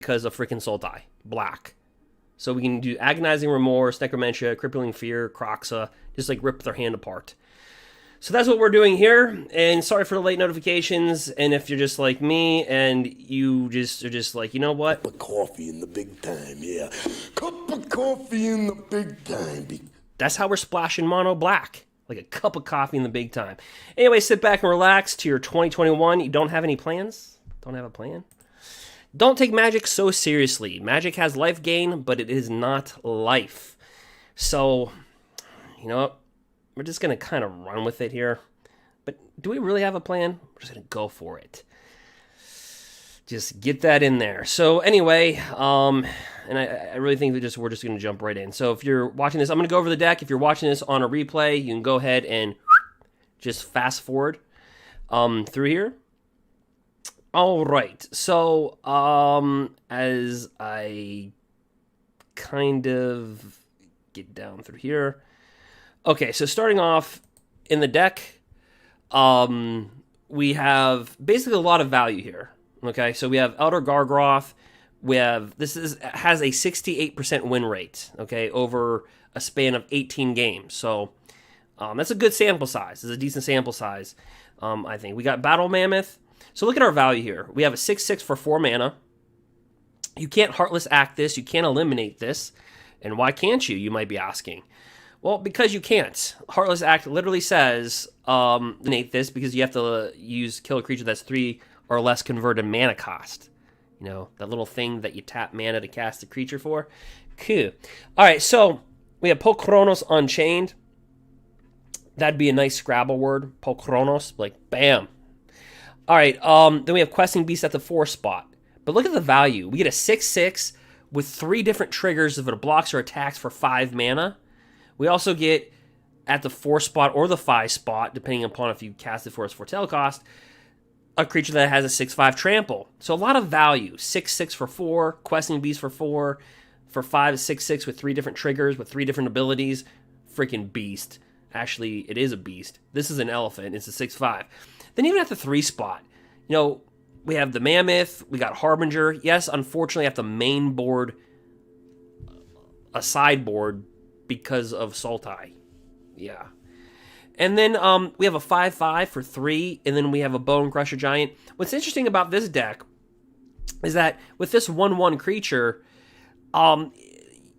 because of freaking Sultai, black. So we can do agonizing remorse, necromentia, crippling fear, Kroxa, just like rip their hand apart. So that's what we're doing here, and sorry for the late notifications, and if you're just like me, and you just are just like, you know what? Cup of coffee in the big time, yeah. Cup of coffee in the big time. That's how we're splashing mono black, like a cup of coffee in the big time. Anyway, sit back and relax to your 2021. You don't have any plans? Don't have a plan? Don't take Magic so seriously. Magic has life gain, but it is not life. So, you know what? We're just going to kind of run with it here. But do we really have a plan? We're just going to go for it. Just get that in there. So anyway, and I really think that we're just going to jump right in. So if you're watching this, I'm going to go over the deck. If you're watching this on a replay, you can go ahead and just fast forward through here. All right. So as I kind of get down through here. Okay, so starting off in the deck, we have basically a lot of value here. Okay, so we have Elder Gargaroth. Has a 68% win rate. Okay, over a span of 18 games. So that's a good sample size. It's a decent sample size. I think we got Battle Mammoth. So look at our value here. We have a 6/6 for 4 mana. You can't Heartless Act this. You can't eliminate this. And why can't you? You might be asking. Well, because you can't. Heartless Act literally says eliminate this because you have to kill a creature that's 3 or less converted mana cost. You know, that little thing that you tap mana to cast a creature for. Cool. All right, so we have Pokronos Unchained. That'd be a nice Scrabble word. Pokronos, like bam. All right, then we have Questing Beast at the 4 spot. But look at the value. We get a 6/6 with 3 different triggers if it blocks or attacks for 5 mana. We also get, at the 4 spot or the 5 spot, depending upon if you cast it for its foretell cost, a creature that has a 6/5 trample. So a lot of value. 6/6 for 4, Questing Beast for 4, for 5, 6/6 with 3 different triggers, with 3 different abilities. Freaking beast. Actually, it is a beast. This is an elephant. It's a 6/5. Then even at the 3 spot, you know, we have the Mammoth, we got Harbinger. Yes, unfortunately, at the main board, a sideboard, because of Sultai. Yeah. And then we have a 5/5 for 3, and then we have a Bone Crusher Giant. What's interesting about this deck is that with this 1/1 creature,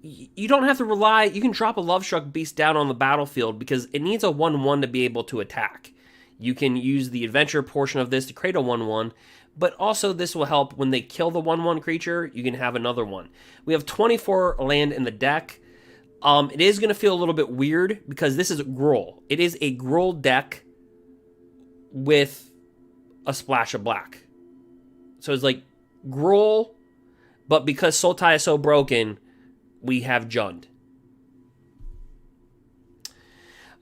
you don't have to rely, you can drop a Lovestruck Beast down on the battlefield because it needs a 1/1 to be able to attack. You can use the adventure portion of this to create a 1/1, but also this will help when they kill the 1/1 creature, you can have another one. We have 24 land in the deck. It is going to feel a little bit weird because this is Gruul. It is a Gruul deck with a splash of black. So it's like Gruul, but because Sultai is so broken, we have Jund.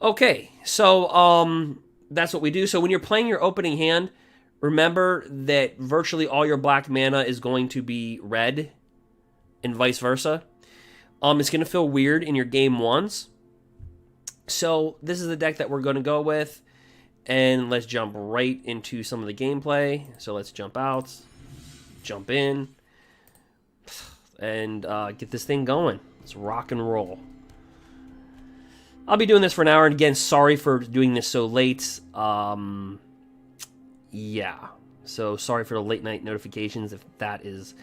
Okay, so that's what we do. So when you're playing your opening hand, remember that virtually all your black mana is going to be red and vice versa. It's going to feel weird in your game ones. So this is the deck that we're going to go with. And let's jump right into some of the gameplay. So let's jump out, jump in, and get this thing going. Let's rock and roll. I'll be doing this for an hour. And again, sorry for doing this so late. Yeah. So sorry for the late night notifications if that is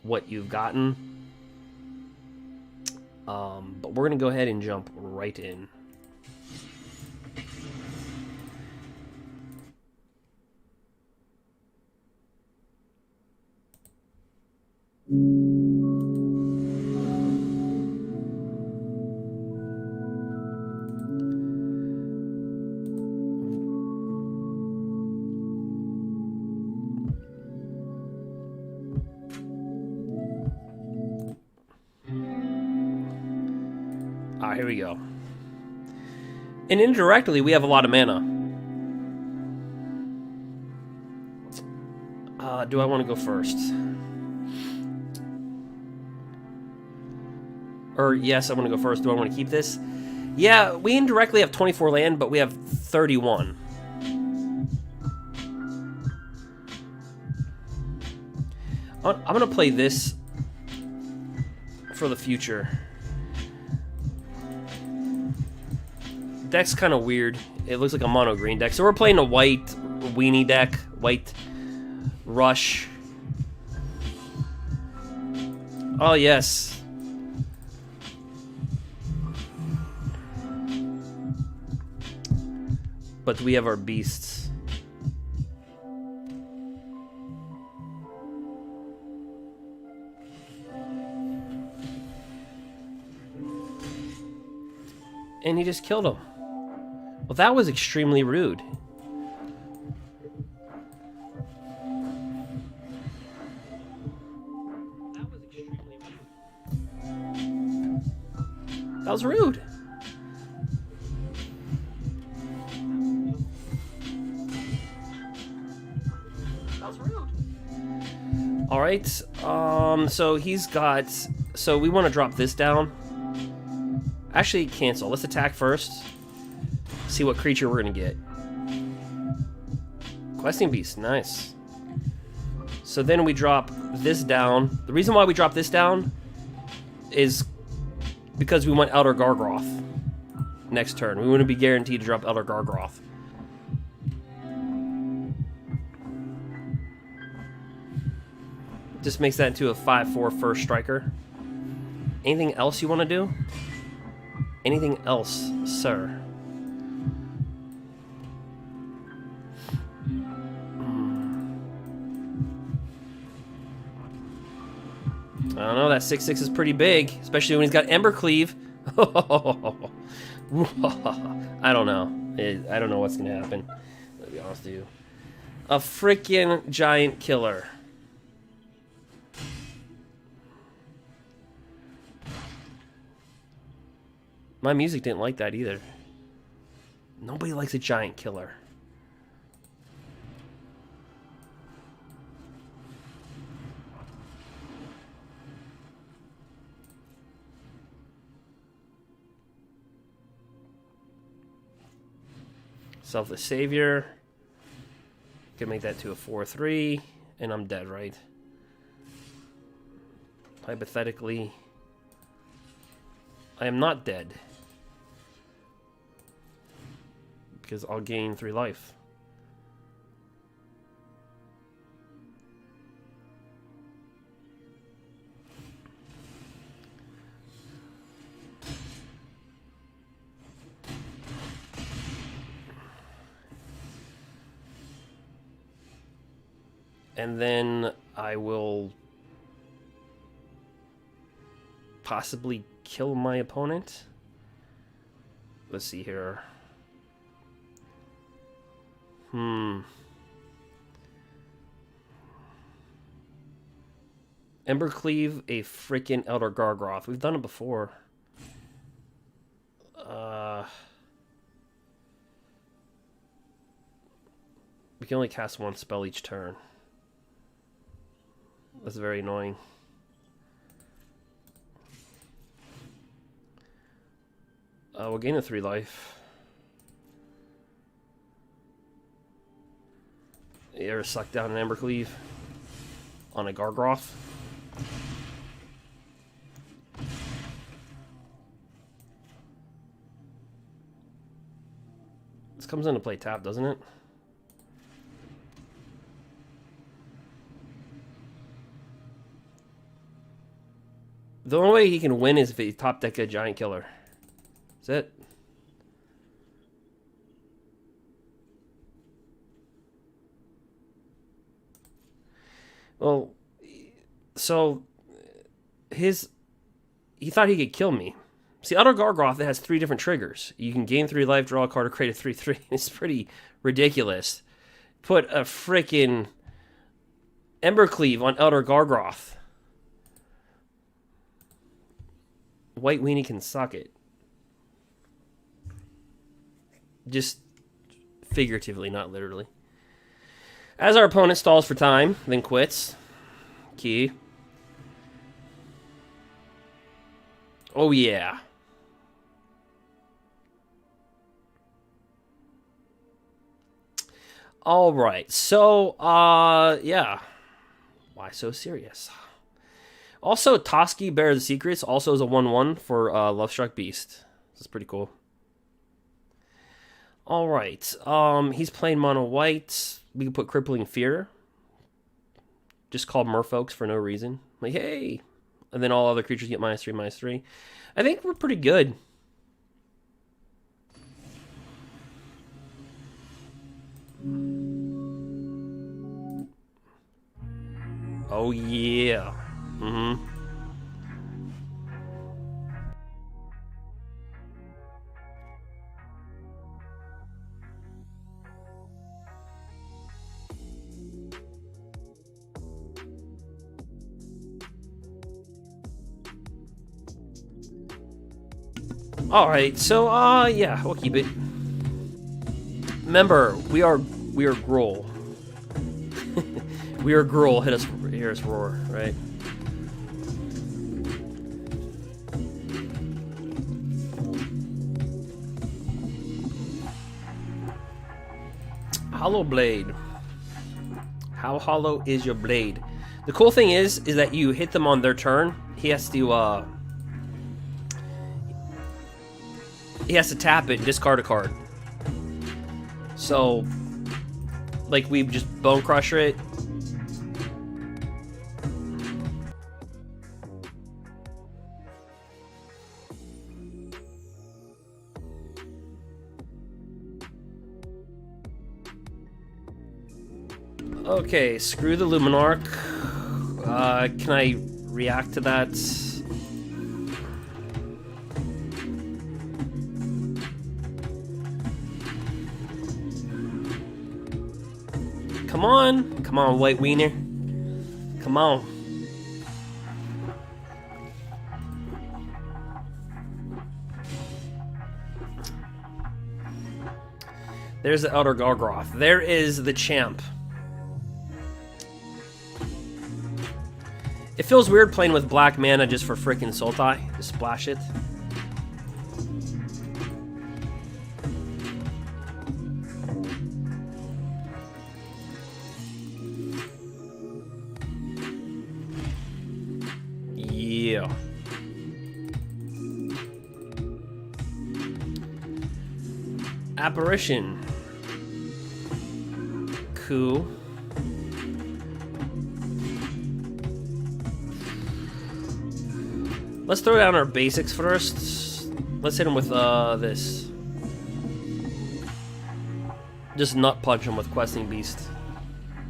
what you've gotten. But we're going to go ahead and jump right in. Here we go. And indirectly, we have a lot of mana. Do I want to go first? Or yes, I want to go first. Do I want to keep this? Yeah, we indirectly have 24 land, but we have 31. I'm gonna play this for the future. Deck's kind of weird. It looks like a mono green deck. So we're playing a white weenie deck, white rush. Oh yes. But we have our beasts. And he just killed him. Well, that was extremely rude. That was rude. That was rude. All right. So he's got. So we want to drop this down. Actually, cancel. Let's attack first. See what creature we're gonna get. Questing Beast, nice. So then we drop this down. The reason why we drop this down is because we want Elder Gargaroth next turn. We want to be guaranteed to drop Elder Gargaroth. Just makes that into a 5/4 first striker. Anything else you want to do? Anything else, sir? I don't know, that 6/6 is pretty big, especially when he's got Embercleave. I don't know. I don't know what's going to happen, to be honest with you. A freaking giant killer. My music didn't like that either. Nobody likes a giant killer. Selfless Savior. Can make that to a 4/3, and I'm dead, right? Hypothetically, I am not dead. Because I'll gain 3 life. And then I will possibly kill my opponent. Let's see here. Embercleave, a freaking Elder Gargaroth. We've done it before. We can only cast 1 spell each turn. That's very annoying. We'll gain a 3 life. You ever suck down an Embercleave on a Gargaroth? This comes into play tap, doesn't it? The only way he can win is if he top deck a giant killer. That's it. Well, so he thought he could kill me. See, Elder Gargaroth, it has 3 different triggers. You can gain 3 life, draw a card, or create a 3/3. It's pretty ridiculous. Put a freaking Embercleave on Elder Gargaroth. White weenie can suck it. Just figuratively, not literally. As our opponent stalls for time, then quits. Key. Oh yeah. All right. So, yeah. Why so serious? Also, Toski, Bear of the Secrets, also is a 1/1 for Lovestruck Beast. This is pretty cool. Alright, he's playing mono white. We can put Crippling Fear. Just called merfolks for no reason. Like, hey! And then all other creatures get -3/-3. I think we're pretty good. Oh, yeah. Mm-hmm. Alright, so, yeah, we'll keep it. Remember, we are gruul. We are gruul, hear us roar, right? Hollow blade. How hollow is your blade? The cool thing is that you hit them on their turn. He has to tap it and discard a card. So, like, we just bone crusher it. Okay, screw the Luminarch. Can I react to that? Come on. Come on, white wiener. Come on. There's the Elder Gargaroth. There is the champ. It feels weird playing with black mana just for frickin' Sultai. Just splash it. Yeah. Apparition. Cool. Let's throw down our basics first. Let's hit him with this. Just nut punch him with Questing Beast.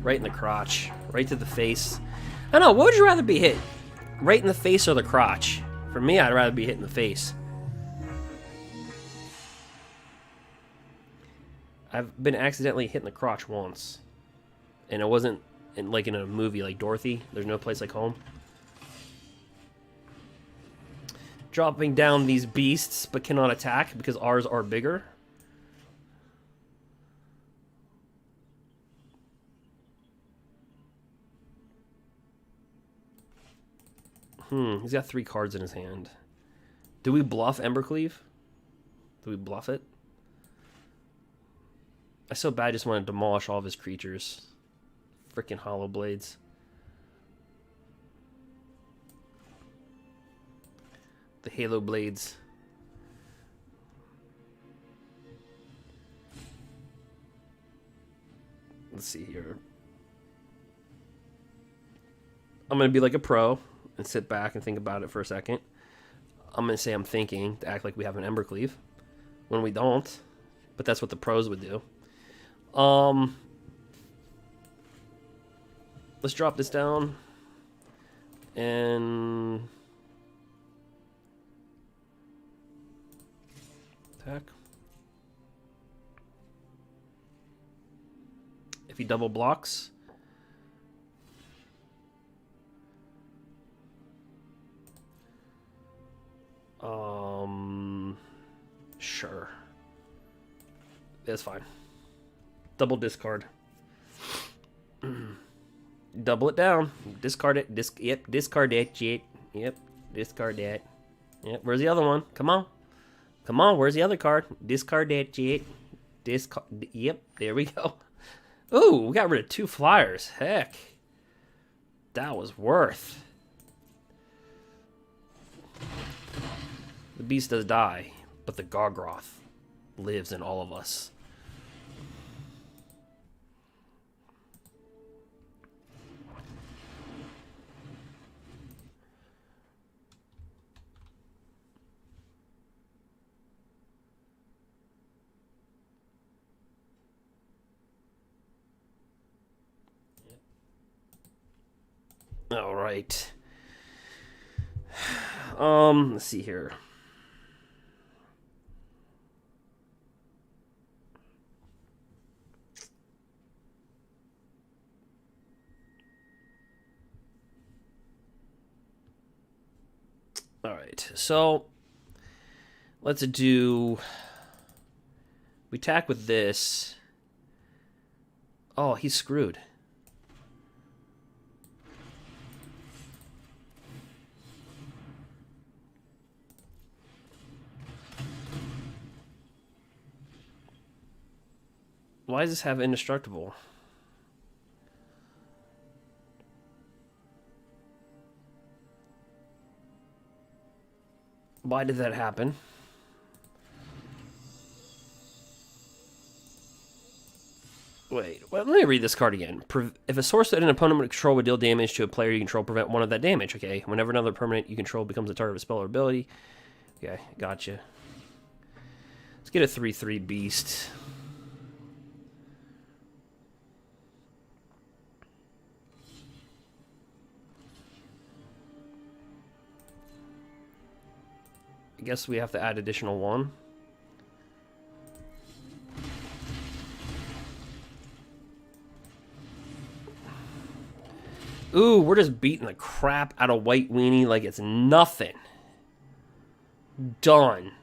Right in the crotch. Right to the face. I don't know, what would you rather be hit? Right in the face or the crotch? For me, I'd rather be hit in the face. I've been accidentally hit in the crotch once. And it wasn't like in a movie like Dorothy. There's no place like home. Dropping down these beasts, but cannot attack because ours are bigger. He's got 3 cards in his hand. Do we bluff Embercleave? Do we bluff it? I so bad just want to demolish all of his creatures. Freaking Hollow Blades. The Halo Blades. Let's see here. I'm going to be like a pro and sit back and think about it for a second. I'm going to say I'm thinking to act like we have an Embercleave when we don't. But that's what the pros would do. Let's drop this down. And attack. If he double blocks, sure, that's fine. Double discard. Double it down. Discard it. Yep, discard it. Yep, discard that. Yep, where's the other one? Come on. Come on, where's the other card? Discard that shit. Discard. Yep, there we go. Ooh, we got rid of 2 flyers. Heck. that was worth. The beast does die, but the gargaroth lives in all of us. All right. Let's see here. All right. So let's do. We attack with this. Oh, he's screwed. Why does this have indestructible? Why did that happen? Wait, well, let me read this card again. If a source that an opponent would control would deal damage to a player you control, prevent one of that damage. Okay, whenever another permanent you control becomes a target of a spell or ability. Okay, gotcha. Let's get a 3/3 beast. I guess we have to add additional 1. Ooh, we're just beating the crap out of white weenie like it's nothing. Done.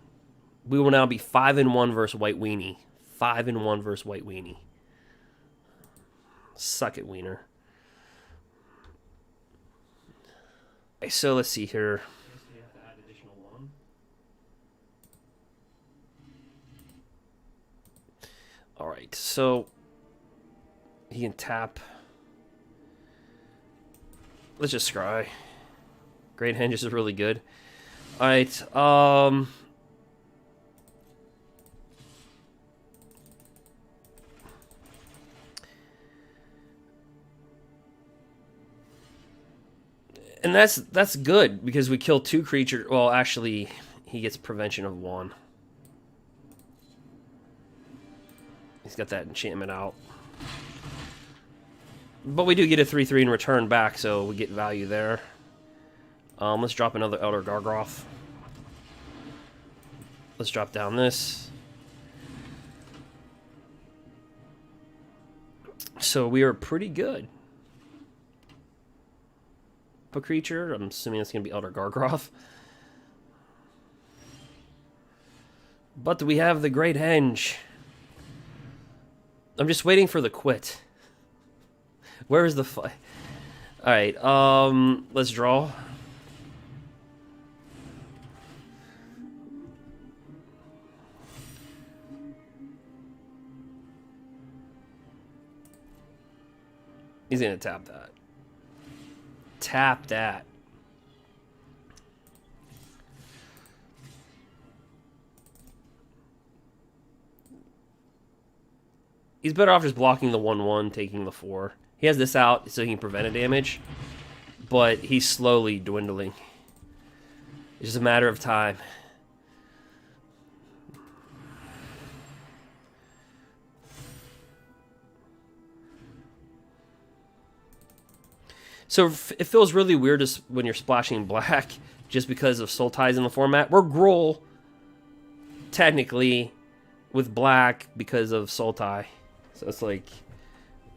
We will now be 5-1 versus white weenie. 5-1 versus white weenie. Suck it, wiener. Okay, so let's see here. Alright, so he can tap. Let's just scry. Great Hinges is really good. Alright, and that's good because we kill 2 creatures. Well, actually, he gets prevention of 1. He's got that enchantment out. But we do get a 3/3 in return back, so we get value there. Let's drop another Elder Gargaroth. Let's drop down this. So we are pretty good. A creature, I'm assuming it's going to be Elder Gargaroth. But do we have the Great Henge? I'm just waiting for the quit. Where is the fight? Alright, let's draw. He's gonna tap that. Tap that. He's better off just blocking the 1/1, taking the 4. He has this out so he can prevent a damage, but he's slowly dwindling. It's just a matter of time. So it feels really weird when you're splashing black just because of Sultais in the format. We're gruul, technically, with black because of Sultai. So it's like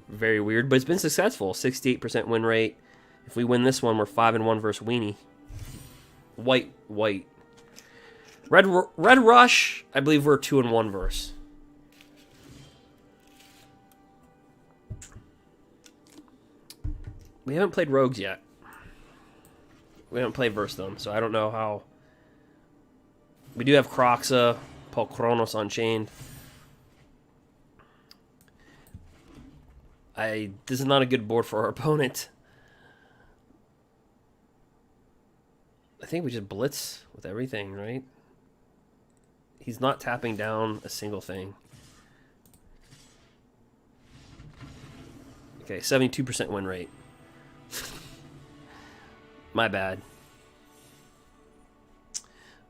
very weird, but it's been successful. 68% win rate. If we win this one, we're 5-1 versus weenie. White. Red Rush, I believe we're 2-1 versus. We haven't played rogues yet. We haven't played versus them, so I don't know how. We do have Kroxa, Paul Kronos Unchained. This is not a good board for our opponent. think we just blitz with everything, right? He's not tapping down a single thing. Okay, 72% win rate. My bad.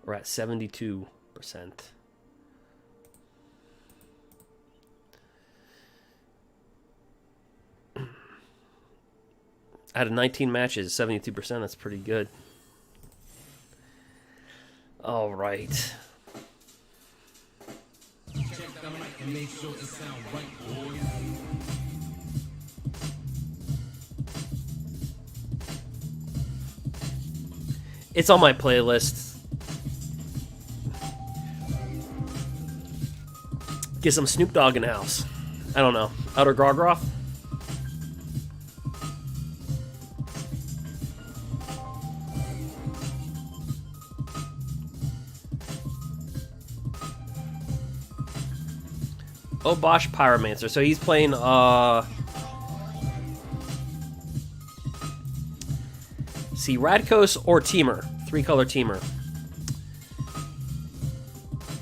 We're at 72%. Out of 19 matches, 72%, that's pretty good. All right. Check the mic and make sure it sound right, boys. It's on my playlist. Get some Snoop Dogg in the house. I don't know. Outer Gargaroth? Oh, Bosch Pyromancer. So he's playing, see, Radkos or Teamer. 3-color Teamer.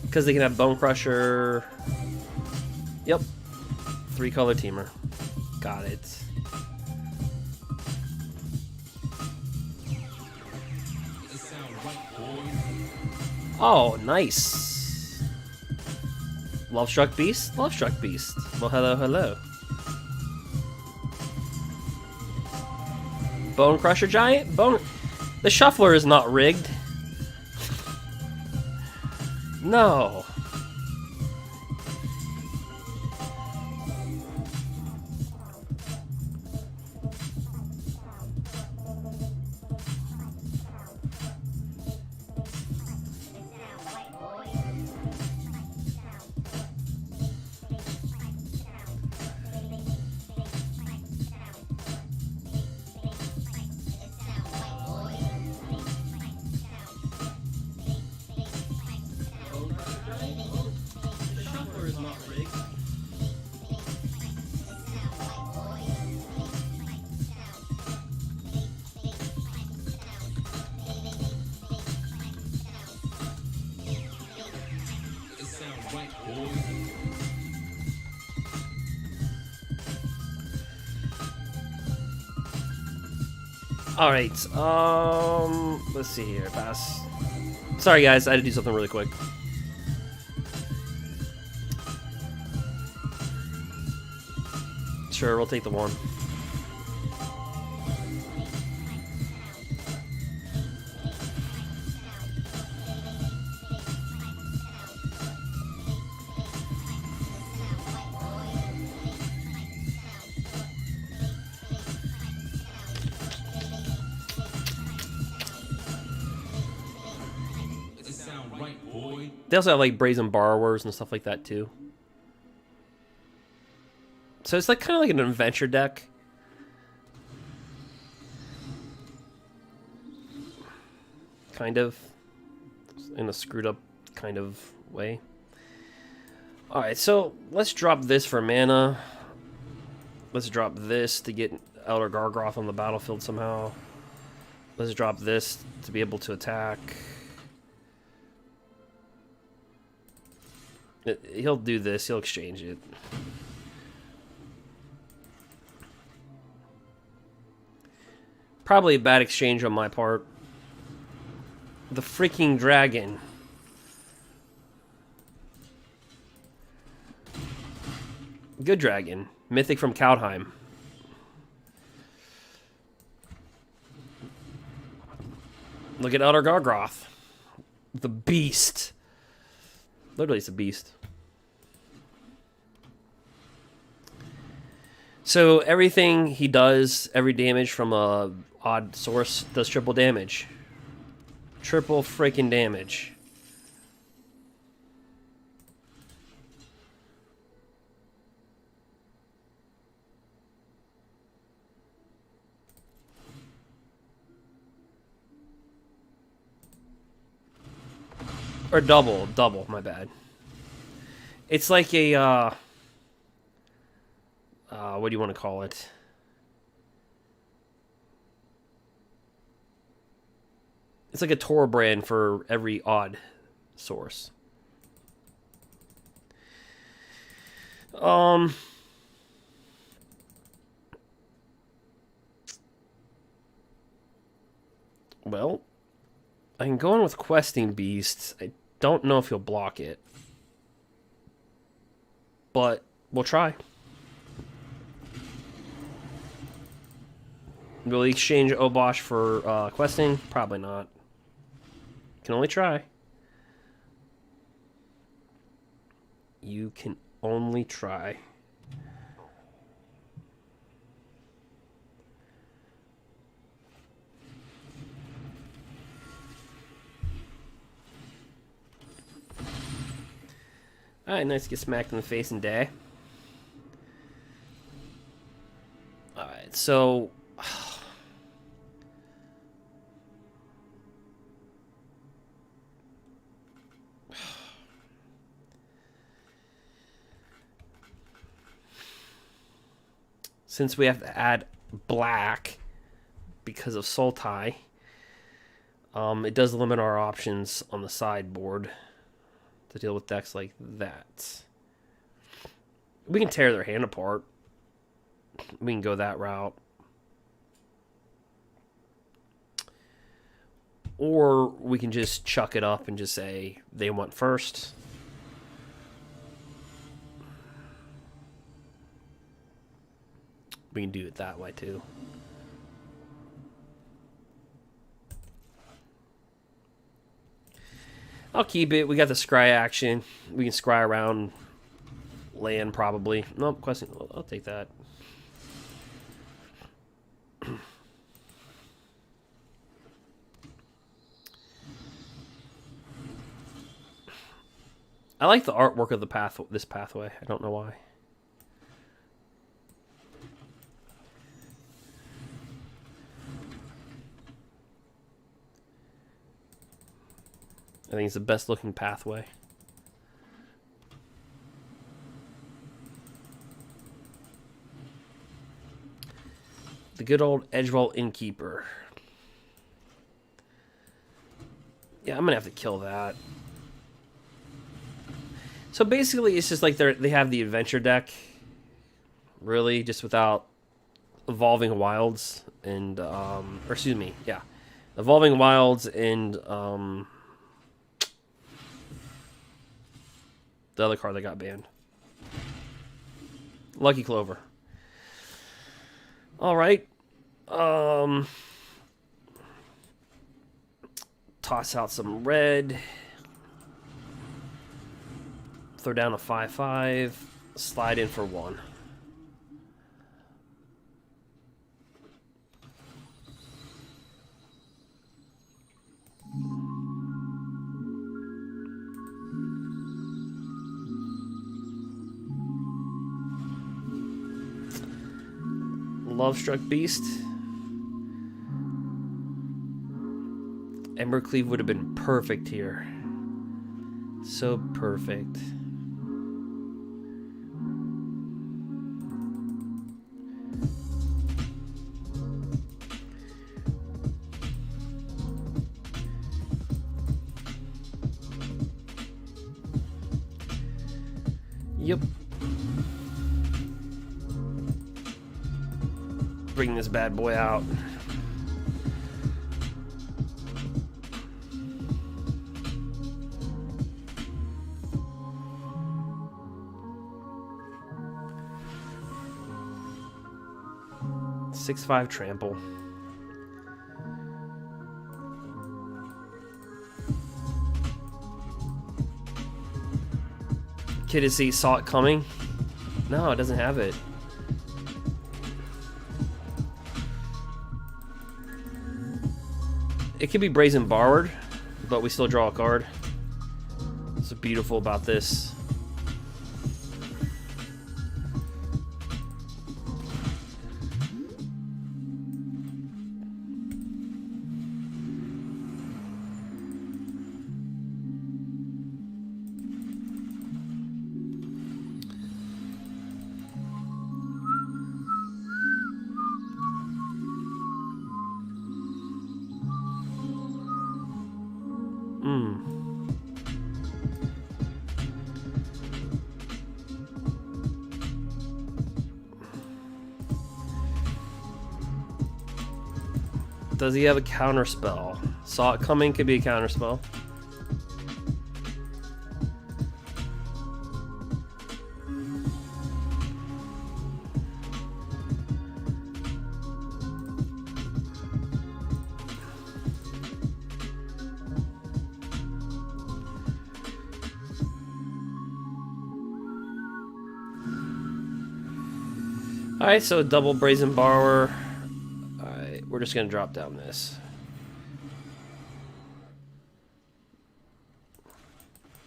Because they can have Bone Crusher. Yep. 3-color Teamer. Got it. Oh, nice. Love Struck Beast? Love Struck Beast. Well, hello, hello. Bone Crusher Giant? The Shuffler is not rigged. No. All right. Let's see here. Pass. Sorry, guys. I had to do something really quick. Sure, we'll take the 1. They also have like Brazen Borrowers and stuff like that too. So it's like kind of like an adventure deck. Kind of. In a screwed up kind of way. Alright, so let's drop this for mana. Let's drop this to get Elder Gargaroth on the battlefield somehow. Let's drop this to be able to attack. He'll do this. He'll exchange it. Probably a bad exchange on my part. The freaking dragon. Good dragon. Mythic from Kaldheim. Look at Elder Gargaroth. The beast. Literally, it's a beast. So everything he does, every damage from a odd source, does triple damage. Triple freaking damage. Or double, my bad. It's like a, what do you want to call it? It's like a Tor brand for every odd source. Well, I can go in with Questing Beast. I don't know if he'll block it, but we'll try. Will he exchange Obosh for questing? Probably not. Can only try. You can only try. Alright, nice to get smacked in the face and die. Alright, so... Since we have to add black because of Sultai, it does limit our options on the sideboard to deal with decks like that. We can tear their hand apart. We can go that route. Or we can just chuck it up and just say they want first. We can do it that way too. I'll keep it. We got the scry action. We can scry around land probably. Nope, question. I'll take that. I like the artwork of the path. This pathway. I don't know why. I think it's the best looking pathway. The good old Edgewall Innkeeper. Yeah, I'm gonna have to kill that. So basically, it's just like they have the adventure deck, really, just without Evolving Wilds and or excuse me, yeah, Evolving Wilds and the other card that got banned. Lucky Clover. All right. Toss out some red. Throw down a 5/5. Slide in for 1. Lovestruck Beast. Embercleave would have been perfect here. So perfect. Yep. Bring this bad boy out. Six 5 trample. Kiddacy saw it coming. No, it doesn't have it. It could be Brazen Borrowed, but we still draw a card. What's beautiful about this? Does he have a counter spell? Saw it coming, could be a counter spell. Alright, so double Brazen Borrower. Alright, we're just gonna drop down this.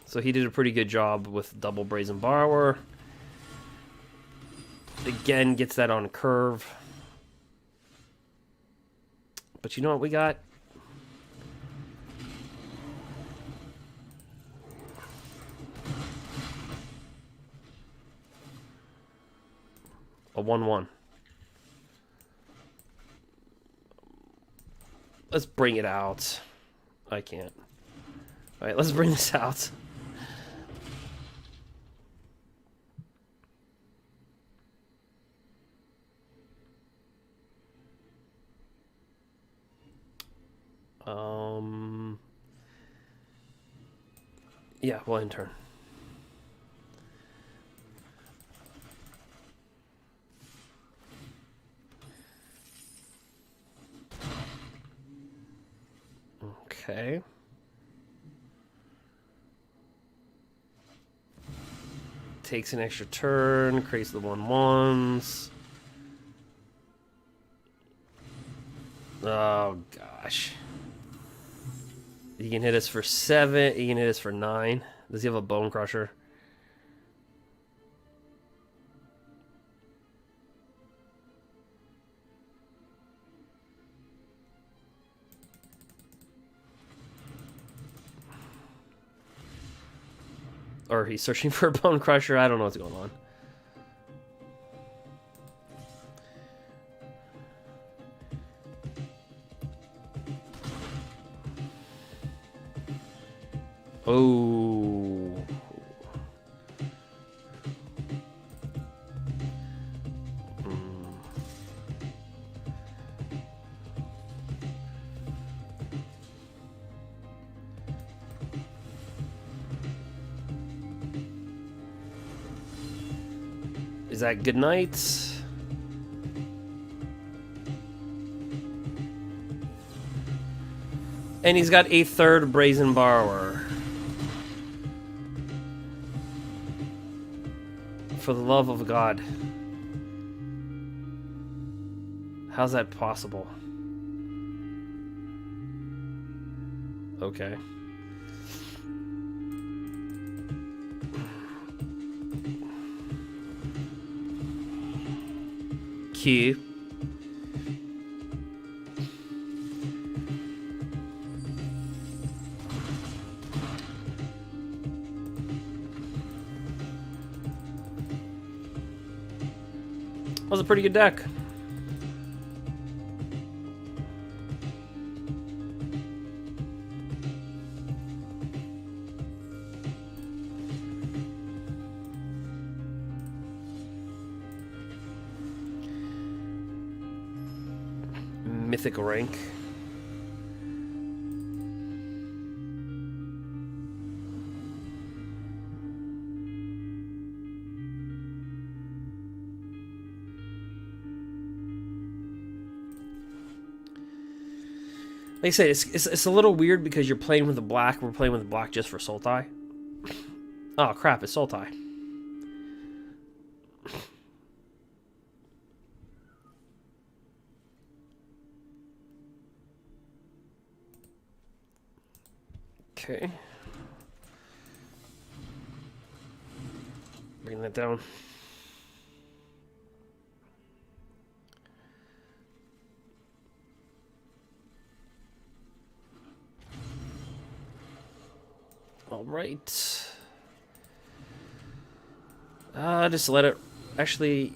So he did a pretty good job with double Brazen Borrower. Again, gets that on curve. But you know what we got? A 1/1. Let's bring it out. I can't. Alright, let's bring this out. Yeah, we'll end turn. Okay. Takes an extra turn, creates the 1/1s. Oh gosh. He can hit us for 7, he can hit us for 9. Does he have a Bone Crusher? Or he's searching for a Bone Crusher. I don't know what's going on. Oh. Is that good night? And he's got a third Brazen Borrower. For the love of God. How's that possible? Okay. Q. That was a pretty good deck. Mythic rank. Like I said, it's a little weird because you're playing with the black. We're playing with the black just for Sultai. Oh crap! It's Sultai. Okay. Bring that down. All right. Just let it... Actually...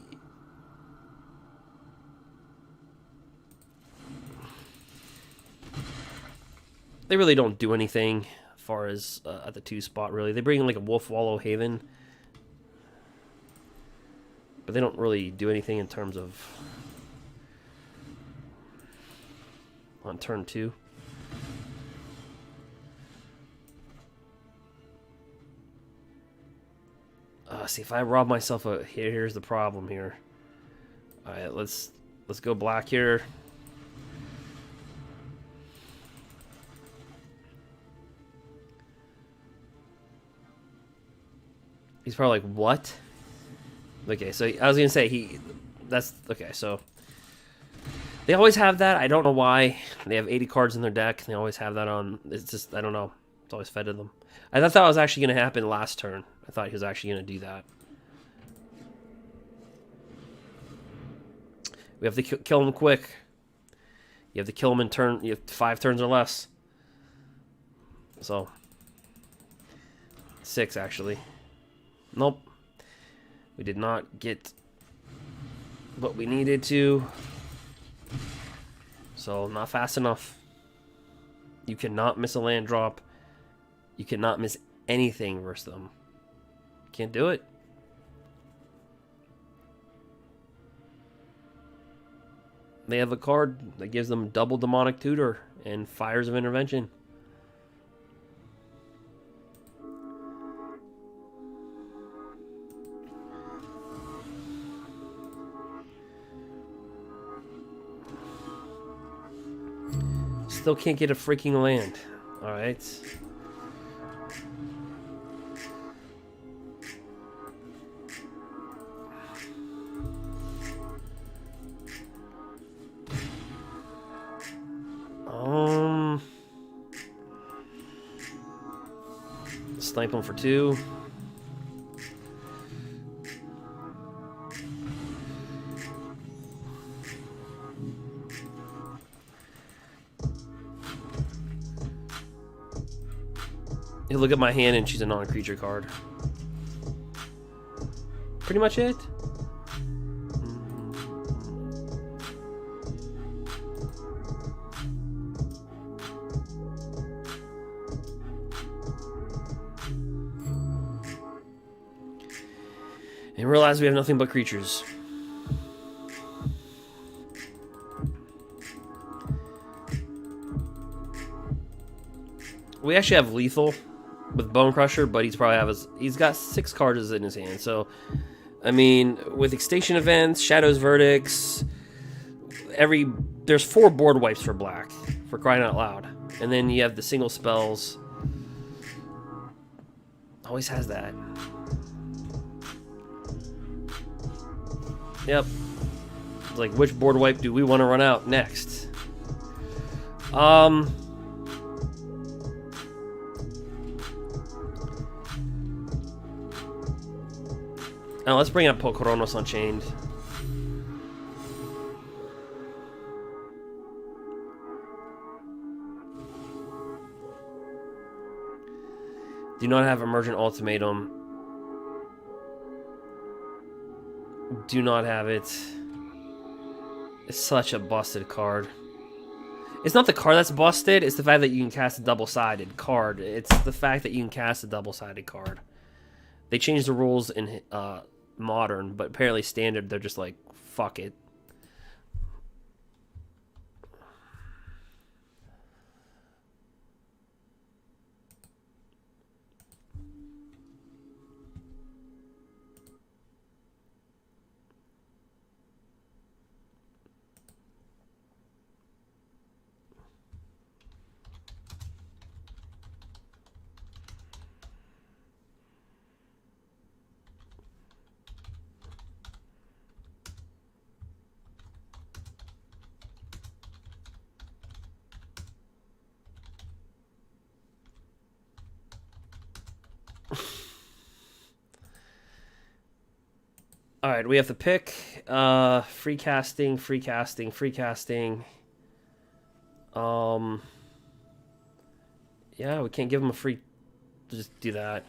They really don't do anything. far as at the 2 spot, really. They bring in like a Wolf Wallow Haven, but they don't really do anything in terms of on turn 2. See, if I rob myself a... Here's the problem here. Alright, let's go black here. He's probably like, what? Okay, so I was gonna say that's okay, so they always have that. I don't know why. They have 80 cards in their deck. They always have that on. It's just, I don't know. It's always fed to them. I thought that was actually gonna happen last turn. I thought he was actually gonna do that. We have to kill him quick. You have to kill him in turn. You have 5 turns or less. So 6 actually. Nope. We did not get what we needed to. So not fast enough. You cannot miss a land drop. You cannot miss anything versus them. Can't do it. They have a card that gives them double Demonic Tutor and Fires of Intervention. Still can't get a freaking land. Alright. Snipe him for 2. You look at my hand and she's a non-creature card. Pretty much it. And realize we have nothing but creatures. We actually have lethal with Bone Crusher, but he's got 6 cards in his hand. So, I mean, with Extinction Events, Shadow's Verdicts, there's 4 board wipes for black, for crying out loud. And then you have the single spells. Always has that. Yep. It's like, which board wipe do we want to run out next? Now let's bring up Pokoronos Unchained. Do not have Emergent Ultimatum. Do not have it. It's such a busted card. It's not the card that's busted, it's the fact that you can cast a double-sided card. It's the fact that you can cast a double-sided card. They changed the rules in Modern, but apparently Standard, they're just like, fuck it. All right, we have to pick free casting, free casting, free casting. Yeah, we can't give him a free. Just do that.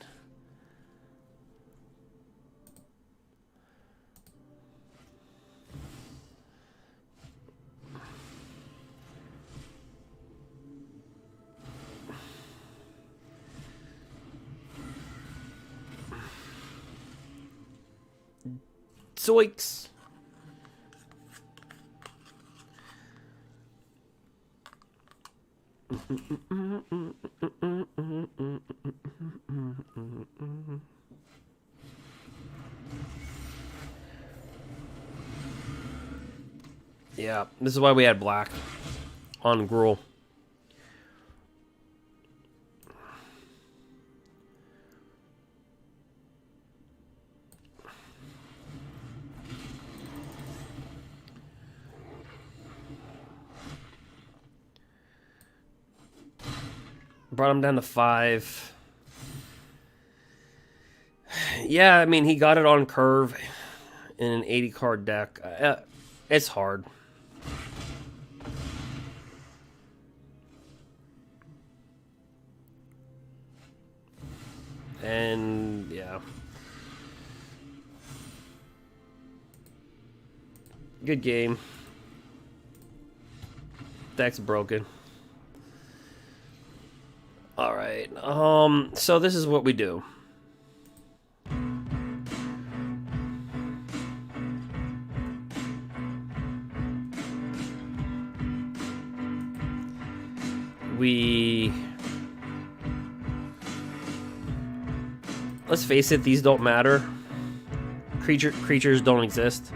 Zoinks! Yeah, this is why we had black on gruul. Brought him down to 5. Yeah, I mean, he got it on curve in an 80 card deck. It's hard. And yeah. Good game. Deck's broken. Alright, so this is what we do. Let's face it, these don't matter. Creatures don't exist.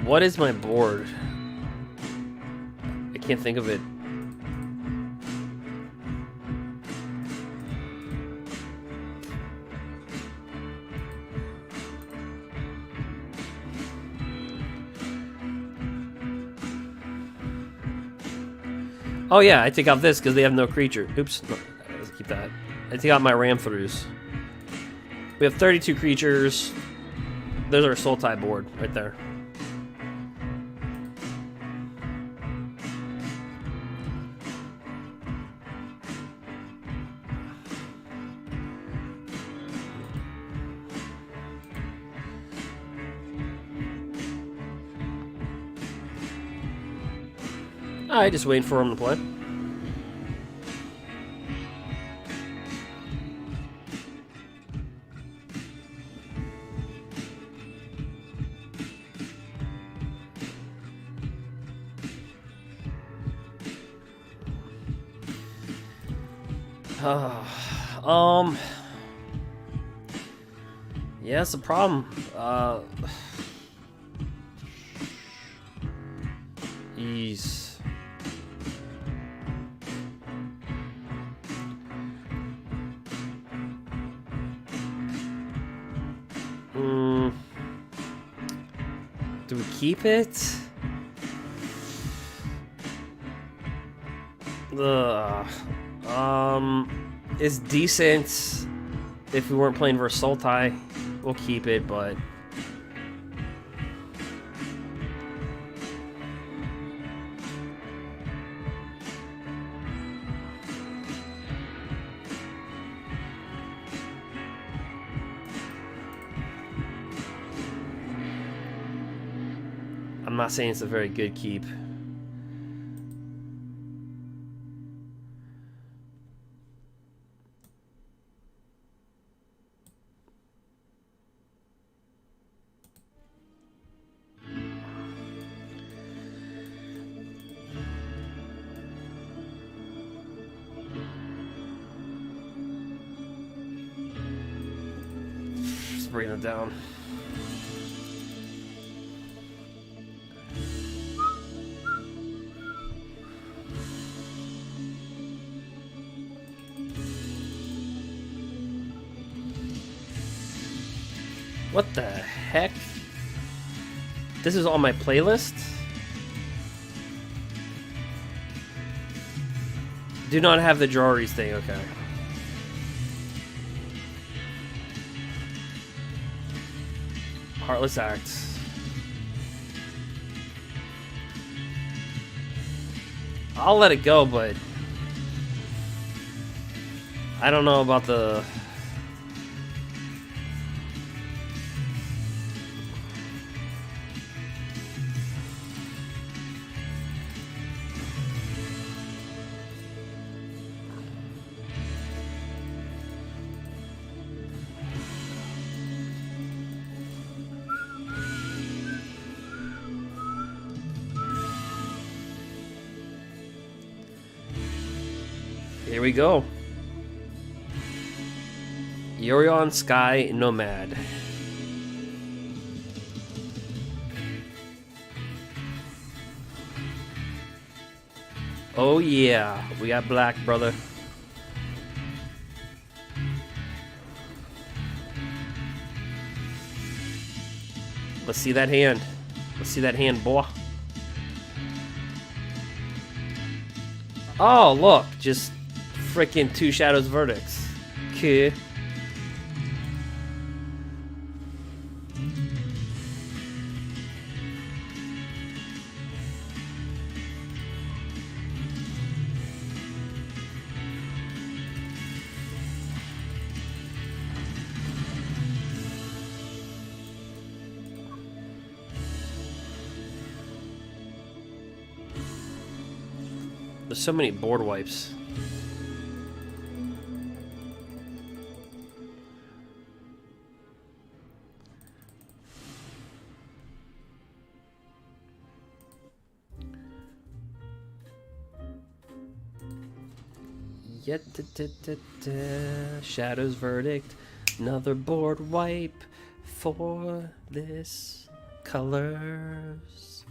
What is my board? I can't think of it. Oh yeah, I take out this because they have no creature. Oops, no, let's keep that. I take out my ram throughs. We have 32 creatures. There's our Sultai board right there. I just wait for him to play. Yeah, it's a problem. Ease. Do we keep it? It's decent if we weren't playing versus Sultai. We'll keep it, but I'm not saying it's a very good keep. Just bring it down. What the heck? This is on my playlist? Do not have the Draweries thing, okay. Heartless Acts. I'll let it go, but I don't know about the... Here we go. Yorion Sky Nomad. Oh yeah, we got black, brother. Let's see that hand. Let's see that hand, boy. Oh, look, just freaking 2 Shadows Verdicts. Okay. There's so many board wipes. Yet, Shadow's Verdict, another board wipe for this colors.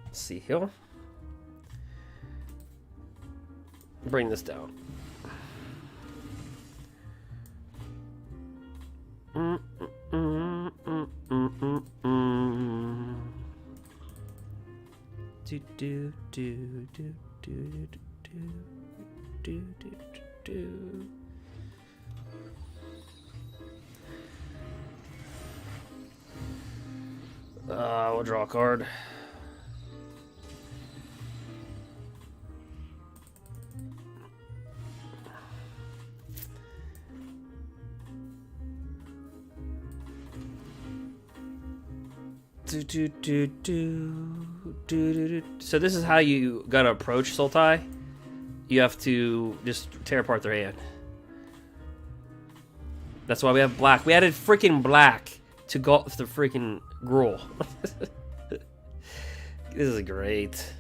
Let's see here. Bring this down. Do do do do do do do do do. We'll draw a card. So this is how you gotta approach Sultai. You have to just tear apart their hand. That's why we have black. We added freaking black to go with the freaking gruul. This is great.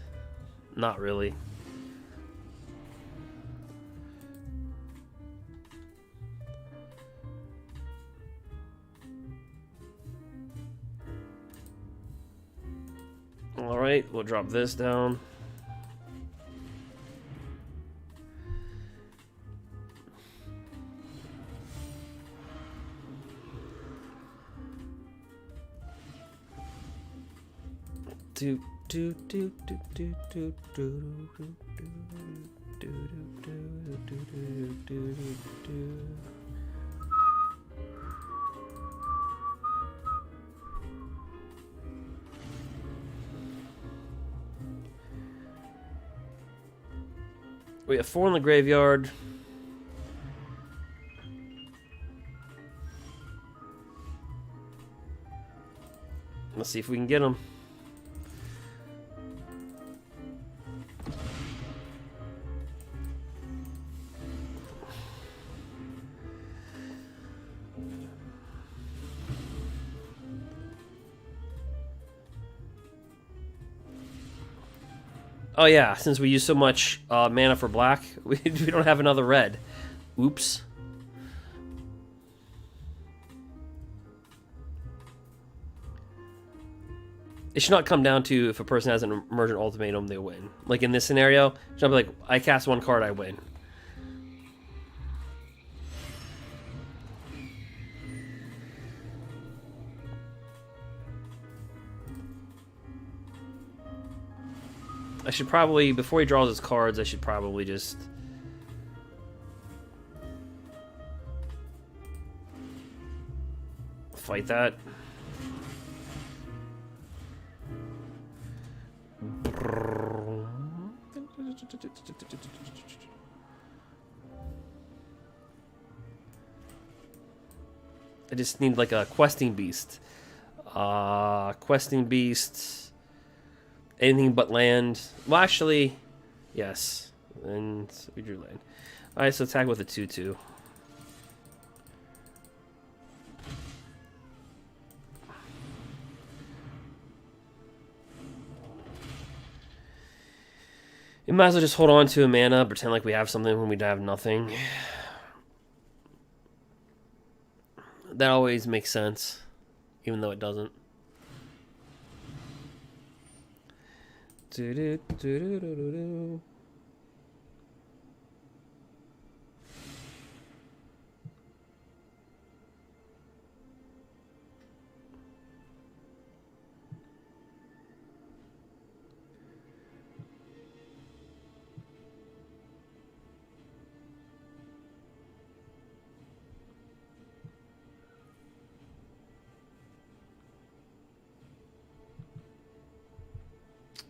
Not really. Alright, we'll drop this down. Do do do do do do do do do do do do. We have 4 in the graveyard. Let's see if we can get them. Oh yeah, since we use so much mana for black, we don't have another red. Oops. It should not come down to if a person has an Emergent ultimatum, they win. Like in this scenario, it should be like, I cast 1 card, I win. I should probably, before he draws his cards, I should probably just... fight that. I just need like a questing beast. Questing beast... Anything but land. Well, actually, yes. And we drew land. Alright, so attack with a 2/2. might as well just hold on to a mana, pretend like we have something when we have nothing. That always makes sense, even though it doesn't.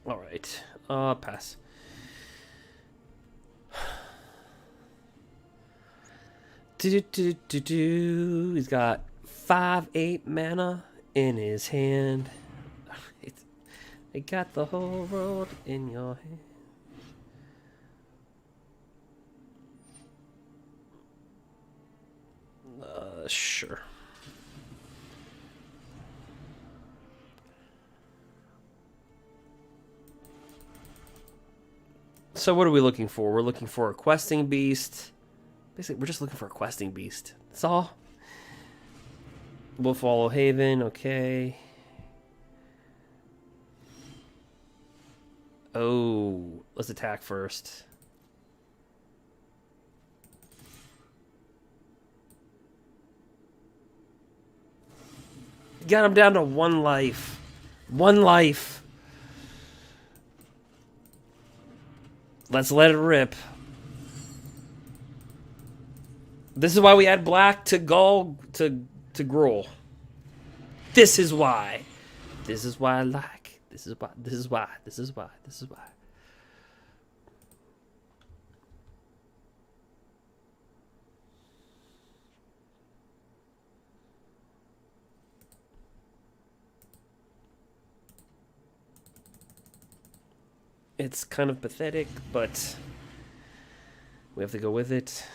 All right, pass. He's got 5/8 mana in his hand. They got the whole world in your hand. Sure. So what are we looking for? We're looking for a questing beast. Basically, we're just looking for a questing beast. That's all. We'll follow Haven, okay. Oh, let's attack first. Got him down to 1 life. 1 life. Let's let it rip. This is why we add black to Gull to gruul. This is why. This is why I like. This is why. This is why. This is why. This is why. It's kind of pathetic, but we have to go with it.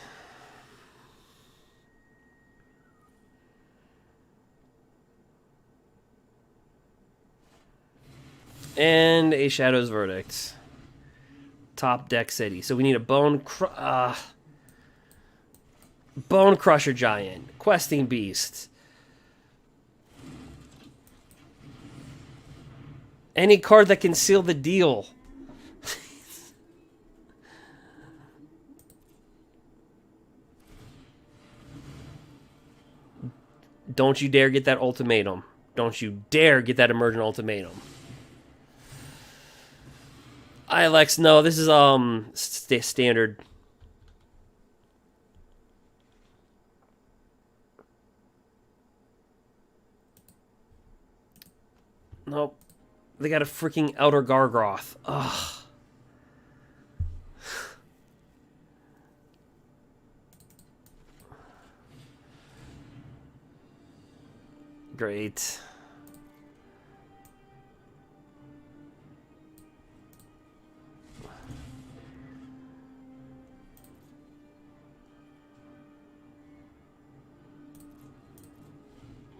And a Shadow's Verdict. Top deck city. So we need a Bone Crusher Giant. Questing Beast. Any card that can seal the deal. Don't you dare get that ultimatum. Don't you dare get that emergent ultimatum. Alex, no, this is standard. Nope. They got a freaking outer gargaroth. Ugh. Great.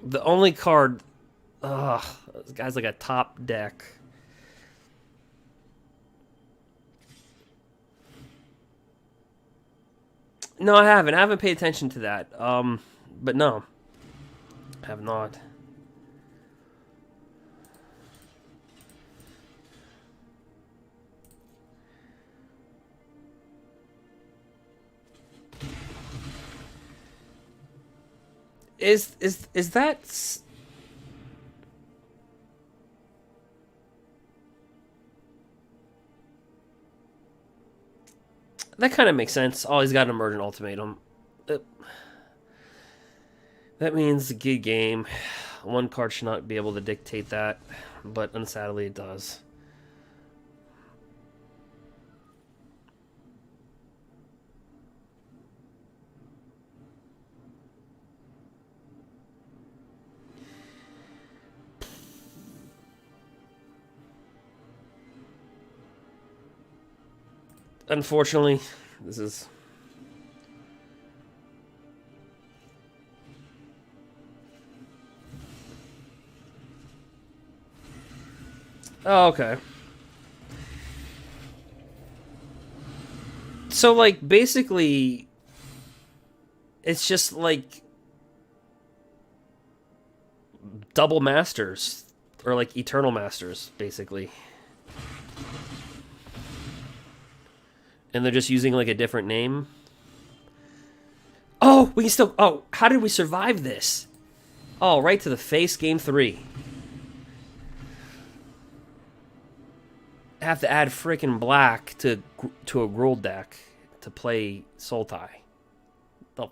The only card... Ugh. This guy's like a top deck. No, I haven't. I haven't paid attention to that. But no. I have not. Is that... That kind of makes sense. Oh, he's got an emergent ultimatum. That means a good game. One card should not be able to dictate that, but unsadly it does. Unfortunately, this is... Oh, okay. So, like, basically, it's just, like, double masters. Or, like, eternal masters, basically. And they're just using, like, a different name. Oh, we can still... Oh, how did we survive this? Oh, right to the face, game 3. Have to add frickin' black to a gruul deck to play Sultai. Oh.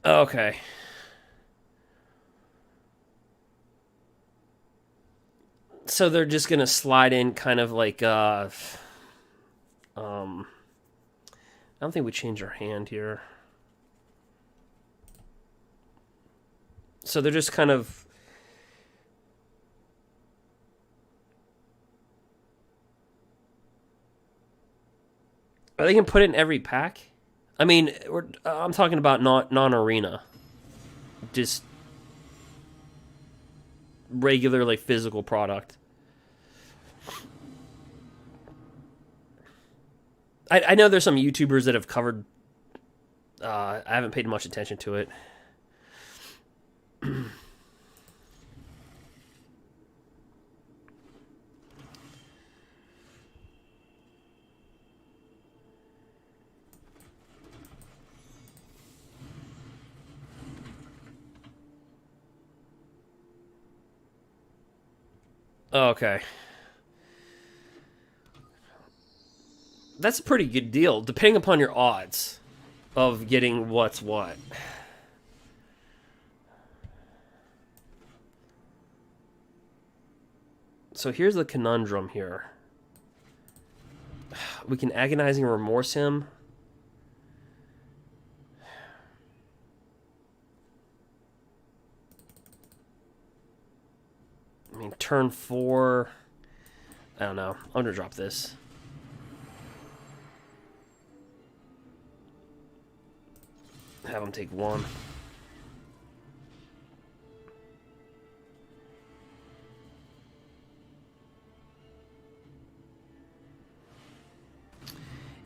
Okay. So they're just gonna slide in kind of like I don't think we change our hand here. So they're just kind of are they gonna put it in every pack? I mean, I'm talking about non-arena. Just regular, like, physical product. I know there's some YouTubers that have covered... I haven't paid much attention to it. Okay. That's a pretty good deal, depending upon your odds of getting what's what. So here's the conundrum here. We can agonizing remorse him. I mean, turn 4... I don't know. I'm going to drop this. Have him take 1.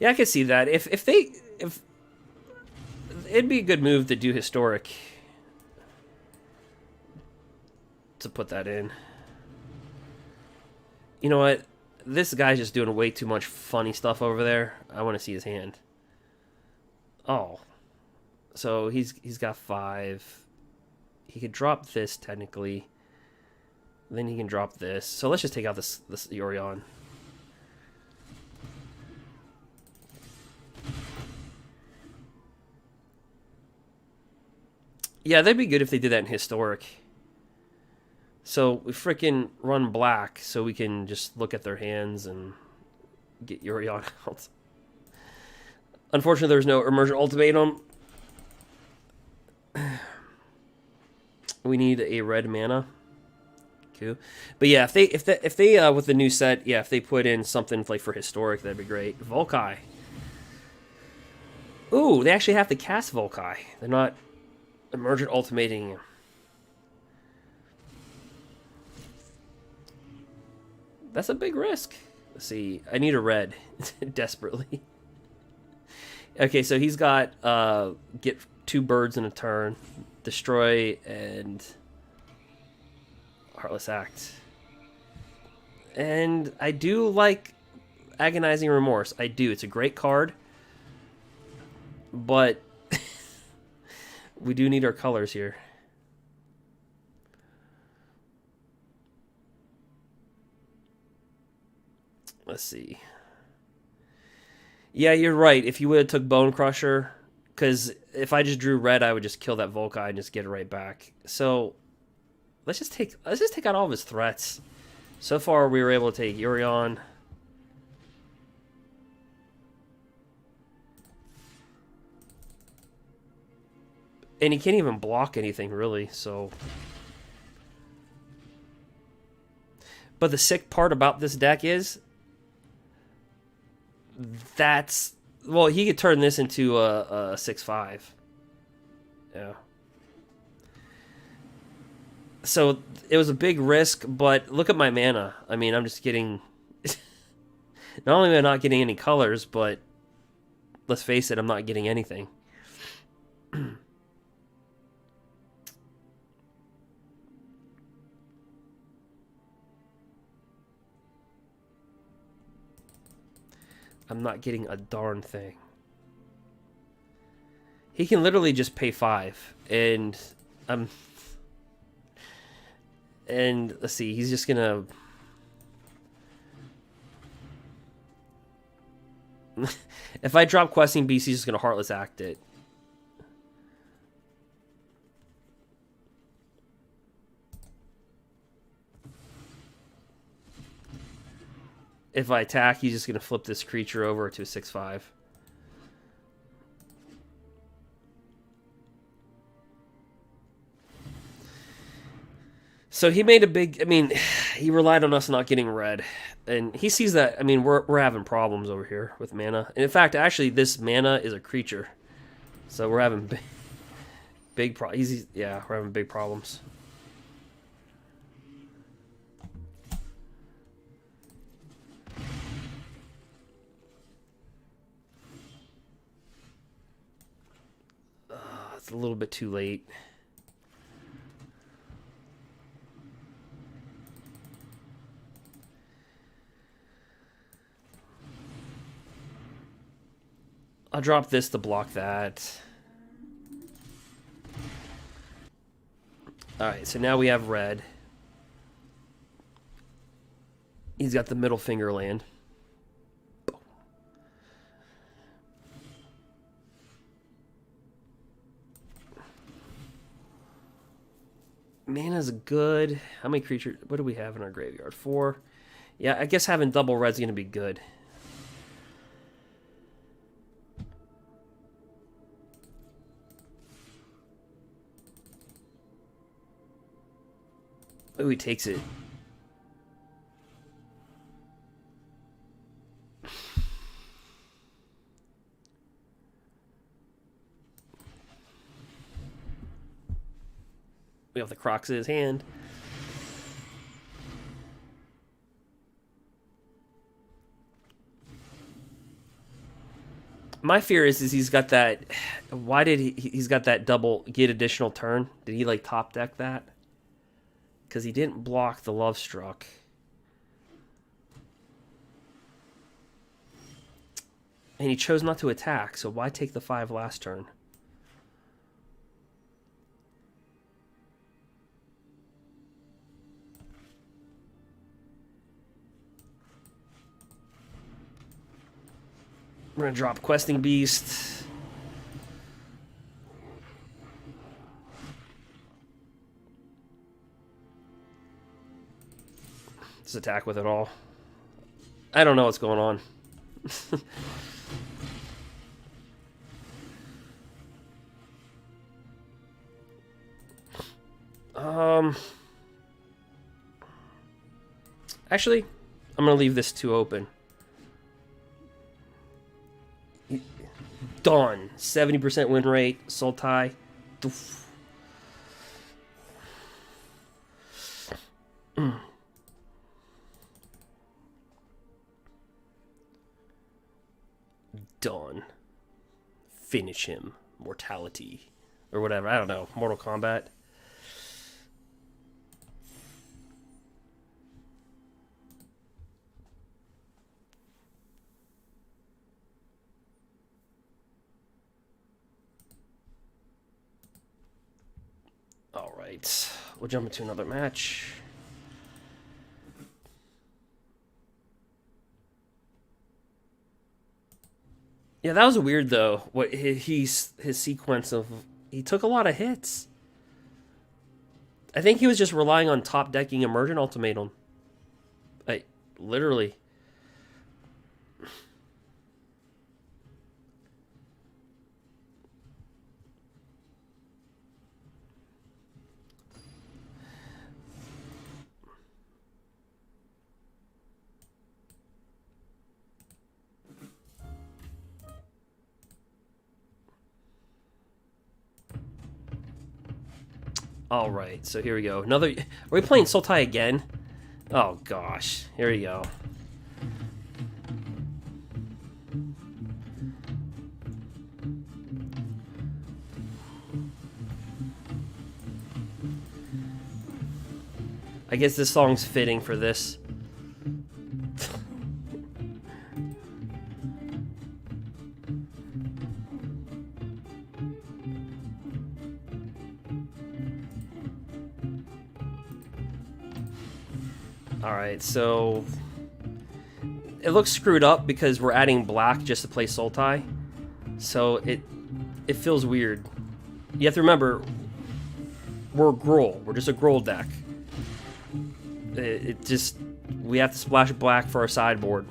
Yeah, I could see that. If it'd be a good move to do historic to put that in. You know what? This guy's just doing way too much funny stuff over there. I want to see his hand. Oh. So he's got 5. He could drop this technically. Then he can drop this. So let's just take out this Yorion. Yeah, that'd be good if they did that in historic. So we freaking run black so we can just look at their hands and get Yorion out. Unfortunately, there's no Emergent ultimatum. We need a red mana. Cool. But yeah, if they with the new set, yeah, if they put in something like for historic, that'd be great. Valki. Ooh, they actually have to cast Valki. They're not Emergent ultimating. That's a big risk. Let's see. I need a red desperately. Okay, so he's got get 2 birds in a turn, destroy, and Heartless Act. And I do like Agonizing Remorse. I do. It's a great card. But we do need our colors here. Let's see. Yeah, you're right. If you would have took Bone Crusher, because if I just drew red, I would just kill that Valki and just get it right back. So let's just take out all of his threats. So far, we were able to take Yorion. And he can't even block anything, really, so... But the sick part about this deck is... That's... Well, he could turn this into a 6/5. Yeah. So, it was a big risk, but look at my mana. I mean, I'm just getting... Not only am I not getting any colors, but... Let's face it, I'm not getting anything. I'm not getting a darn thing. He can literally just pay 5, and and let's see, he's just gonna if I drop Questing Beast, he's just gonna Heartless Act it. If I attack, he's just going to flip this creature over to a 6/5. So he made a big... I mean, he relied on us not getting red. And he sees that... I mean, we're having problems over here with mana. And in fact, actually, this mana is a creature. So we're having big problems. Yeah, we're having big problems. It's a little bit too late. I'll drop this to block that. Alright, so now we have red. He's got the middle finger land. Mana's good. How many creatures? What do we have in our graveyard? 4. Yeah, I guess having double red's going to be good. Oh, he takes it. We have the Kroxa in his hand. My fear is he's got that... Why did he's got that double get additional turn? Did he like top deck that? Because he didn't block the Love Struck. And he chose not to attack, so why take the 5 last turn? We're going to drop Questing Beast. Just attack with it all. I don't know what's going on. Actually, I'm going to leave this 2 open. Done. 70% win rate. Sultai. Done. Finish him. Mortality. Or whatever. I don't know. Mortal Kombat. Alright. We'll jump into another match. Yeah, that was weird though. What his sequence of he took a lot of hits. I think he was just relying on top decking Emergent Ultimatum. Like literally. All right, so here we go. Another. Are we playing Sultai again? Oh gosh, here we go. I guess this song's fitting for this. Alright, so it looks screwed up because we're adding black just to play Sultai. So it feels weird. You have to remember, we're gruul. We're just a gruul deck. It just, we have to splash black for our sideboard.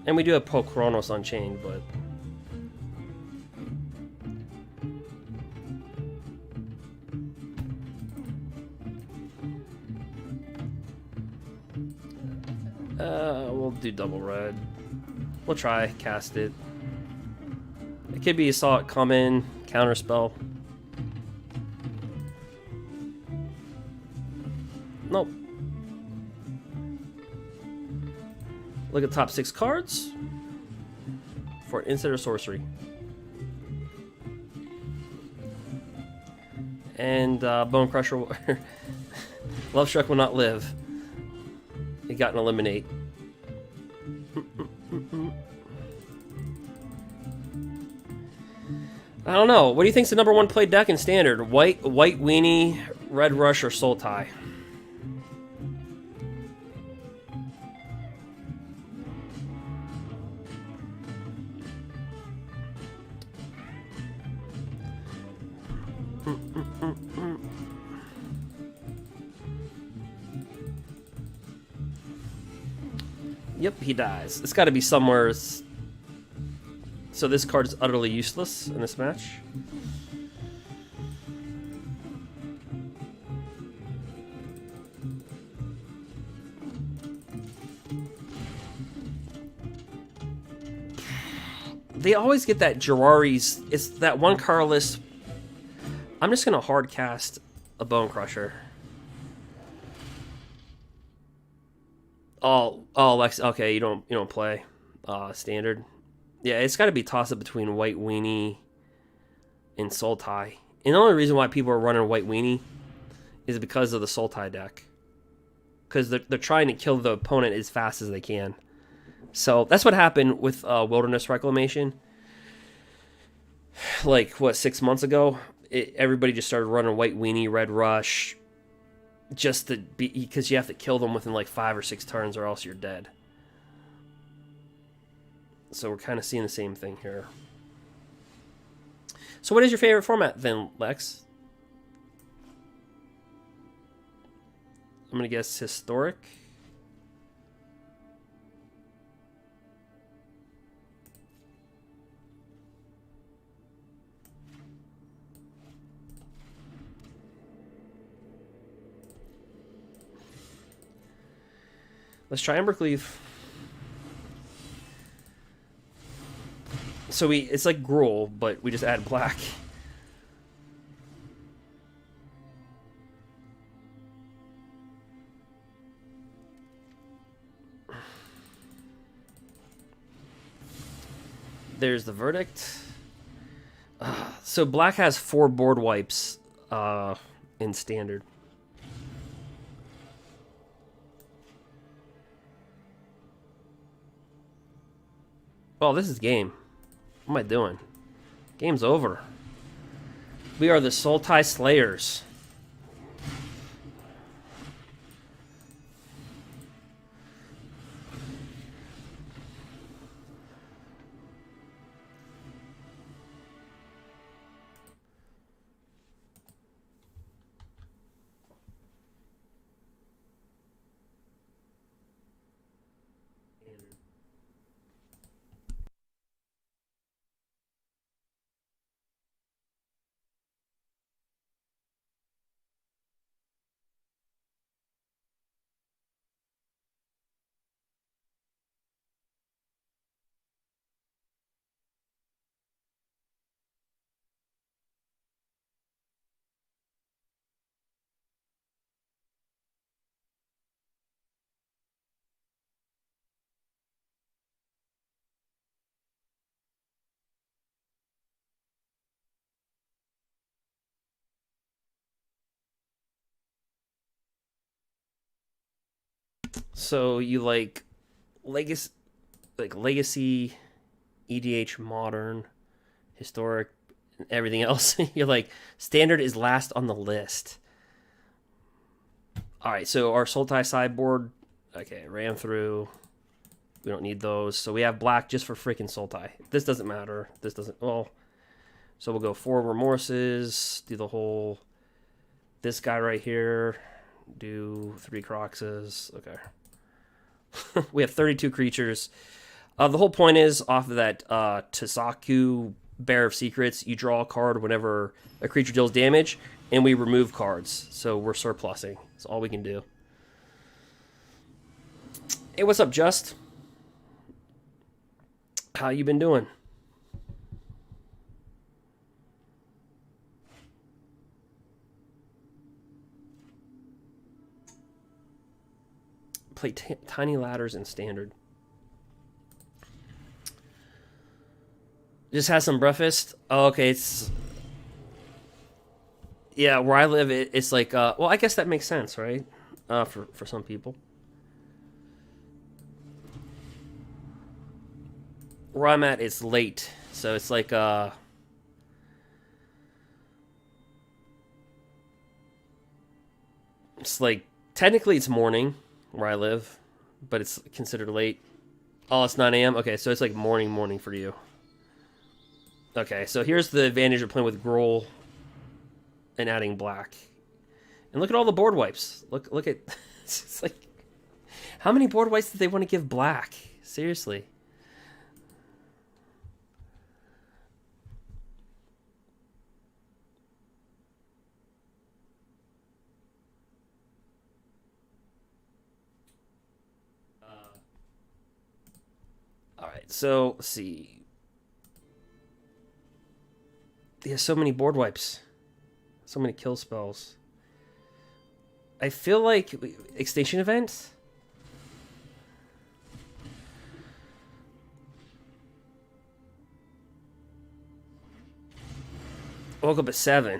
And we do have Kronos Unchained, but we'll do double red. We'll try cast it. It could be you saw it come in, counterspell. Nope. Look at top 6 cards for instant or sorcery. And Bone Crusher. Love Struck will not live. It got an eliminate. I don't know. What do you think's the #1 played deck in Standard? White Weenie, Red Rush, or Sultai? Yep, he dies. It's got to be somewhere. So this card is utterly useless in this match. They always get that Jirari's. It's that one colorless. I'm just gonna hard cast a Bone Crusher. Oh, Lex. Okay, you don't play Standard. Yeah, it's got to be toss up between White Weenie and Sultai. And the only reason why people are running White Weenie is because of the Sultai deck. Because they're trying to kill the opponent as fast as they can. So that's what happened with Wilderness Reclamation. Like, what, 6 months ago? Everybody just started running White Weenie, Red Rush. Just to be, because you have to kill them within like 5 or 6 turns or else you're dead. So we're kind of seeing the same thing here. So what is your favorite format then, Lex? I'm going to guess Historic. Let's try Embercleave. So it's like gruul, but we just add black. There's the verdict. So black has 4 board wipes in Standard. Oh, this is game. What am I doing? Game's over. We are the Sultai Slayers. So you like legacy, EDH, modern, historic, everything else. You're like standard is last on the list. All right, so our Sultai sideboard. Okay, ran through. We don't need those, so we have black just for freaking Sultai. This doesn't matter. This doesn't. Well, so we'll go 4 remorses. Do the whole. This guy right here. Do 3 Kroxas. Okay. We have 32 creatures. The whole point is, off of that Tosaku Bear of Secrets, you draw a card whenever a creature deals damage, and we remove cards. So we're surplusing. That's all we can do. Hey, what's up, Just? How you been doing? Play tiny ladders in standard. Just has some breakfast. Oh, okay, it's yeah. Where I live, it's like well, I guess that makes sense, right? For some people. Where I'm at, it's late, so it's like it's like technically it's morning where I live, but it's considered late. Oh, it's 9 a.m. Okay, so it's like morning for you. Okay, so here's the advantage of playing with gruul and adding black. And look at all the board wipes. Look at it's like how many board wipes did they want to give black? Seriously. All right, so let's see. He has so many board wipes, so many kill spells. I feel like Extinction Event. Woke up at 7.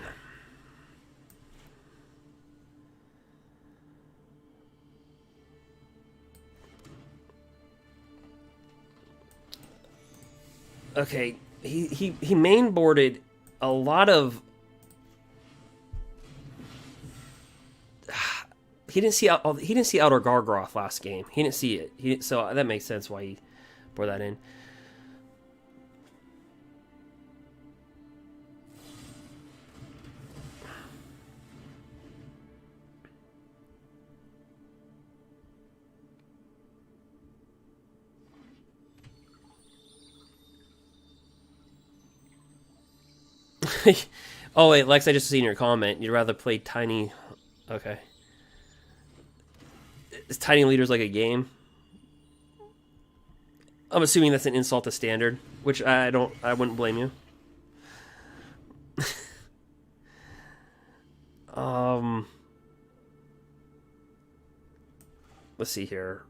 Okay, he mainboarded a lot of. He didn't see outer Gargaroth last game. He didn't see it. So that makes sense why he brought that in. Oh wait, Lex, I just seen your comment. You'd rather play tiny. Okay. Is tiny leaders like a game? I'm assuming that's an insult to standard, which I wouldn't blame you. Let's see here.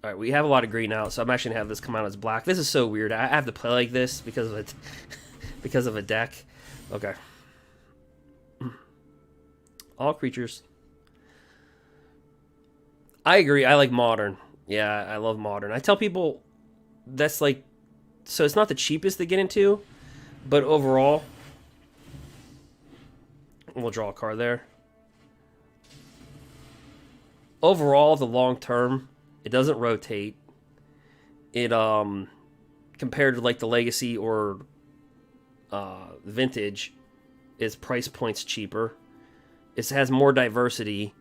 All right, we have a lot of green out, so I'm actually gonna have this come out as black. This is so weird. I have to play like this because of it, because of a deck. Okay. All creatures. I agree. I like modern. Yeah, I love modern. I tell people that's like, so it's not the cheapest to get into, but overall, we'll draw a card there. Overall, the long term, it doesn't rotate. It compared to like the legacy or vintage, its price point's cheaper. It has more diversity.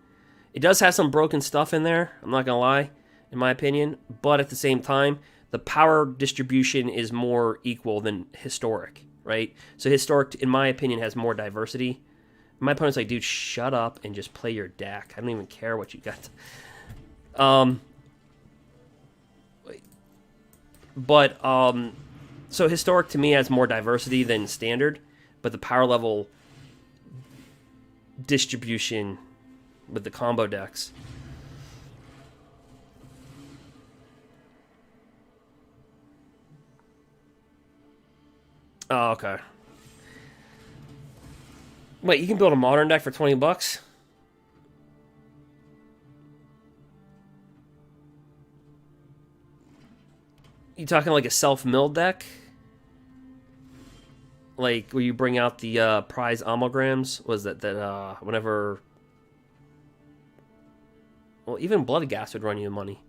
It does have some broken stuff in there, I'm not gonna lie, in my opinion, but at the same time, the power distribution is more equal than historic, right? So historic, in my opinion, has more diversity. My opponent's like, dude, shut up and just play your deck. I don't even care what you got. So historic to me has more diversity than standard, but the power level distribution with the combo decks. Oh, okay. Wait, you can build a modern deck for 20 bucks? You talking like a self-milled deck? Like where you bring out the prize amograms? Was that whenever... Well, even Bloodghast would run you money.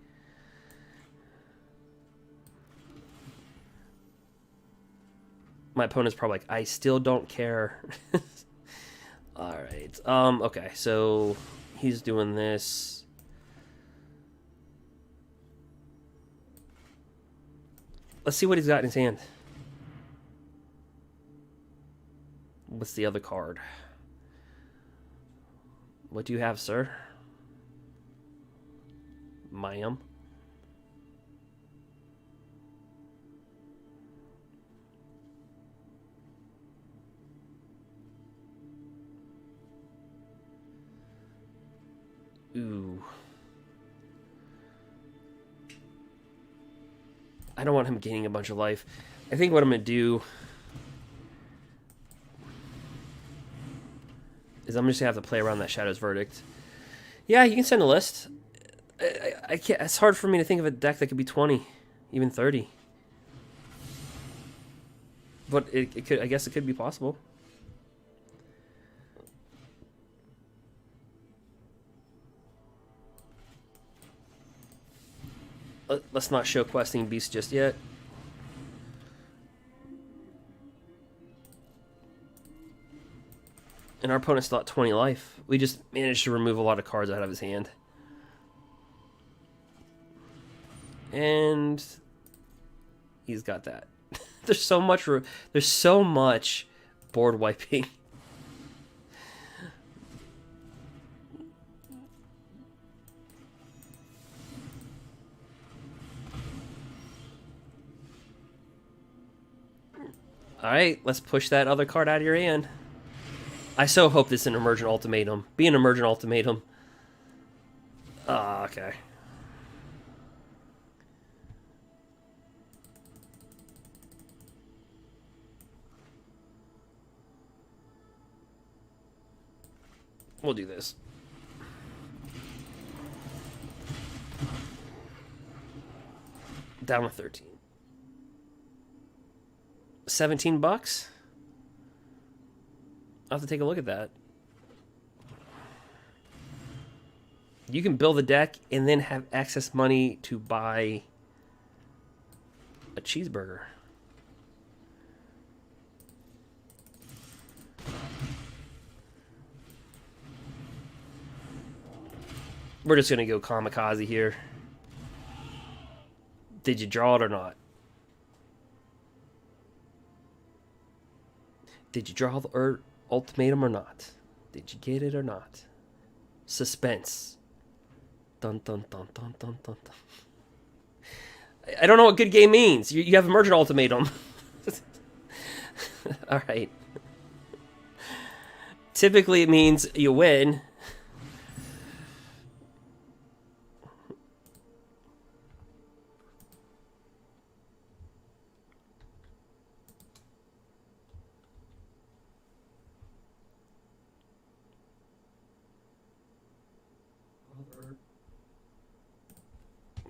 My opponent's probably like, I still don't care. Alright. Okay, so he's doing this. Let's see what he's got in his hand. What's the other card? What do you have, sir? Ma'am. Ooh. I don't want him gaining a bunch of life. I think what I'm going to do is I'm just going to have to play around that Shadow's Verdict. Yeah, you can send a list. I can't. It's hard for me to think of a deck that could be 20, even 30. But it could. I guess it could be possible. Let's not show Questing Beast just yet. And our opponent still at 20 life. We just managed to remove a lot of cards out of his hand. And he's got that. There's so much board wiping. Alright, let's push that other card out of your hand. I so hope this is an Emergent Ultimatum. Be an Emergent Ultimatum. Okay. We'll do this. Down to 13. 17 bucks? I'll have to take a look at that. You can build a deck and then have excess money to buy a cheeseburger. We're just going to go kamikaze here. Did you draw it or not? Did you draw the ultimatum or not? Did you get it or not? Suspense. Dun dun dun dun dun dun dun. I don't know what good game means. You have Emergent Ultimatum. Alright. Typically it means you win.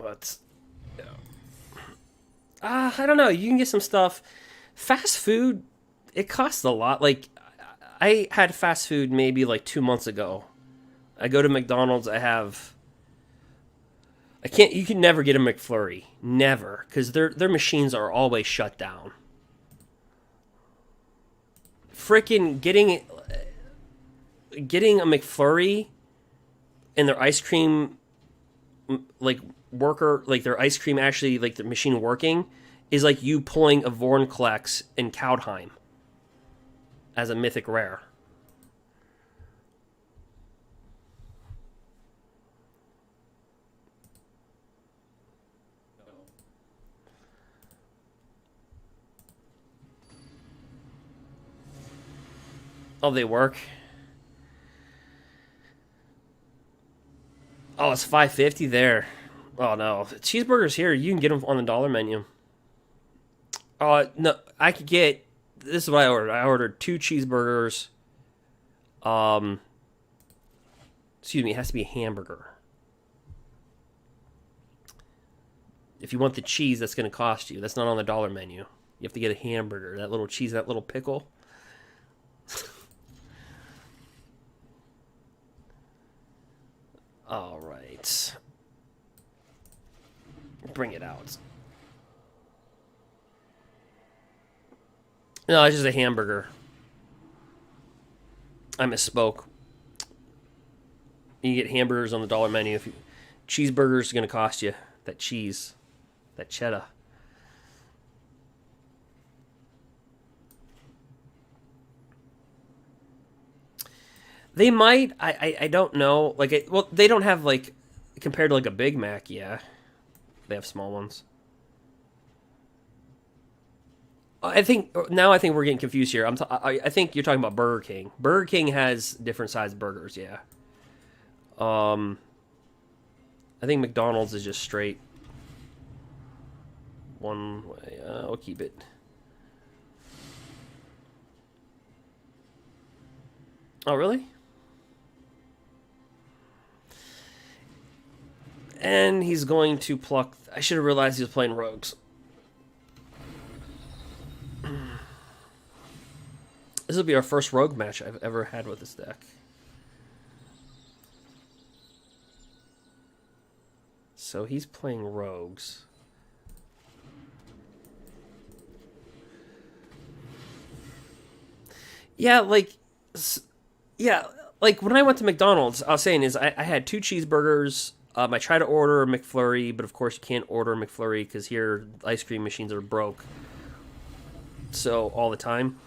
But yeah. I don't know. You can get some stuff. Fast food, it costs a lot. Like, I had fast food maybe like 2 months ago. I go to McDonald's. You can never get a McFlurry. Never. Because their machines are always shut down. Freaking getting a McFlurry and their ice cream, like, worker, like their ice cream actually, like the machine working, is like you pulling a vorinclex in Kaldheim as a mythic rare. Oh, they work? Oh, it's $5.50 there. Oh, no. Cheeseburgers here, you can get them on the dollar menu. No, I could get... This is what I ordered. I ordered 2 cheeseburgers Excuse me, it has to be a hamburger. If you want the cheese, that's going to cost you. That's not on the dollar menu. You have to get a hamburger. That little cheese, that little pickle. All right. Bring it out. No, it's just a hamburger. I misspoke. You get hamburgers on the dollar menu. If you, cheeseburgers are going to cost you that cheese, that cheddar. They might. I don't know. Like, well, they don't have, like, compared to, like, a Big Mac, yeah. They have small ones. I think we're getting confused here. I think you're talking about Burger King. Burger King has different sized burgers, yeah. I think McDonald's is just straight one way. I'll keep it. Oh, really? And he's going to pluck... I should have realized he was playing rogues. This will be our first rogue match I've ever had with this deck. So he's playing rogues. Yeah, like when I went to McDonald's, I was saying is I had 2 cheeseburgers. I tried to order a McFlurry, but of course you can't order a McFlurry because here ice cream machines are broke. So all the time.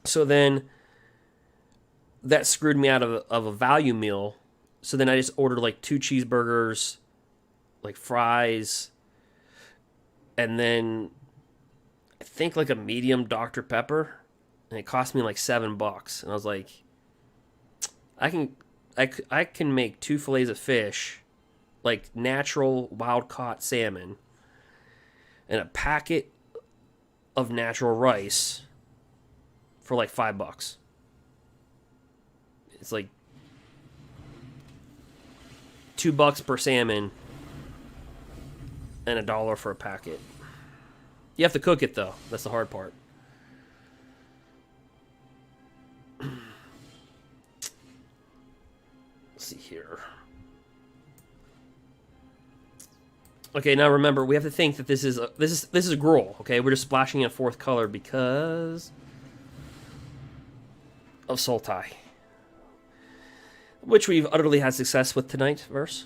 So then that screwed me out of a value meal. So then I just ordered like 2 cheeseburgers, like fries, and then I think like a medium Dr. Pepper, and it cost me like $7. And I was like, I can make 2 fillets of fish, like natural wild caught salmon, and a packet of natural rice for like $5. It's like $2 per salmon and $1 for a packet. You have to cook it though. That's the hard part. Let's see here. Okay, now remember, we have to think that this is gruul. Okay, we're just splashing in a 4th color because of Sultai, which we've utterly had success with tonight. Verse.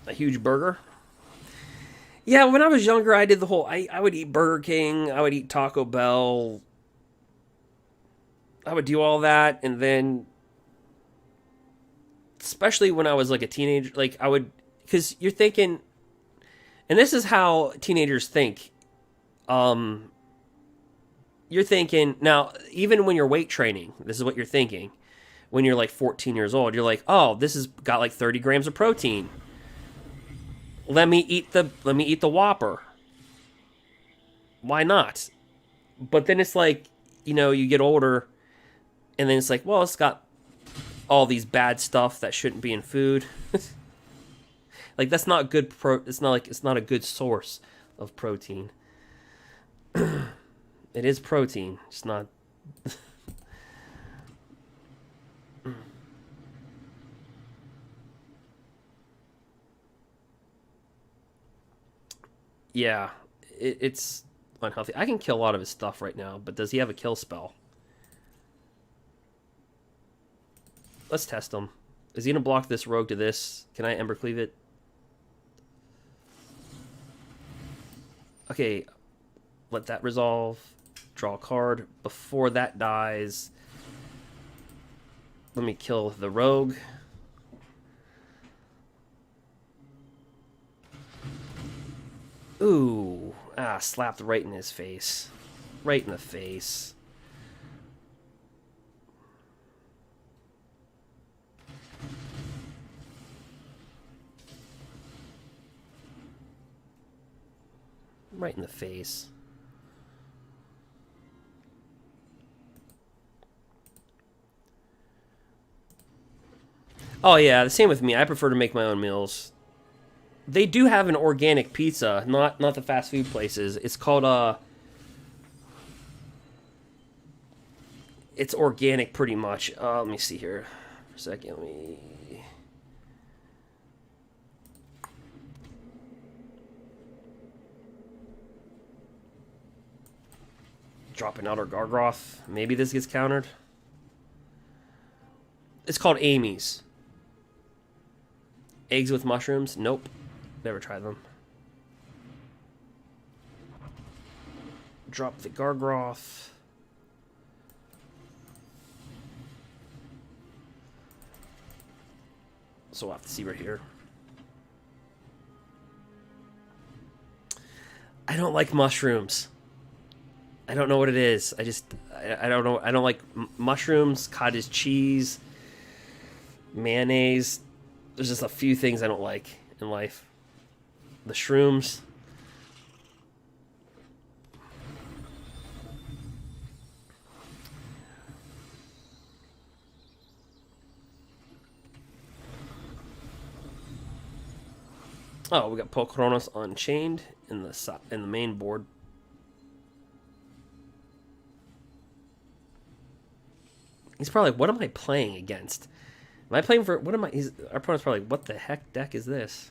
A huge burger. Yeah, when I was younger, I did the whole... I would eat Burger King, I would eat Taco Bell. I would do all that, and then... Especially when I was, like, a teenager, like, I would... Because you're thinking... And this is how teenagers think. You're thinking... Now, even when you're weight training, this is what you're thinking. When you're, like, 14 years old, you're like, oh, this has got, like, 30 grams of protein. Let me eat the Whopper. Why not? But then it's like, you know, you get older, and then it's like, well, it's got all these bad stuff that shouldn't be in food. Like that's not good. It's not a good source of protein. It is protein. It's not. Yeah, it's unhealthy. I can kill a lot of his stuff right now, but does he have a kill spell? Let's test him. Is he going to block this rogue to this? Can I Ember Cleave it? Okay, let that resolve. Draw a card. Before that dies, let me kill the rogue. Ooh. Slapped right in his face. Right in the face. Right in the face. Oh yeah, the same with me. I prefer to make my own meals. They do have an organic pizza, not the fast food places. It's called it's organic pretty much. Let me see here for a second. Let me drop an outer gargaroth. Maybe this gets countered. It's called Amy's. Eggs with mushrooms? Nope. Never tried them. Drop the gargaroth. So we'll have to see right here. I don't like mushrooms. I don't know what it is. I don't know. I don't like mushrooms, cottage cheese, mayonnaise. There's just a few things I don't like in life. The shrooms. Oh, we got Kroxa Unchained in the main board. He's probably like, what am I playing against? Am I playing for, what am I, our opponent's probably like, what the heck deck is this?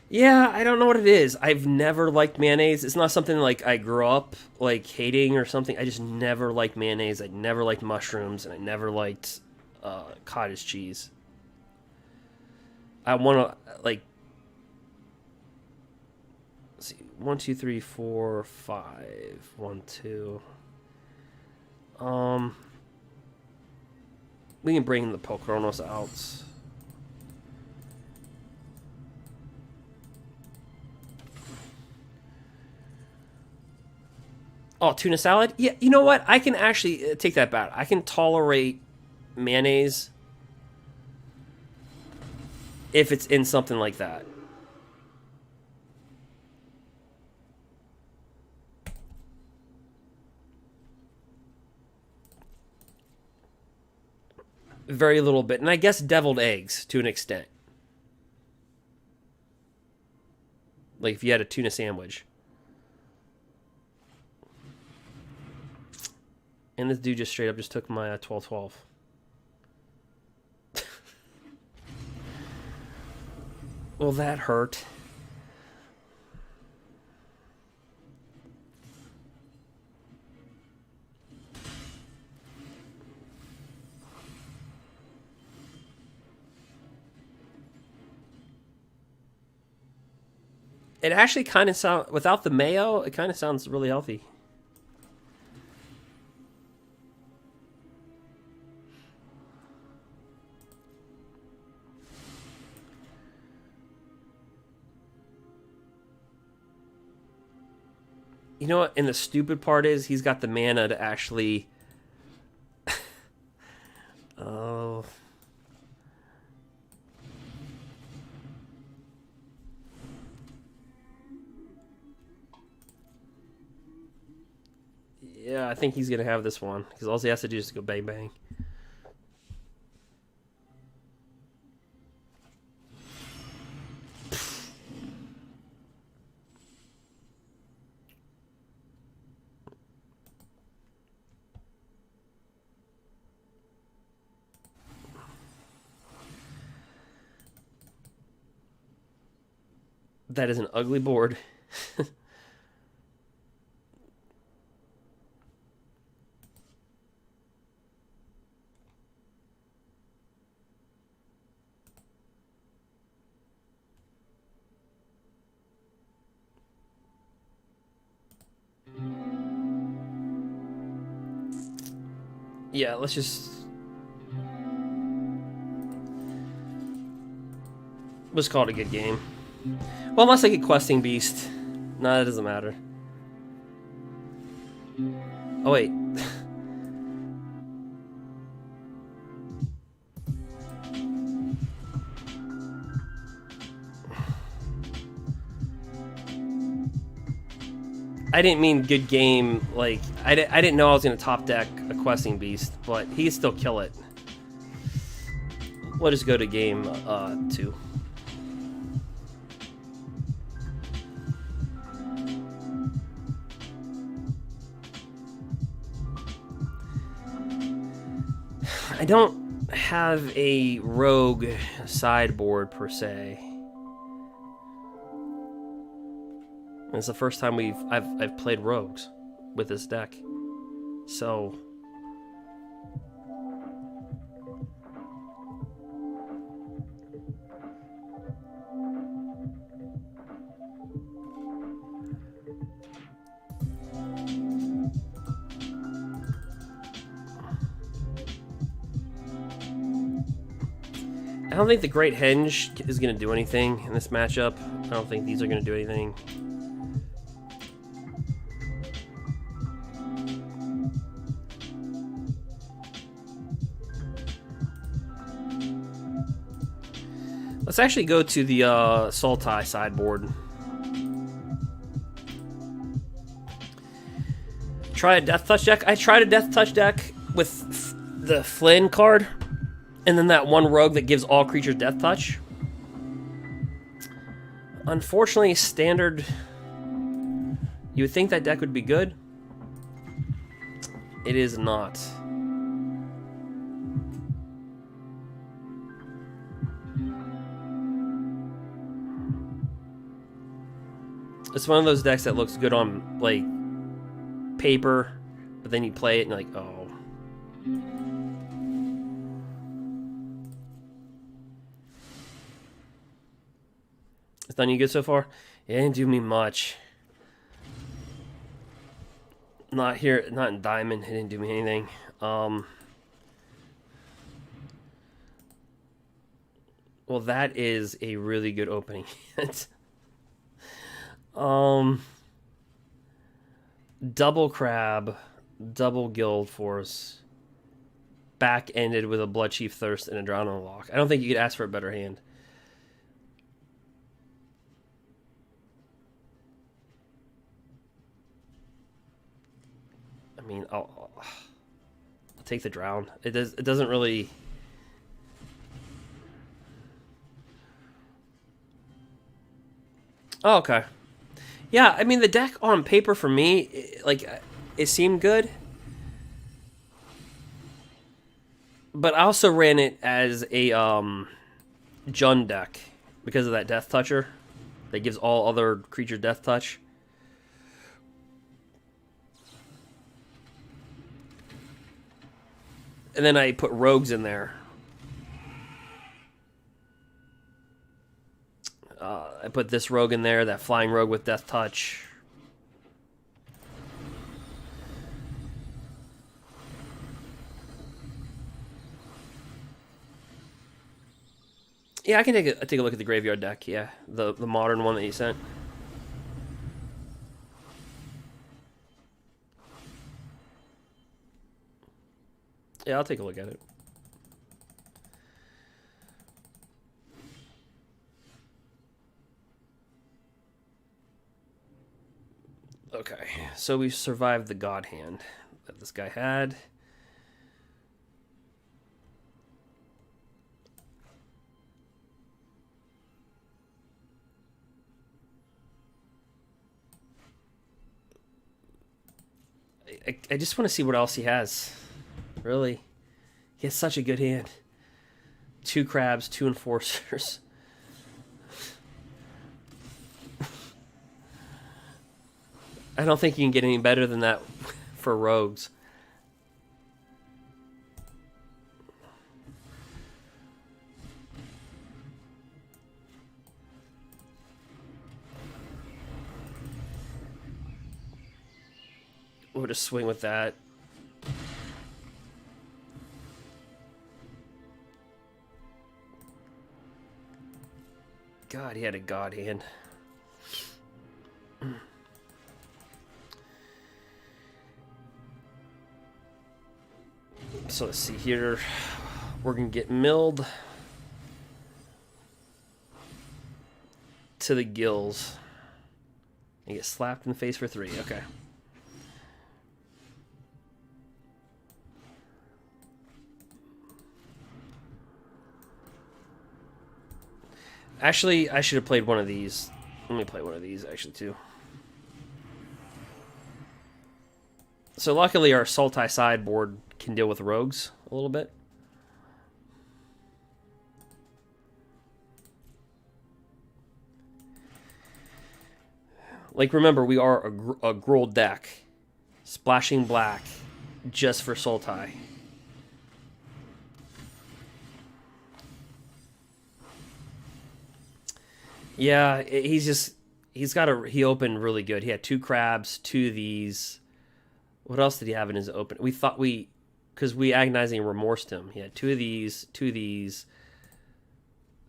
Yeah, I don't know what it is. I've never liked mayonnaise. It's not something like I grew up like hating or something. I just never liked mayonnaise. I never liked mushrooms, and I never liked cottage cheese. I want to like. Let's see, 1, 2, 3, 4, 5. 1, 2. We can bring the Kroxa out. Oh, tuna salad? Yeah, you know what? I can actually take that back. I can tolerate mayonnaise if it's in something like that. Very little bit. And I guess deviled eggs to an extent. Like if you had a tuna sandwich. And this dude just straight up just took my 12-12. Well, that hurt. It actually kind of sounds, without the mayo, it kind of sounds really healthy. You know what? And the stupid part is he's got the mana to actually. Oh. Yeah, I think he's going to have this one. Because all he has to do is go bang bang. That is an ugly board. Yeah, let's just... Let's call it a good game. Well, unless I get Questing Beast. No, that doesn't matter. Oh, wait. I didn't mean good game, like, I didn't know I was going to top deck a questing beast, but he can still kill it. We'll just go to game 2. I don't have a rogue sideboard per se. It's the first time I've played rogues with this deck, so I don't think the Great Henge is going to do anything in this matchup. I don't think these are going to do anything. Let's actually go to the Sultai sideboard. Try a Death Touch deck. I tried a Death Touch deck with the Flynn card, and then that one rogue that gives all creatures Death Touch. Unfortunately, standard... You would think that deck would be good. It is not. It's one of those decks that looks good on, like, paper, but then you play it and you're like, oh. It's done you good so far? It didn't do me much. Not here, not in Diamond. It didn't do me anything. Well, that is a really good opening. Double Crab, double Guild Force, back-ended with a Bloodchief Thirst and a Drown on Lock. I don't think you could ask for a better hand. I mean, I'll take the Drown. It doesn't really... Oh, okay. Yeah, I mean, the deck on paper for me, it seemed good. But I also ran it as a Jund deck because of that Death Toucher that gives all other creatures Death Touch. And then I put rogues in there. I put this rogue in there, that flying rogue with Death Touch. Yeah, I can take a look at the graveyard deck. Yeah, the modern one that you sent. Yeah, I'll take a look at it. Okay, so we survived the God Hand that this guy had. I just want to see what else he has. Really. He has such a good hand. 2 crabs, 2 enforcers. I don't think you can get any better than that for rogues. We'll just swing with that. God, he had a God hand. So let's see here. We're going to get milled to the gills. And get slapped in the face for 3. Okay. Actually, I should have played one of these. Let me play one of these, actually, too. So luckily, our Sultai sideboard can deal with rogues a little bit. Like, remember, we are a gruul deck. Splashing black just for Sultai. Yeah, he opened really good. He had 2 crabs, 2 of these. What else did he have in his open? Because we agnozing remorsed him. He had 2 of these, 2 of these.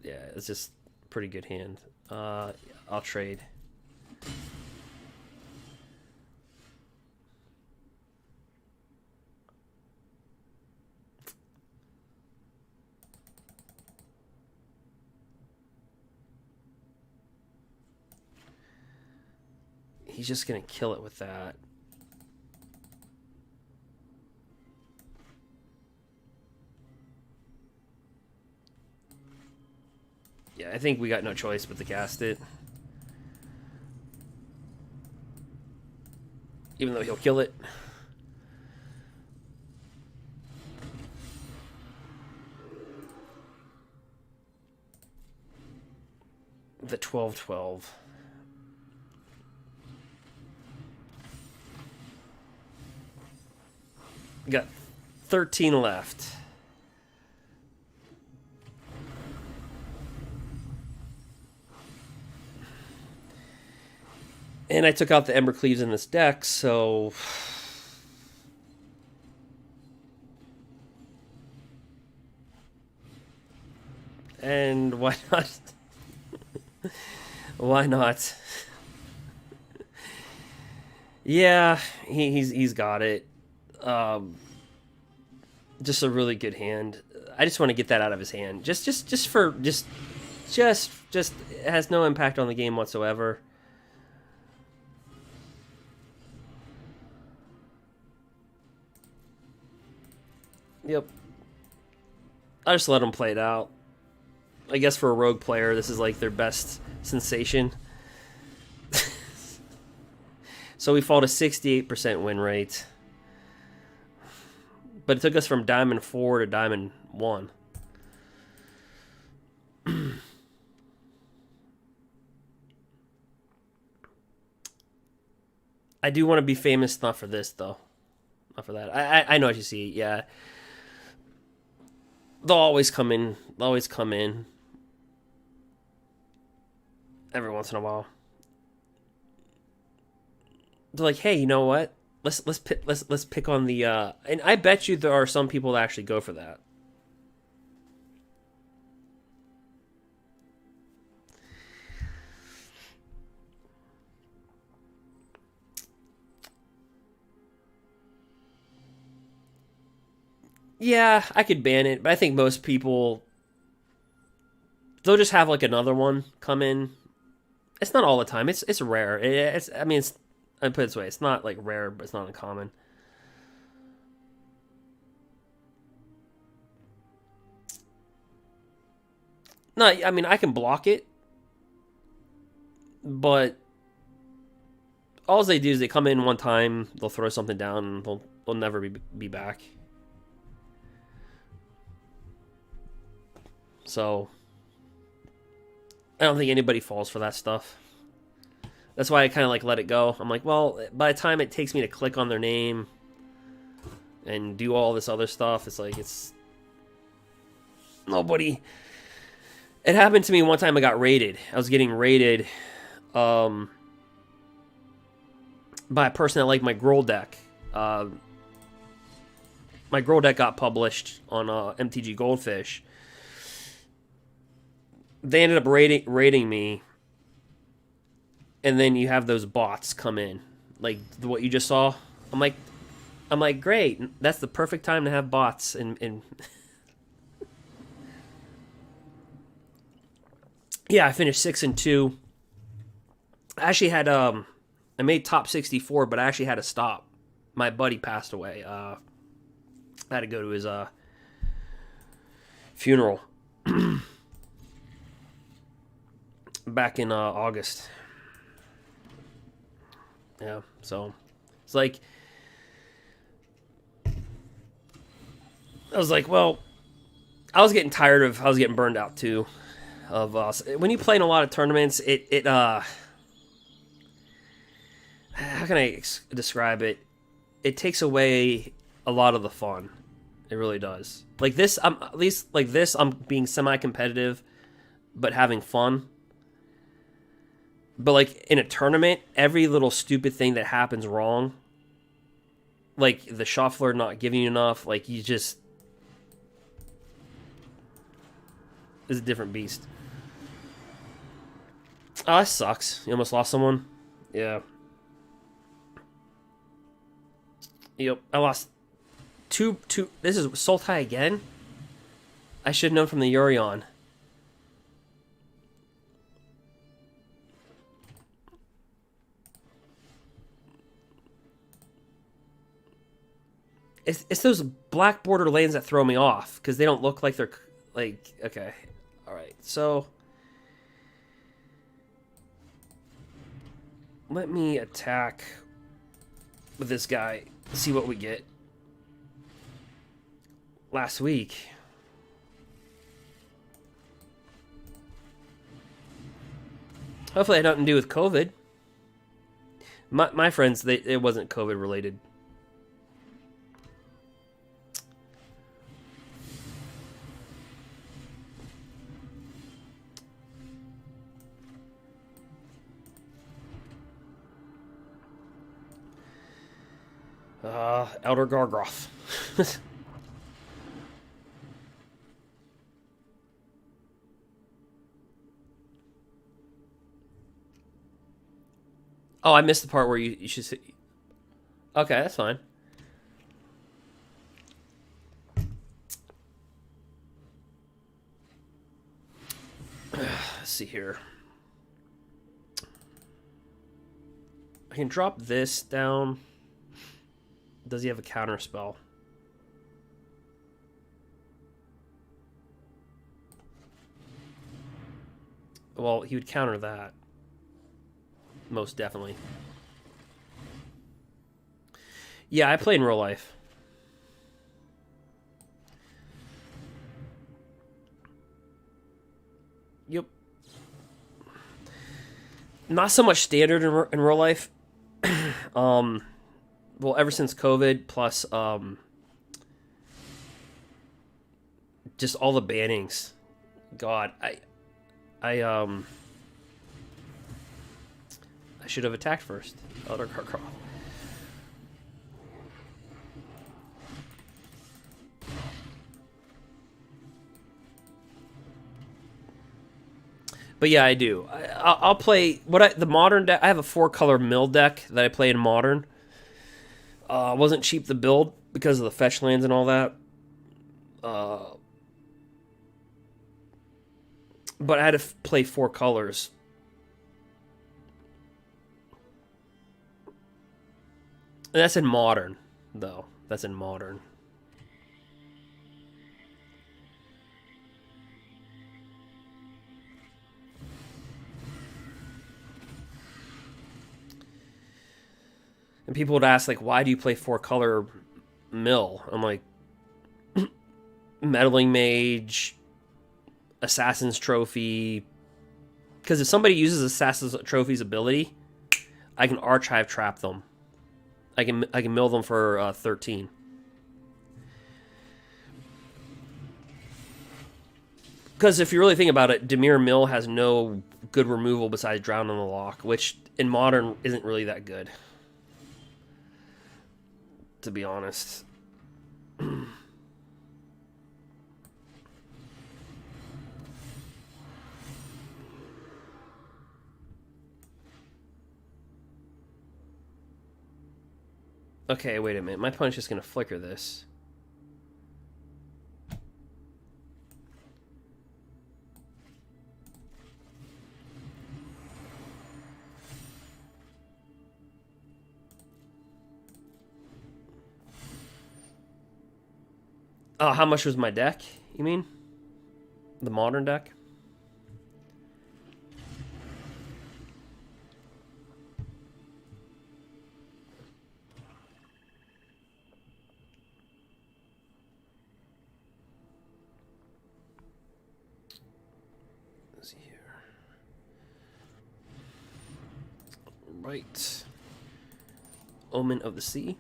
Yeah, it's just a pretty good hand. I'll trade. He's just going to kill it with that. Yeah, I think we got no choice but to cast it. Even though he'll kill it. The 12/12. Got 13 left. And I took out the Ember Cleaves in this deck, so... And why not? Why not? Yeah, he's got it. Just a really good hand. I just want to get that out of his hand. Just it has no impact on the game whatsoever. Yep. I just let him play it out. I guess for a rogue player, this is like their best sensation. So we fall to 68% win rate. But it took us from Diamond 4 to Diamond 1. I do want to be famous, not for this, though. Not for that. I know what you see, yeah. They'll always come in. They'll always come in. Every once in a while. They're like, hey, you know what? Let's pick on the and I bet you there are some people that actually go for that. Yeah, I could ban it, but I think most people they'll just have like another one come in. It's not all the time. It's rare. I put it this way, it's not like rare, but it's not uncommon. No, I mean, I can block it, but all they do is they come in one time, they'll throw something down, and they'll never be back. So, I don't think anybody falls for that stuff. That's why I kind of like let it go. I'm like, well, by the time it takes me to click on their name and do all this other stuff, it's like it's nobody. It happened to me one time. I got raided. I was getting raided by a person that liked my gruul deck. My gruul deck got published on MTG Goldfish. They ended up raiding me. And then you have those bots come in, like what you just saw. I'm like, I'm like, great, that's the perfect time to have bots. And yeah, I finished 6-2. I actually had I made top 64, but I actually had to stop. My buddy passed away. I had to go to his funeral back in August. Yeah, so it's like I was like, well, I was getting burned out too. Of when you play in a lot of tournaments, it how can I describe it? It takes away a lot of the fun. It really does. Like this, at least like this, I'm being semi-competitive, but having fun. But like in a tournament, every little stupid thing that happens wrong, like the shuffler not giving you enough, like you just is a different beast. Oh, that sucks. You almost lost someone. Yeah. Yep, I lost two. This is Sultai again? I should have known from the Yorion. It's those black border lanes that throw me off, because they don't look like they're, like, okay. Alright, so let me attack with this guy. See what we get. Last week. Hopefully it had nothing to do with COVID. My friends, it wasn't COVID related. Elder Gargaroth. Oh, I missed the part where you should see. Okay, that's fine. Let's see here. I can drop this down. Does he have a counter spell? Well, he would counter that. Most definitely. Yeah, I play in real life. Yep. Not so much standard in real life. Well, ever since COVID, plus just all the bannings. God, I should have attacked first. Elder Gargaroth. But yeah, I do. I'll play the modern deck. I have a 4-color mill deck that I play in modern. Wasn't cheap to build because of the fetch lands and all that. But I had to play 4 colors. And that's in modern, though. That's in modern. And people would ask, like, why do you play 4-color mill? I'm like, meddling mage, assassin's trophy. Because if somebody uses assassin's trophy's ability, I can archive trap them. I can mill them for 13. Because if you really think about it, Dimir Mill has no good removal besides Drown on the Lock, which in modern isn't really that good. To be honest. Okay, wait a minute. My opponent's just gonna flicker this. Oh, how much was my deck, you mean? The modern deck? Let's see here. Right. Omen of the Sea.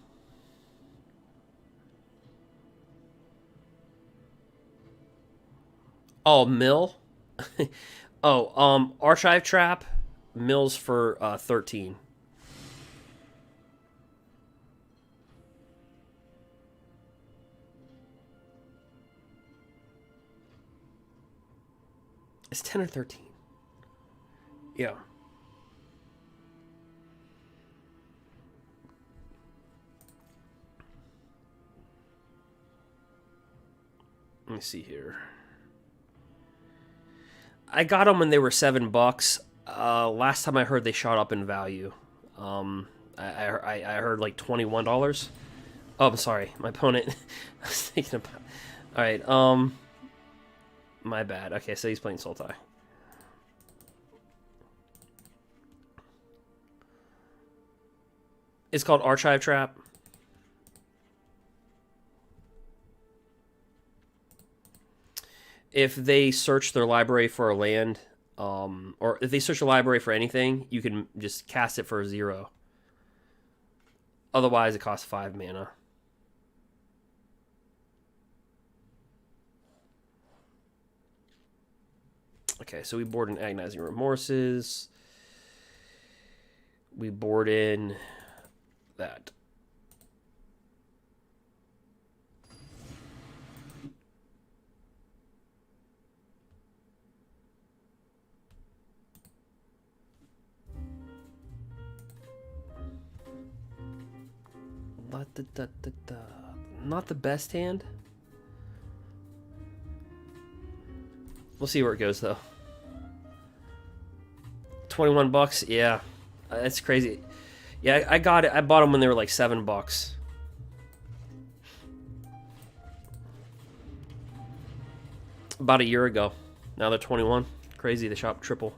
Oh, mill? Oh, Archive Trap, mills for 13. It's 10 or 13. Yeah. Let me see here. I got them when they were $7. Last time I heard they shot up in value. I heard like $21. Oh, I'm sorry, my opponent. I was thinking about. All right. My bad. Okay, so he's playing Sultai. It's called Archive Trap. If they search their library for a land, or if they search a library for anything, you can just cast it for 0. Otherwise, it costs 5 mana. Okay, so we board in Agnozing Remorses. We board in that. Not the best hand. We'll see where it goes though. $21, yeah, that's crazy. Yeah, I got it. I bought them when they were like $7. About a year ago. Now they're 21. Crazy, they shot triple.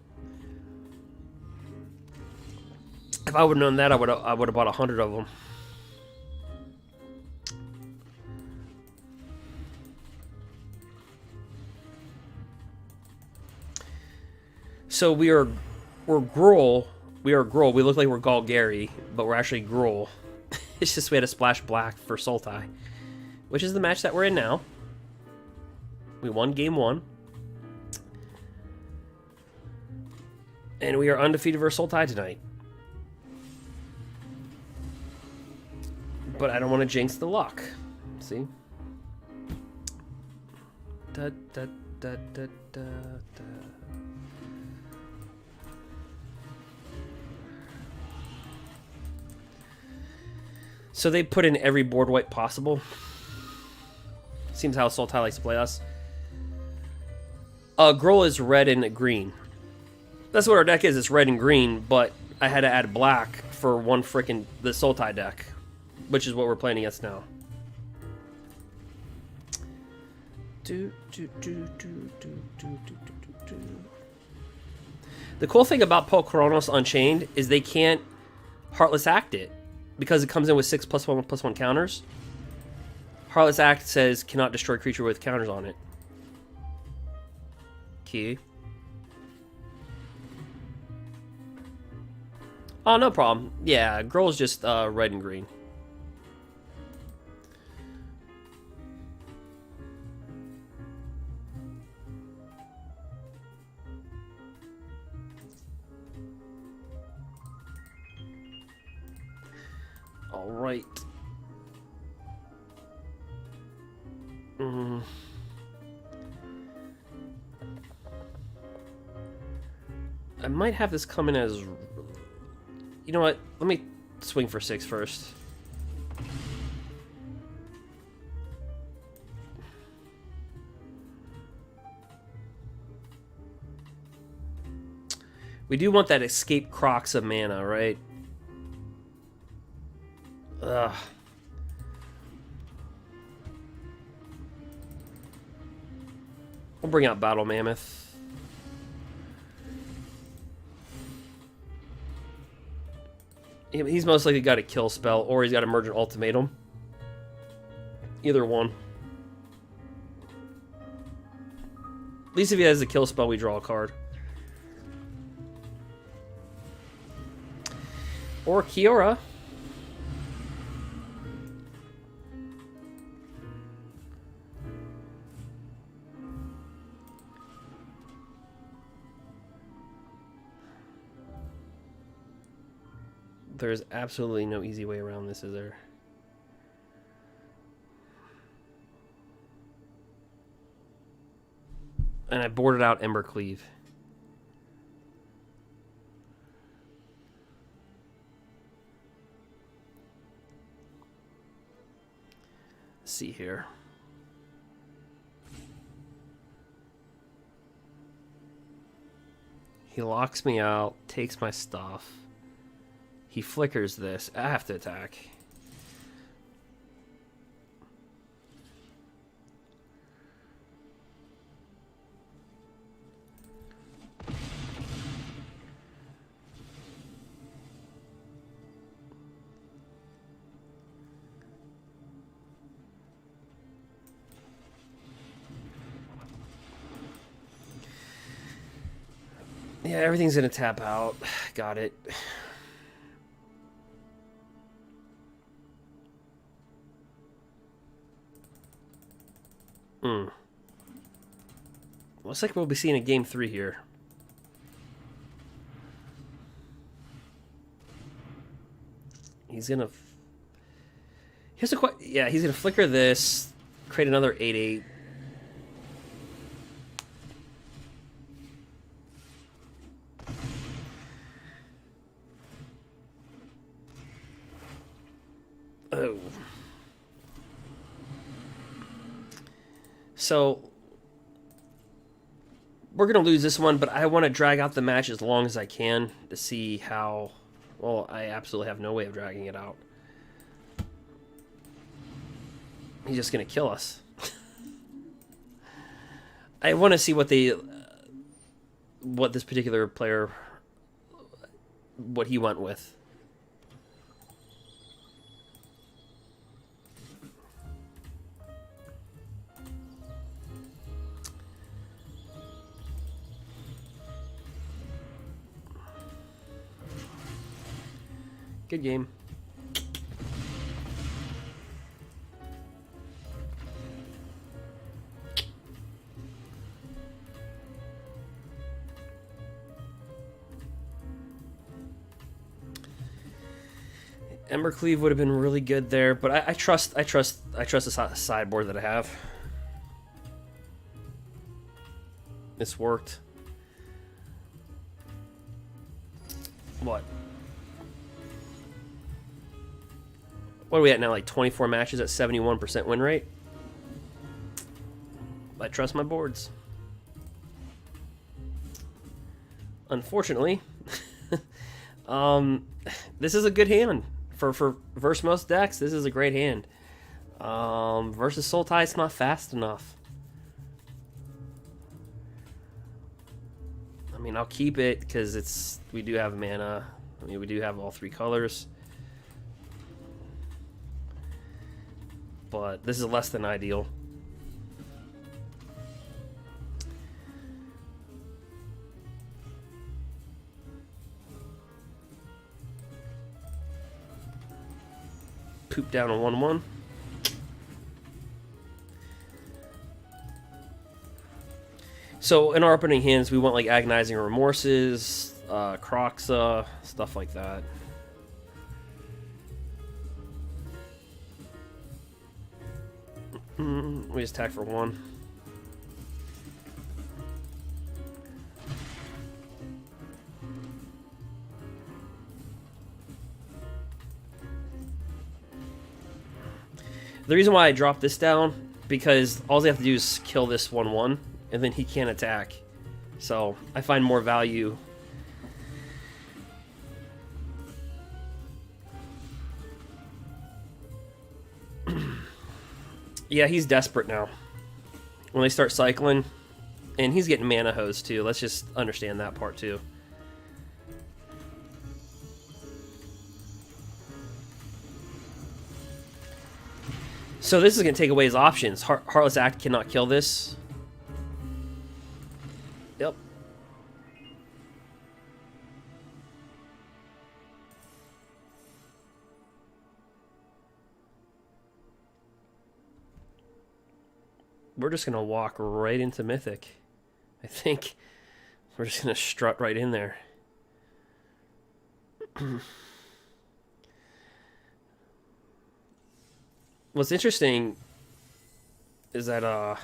If I would have known that, I would have bought 100 of them. So we're gruul. We are gruul. We look like we're Golgari, but we're actually gruul. It's just we had to splash black for Sultai, which is the match that we're in now. We won game 1. And we are undefeated versus Sultai tonight. But I don't want to jinx the luck. See? Da, da, da, da, da, da. So they put in every board wipe possible. Seems how Sultai likes to play us. Gruul is red and green. That's what our deck is. It's red and green, but I had to add black for one frickin' the Sultai deck, which is what we're playing against now. The cool thing about Kronos Unchained is they can't Heartless Act it, because it comes in with 6+1/+1 counters. Heartless Act says cannot destroy creature with counters on it. Key. Oh, no problem. Yeah, Gruul's just red and green. All right. I might have this come in as... You know what? Let me swing for 6 first. We do want that escape Kroxa mana, right? Ugh. We'll bring out Battle Mammoth. He's most likely got a kill spell, or he's got Emergent Ultimatum. Either one. At least if he has a kill spell, we draw a card. Or Kiora. There's absolutely no easy way around this, is there? And I boarded out Embercleave. Let's see here. He locks me out, takes my stuff. He flickers this. I have to attack. Yeah, everything's gonna tap out. Got it. Looks like we'll be seeing a game 3 here. He's gonna. Here's a yeah. He's gonna flicker this, create another 8/8. Oh. So we're going to lose this one, but I want to drag out the match as long as I can to see how... Well, I absolutely have no way of dragging it out. He's just going to kill us. I want to see what they... what this particular player... what he went with. Good game. Embercleave would have been really good there, but I trust the sideboard that I have. This worked. What? What are we at now? Like 24 matches at 71% win rate? I trust my boards. Unfortunately, this is a good hand for versus most decks. This is a great hand. Versus Sultai, it's not fast enough. I mean, I'll keep it because we do have mana. I mean, we do have all 3 colors. But this is less than ideal. Poop down a 1/1. So in our opening hands, we want like agnozing remorses, Kroxa, stuff like that. We just attack for 1. The reason why I dropped this down, because all they have to do is kill this 1/1, and then he can't attack. So I find more value Yeah, he's desperate now. When they start cycling, and he's getting mana hose too. Let's just understand that part too. So this is going to take away his options. Heartless Act cannot kill this. Yep. We're just going to walk right into Mythic. I think we're just going to strut right in there. What's interesting is that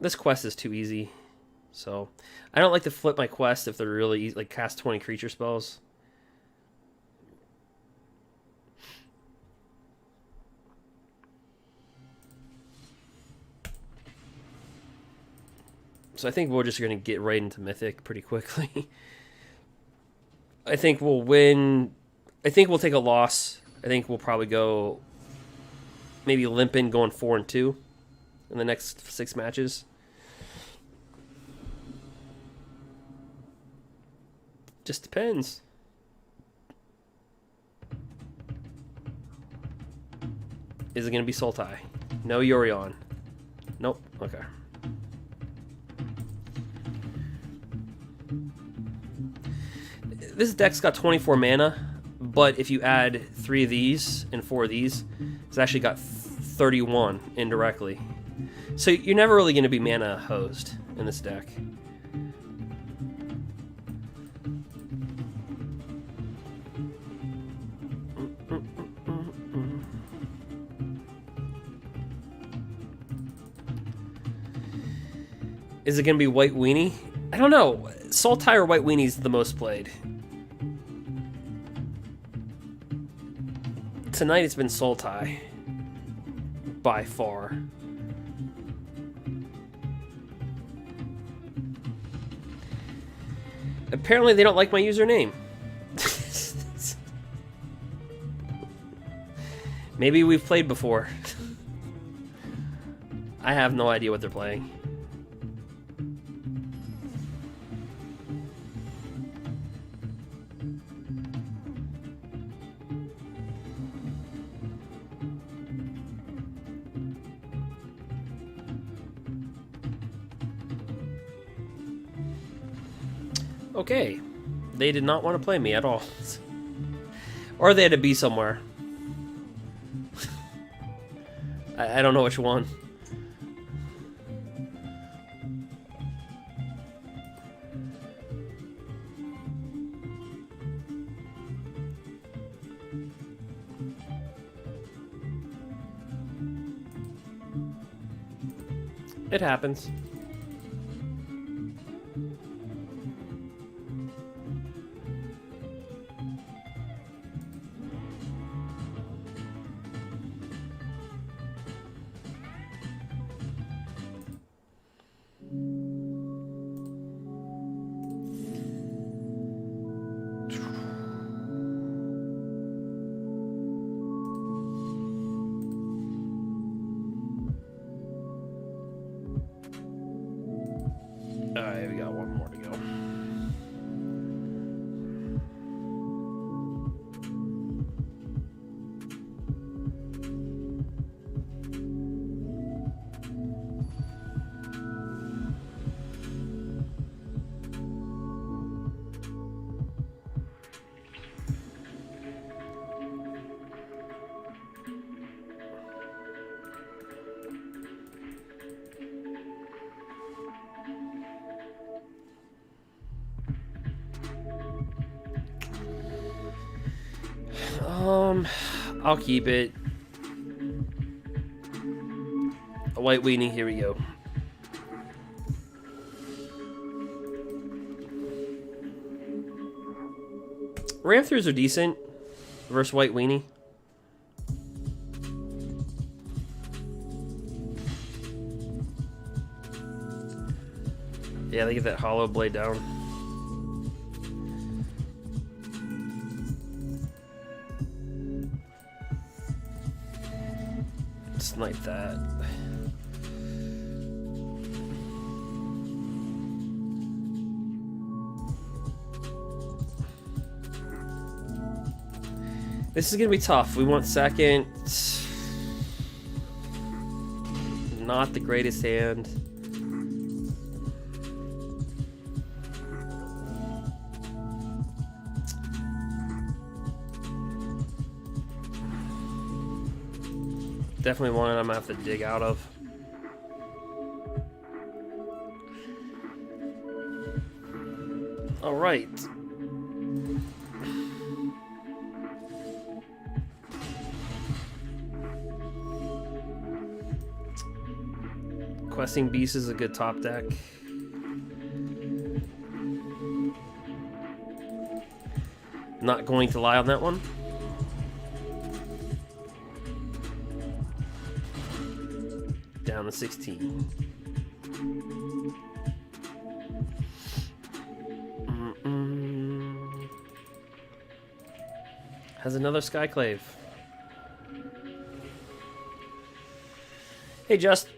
this quest is too easy. So I don't like to flip my quest if they're really easy, like cast 20 creature spells. So I think we're just going to get right into Mythic pretty quickly. I think we'll win. I think we'll take a loss. I think we'll probably go maybe limping, going 4-2 in the next 6 matches. Just depends. Is it going to be Sultai? No Yorion. Nope. Okay. This deck's got 24 mana. But if you add 3 of these and 4 of these, it's actually got 31 indirectly. So you're never really going to be mana hosed in this deck. Is it going to be White Weenie? I don't know. Sultai or White Weenie's the most played. Tonight it's been Sultai by far. Apparently they don't like my username. Maybe we've played before. I have no idea what they're playing. Okay, they did not want to play me at all. Or they had to be somewhere. I don't know which one. It happens. Alright, we got one more to go. I'll keep it. A White Weenie, here we go. Ram-throughs are decent versus White Weenie. Yeah, they get that hollow blade down. Snipe that. This is gonna be tough. We want second. Not the greatest hand. Definitely one I'm gonna have to dig out of. All right. Questing Beast is a good top deck. Not going to lie on that one. Down to 16. Has another Skyclave. Hey, Just.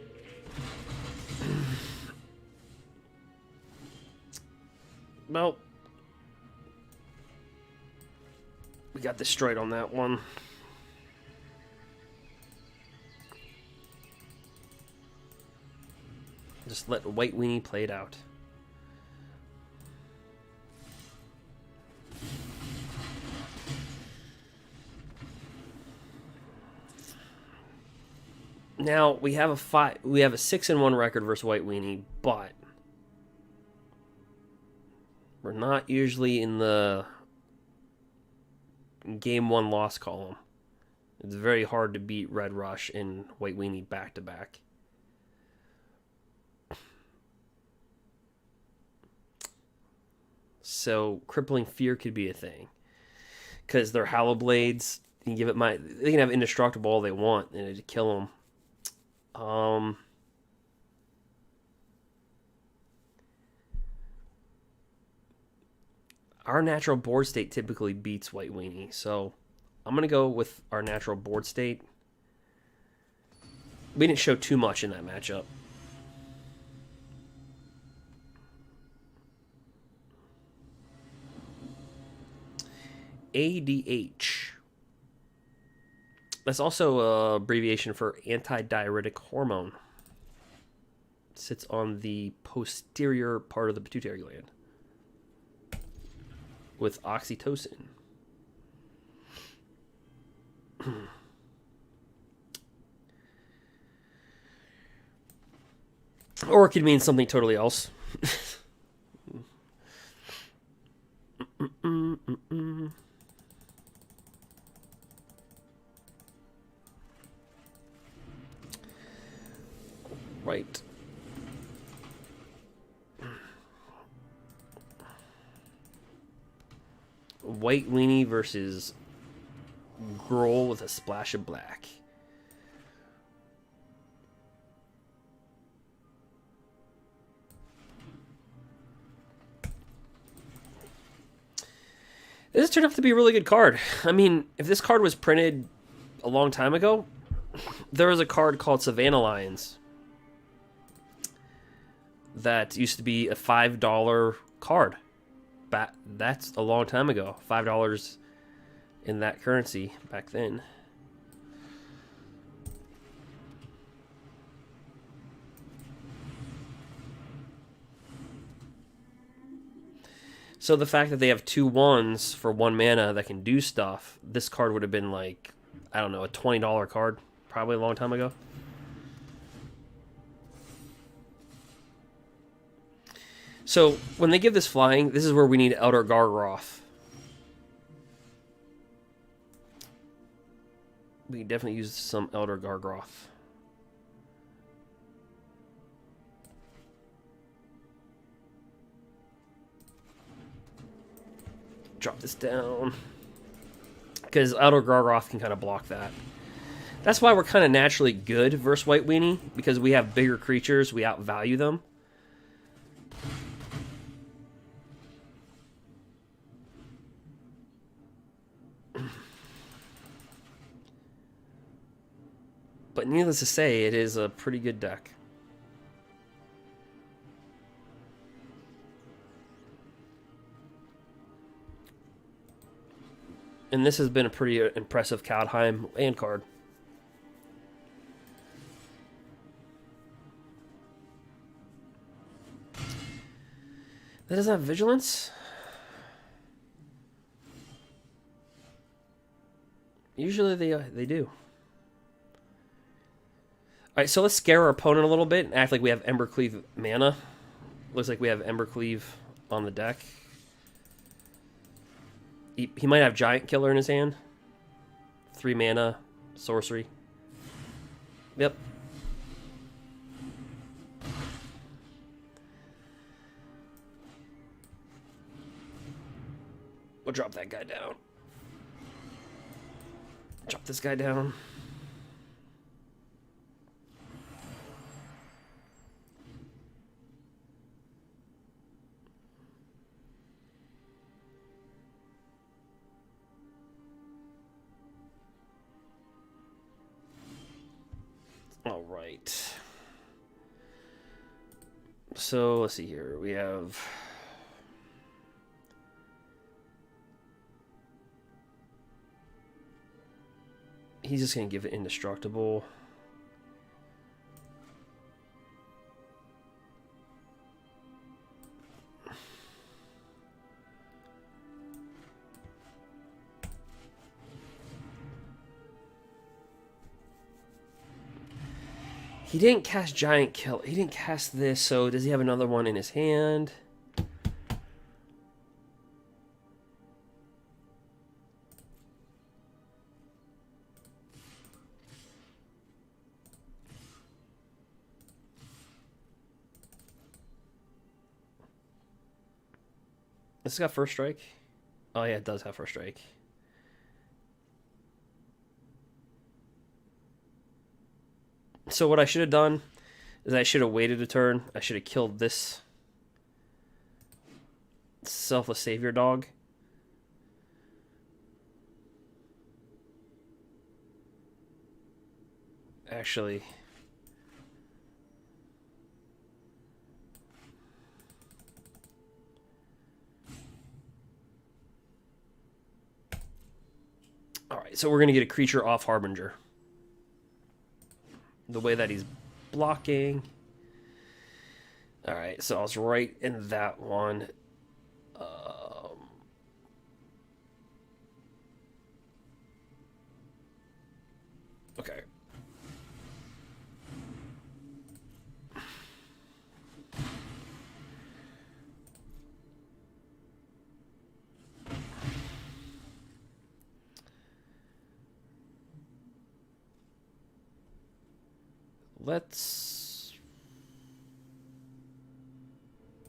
Well, we got destroyed on that one. Just let White Weenie play it out. Now we have a 6-1 record versus White Weenie, but we're not usually in the game 1 loss column. It's very hard to beat Red Rush and White Weenie back to back. So Crippling Fear could be a thing, because they're Hollow Blades. You can give it they can have Indestructible all they want and it'd kill them. Our natural board state typically beats White Weenie, so I'm going to go with our natural board state. We didn't show too much in that matchup. ADH. That's also an abbreviation for antidiuretic hormone. It sits on the posterior part of the pituitary gland with oxytocin. Or it could mean something totally else. Right. White Weenie versus Gruul with a splash of black. This turned out to be a really good card. I mean, if this card was printed a long time ago, there was a card called Savannah Lions that used to be a $5 card. That's a long time ago. $5 in that currency back then. So the fact that they have 2 1s for 1 mana that can do stuff, this card would have been like, I don't know, a $20 card probably a long time ago. So when they give this flying, this is where we need Elder Gargaroth. We can definitely use some Elder Gargaroth. Drop this down, because Elder Gargaroth can kind of block that. That's why we're kind of naturally good versus White Weenie, because we have bigger creatures, we outvalue them. But needless to say, it is a pretty good deck. And this has been a pretty impressive Kaldheim land card. That doesn't have vigilance? Usually they do. Alright, so let's scare our opponent a little bit and act like we have Embercleave mana. Looks like we have Embercleave on the deck. He might have Giant Killer in his hand. 3 mana, sorcery. Yep. We'll drop that guy down. Drop this guy down. All right. So let's see here. We have he's just gonna give it indestructible. He didn't cast Giant Kill. He didn't cast this, so does he have another one in his hand? This has got first strike? Oh yeah, it does have first strike. So what I should have done is I should have waited a turn. I should have killed this Selfless Savior dog. Actually, alright, so we're going to get a creature off Harbinger. The way that he's blocking. Alright, so I was right in that one. Okay. Let's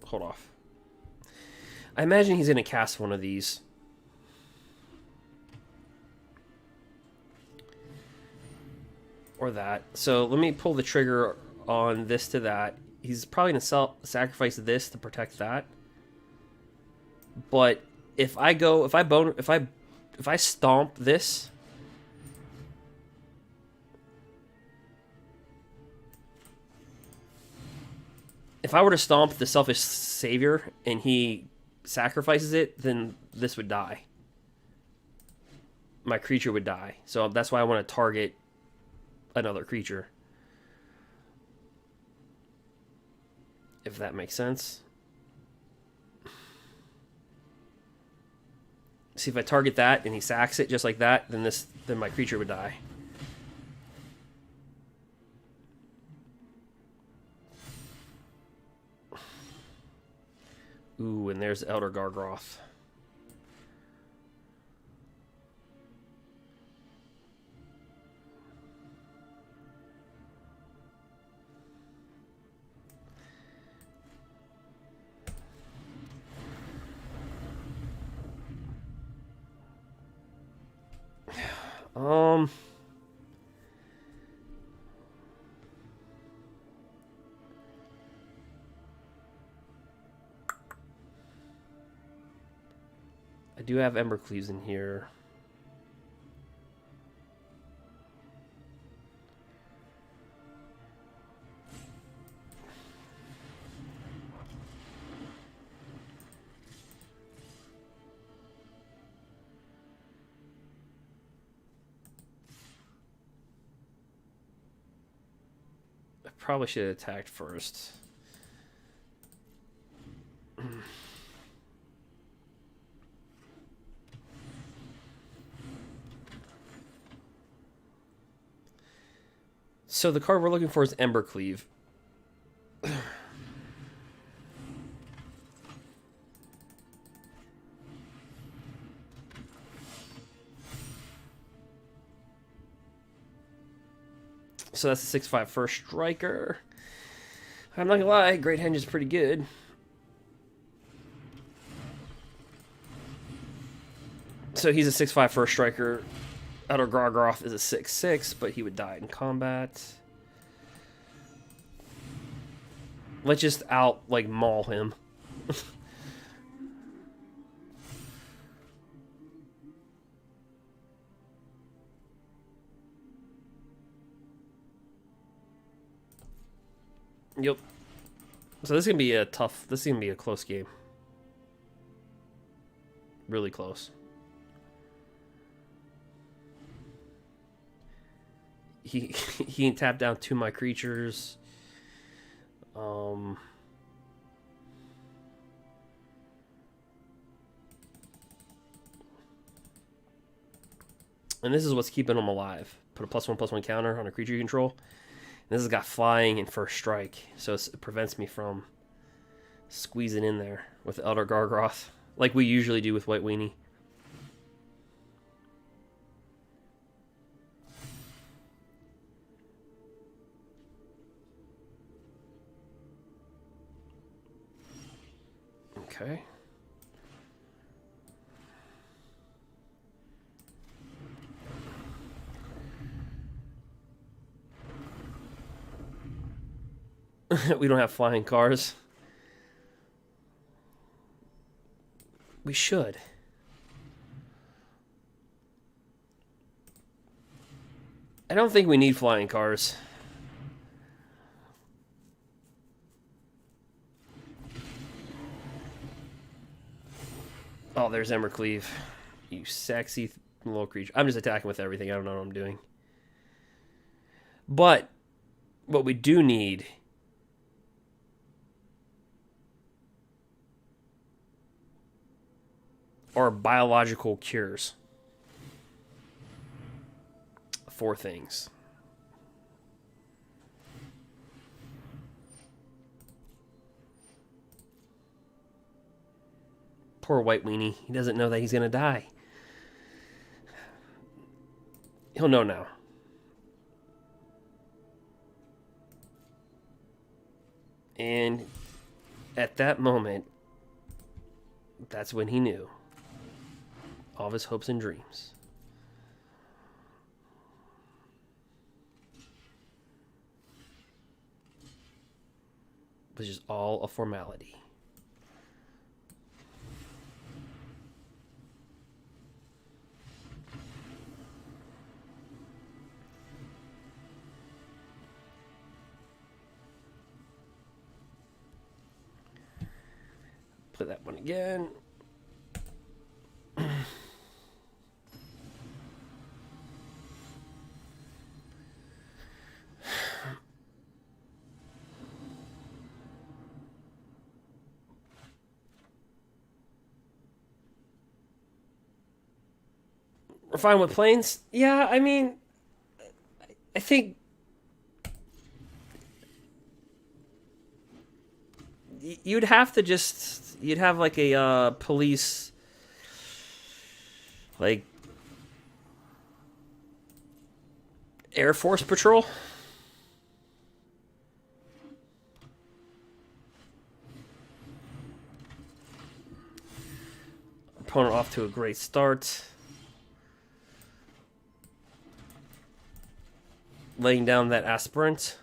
hold off. I imagine he's going to cast one of these. Or that. So let me pull the trigger on this to that. He's probably going to sacrifice this to protect that. But if I go, if I stomp this, if I were to stomp the Selfish Savior and he sacrifices it, then this would die. My creature would die. So that's why I want to target another creature. If that makes sense. See, if I target that and he sacks it just like that, then my creature would die. Ooh, and there's Elder Gargaroth. I do have Embercleaves in here. probably should have attacked first. So the card we're looking for is Embercleave. So that's a 6/5 first striker. I'm not gonna lie, Great Henge is pretty good. So he's a 6/5 first striker. Outer Gargaroth is a 6/6, but he would die in combat. Let's just like maul him. Yep. So this is gonna be a tough. This is gonna be a close game. Really close. He can tap down 2 of my creatures. And this is what's keeping him alive. Put a +1/+1 counter on a creature you control. And this has got flying and first strike, so it prevents me from squeezing in there with Elder Gargaroth, like we usually do with White Weenie. Okay. We don't have flying cars. We should. I don't think we need flying cars. Oh, there's Embercleave. You sexy little creature. I'm just attacking with everything. I don't know what I'm doing. But what we do need are biological cures. 4 things. Poor White Weenie. He doesn't know that he's going to die. He'll know now. And at that moment, that's when he knew. All of his hopes and dreams. Was just all a formality. Play that one again. We're fine with planes? Yeah, I mean, I think you'd have to just, you'd have like a police, like Air Force patrol. Opponent off to a great start. Laying down that aspirant.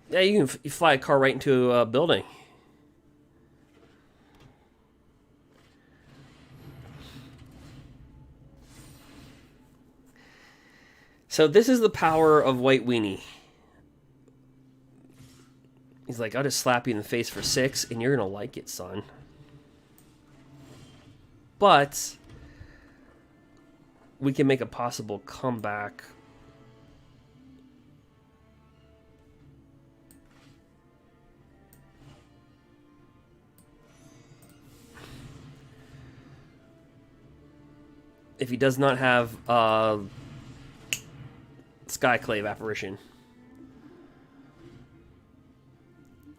Yeah, you fly a car right into a building. So this is the power of White Weenie. He's like, I'll just slap you in the face for 6, and you're going to like it, son. But we can make a possible comeback if he does not have Skyclave Apparition.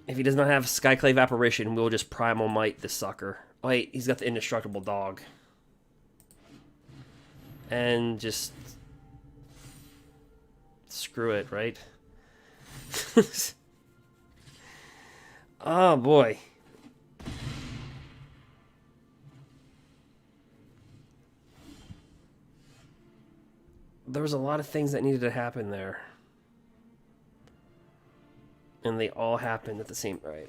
If he does not have Skyclave Apparition, we'll just Primal Might this sucker. Oh, wait, he's got the Indestructible Dog. And just... screw it, right? Oh, boy. There was a lot of things that needed to happen there. And they all happened at the same... Right.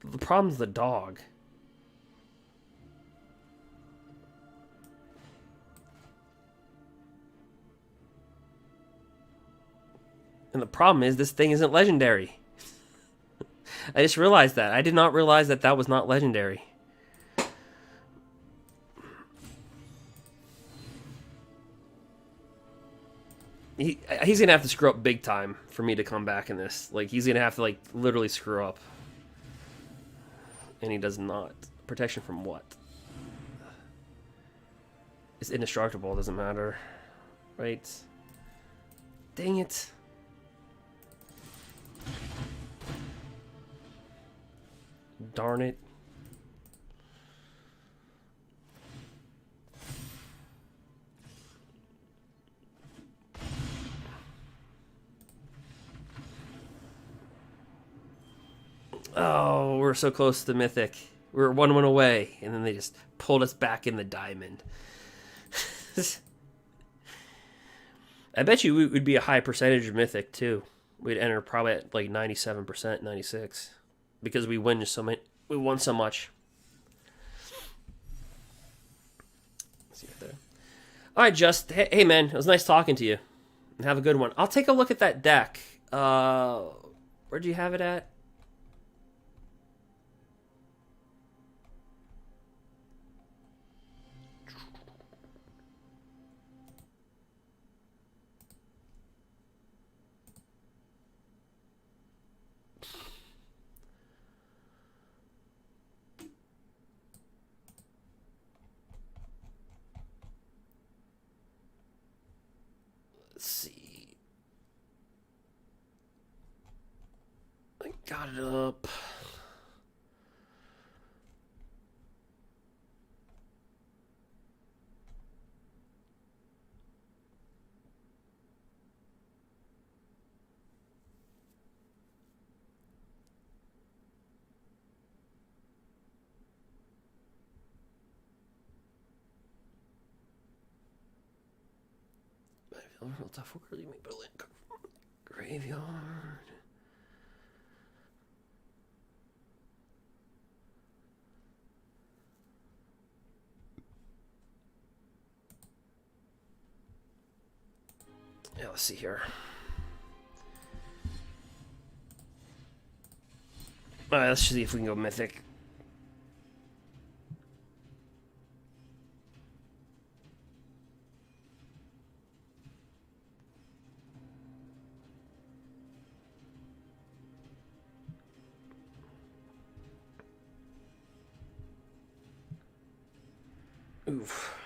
The problem's the dog. And the problem is this thing isn't legendary. I just realized that. I did not realize that that was not legendary. He's gonna have to screw up big time for me to come back in this. Like, he's gonna have to, like, literally screw up. And he does not. Protection from what? It's indestructible, doesn't matter. Right? Dang it. Darn it. Oh, we're so close to Mythic. We're 1 win away, and then they just pulled us back in the diamond. I bet you it would be a high percentage of Mythic, too. We'd enter probably at like 97%, 96%. Because we win so many, we won so much. Let's see right there. All right, Just. Hey, man, it was nice talking to you. And have a good one. I'll take a look at that deck. Where'd you have it at? Let's see. I got it up. Graveyard. Yeah, let's see here. Alright, let's see if we can go Mythic. Oof.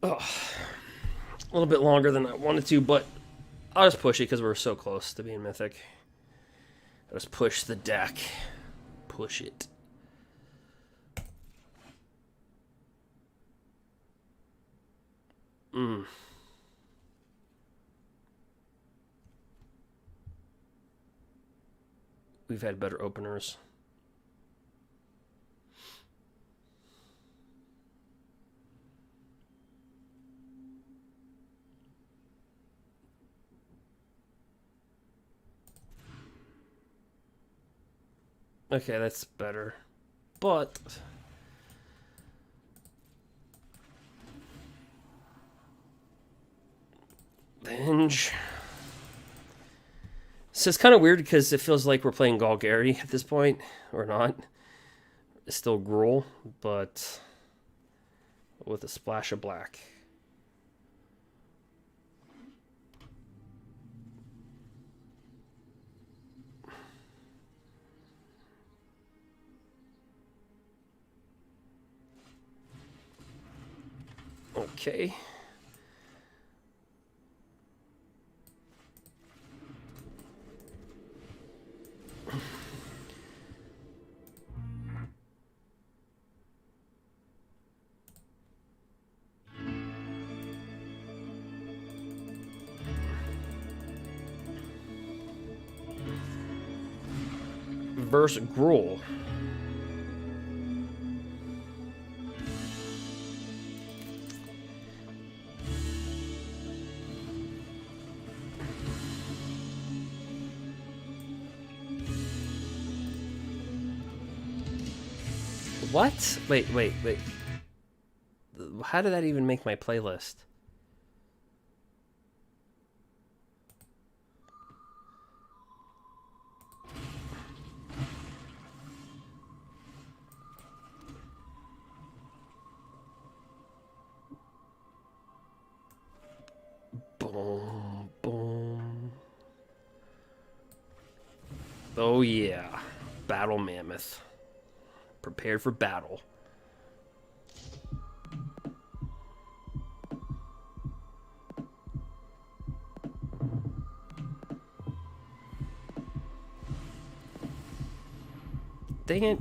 Oh, a little bit longer than I wanted to, but I'll just push it because we're so close to being Mythic. I'll just push the deck. Push it. We've had better openers. Okay, that's better. But Venge. So it's kind of weird because it feels like we're playing Golgari at this point, or not. It's still gruul, but with a splash of black. Okay. Verse Gruul. What? Wait. How did that even make my playlist? Boom, boom. Oh yeah, battle mammoth. Prepared for battle. Dang it.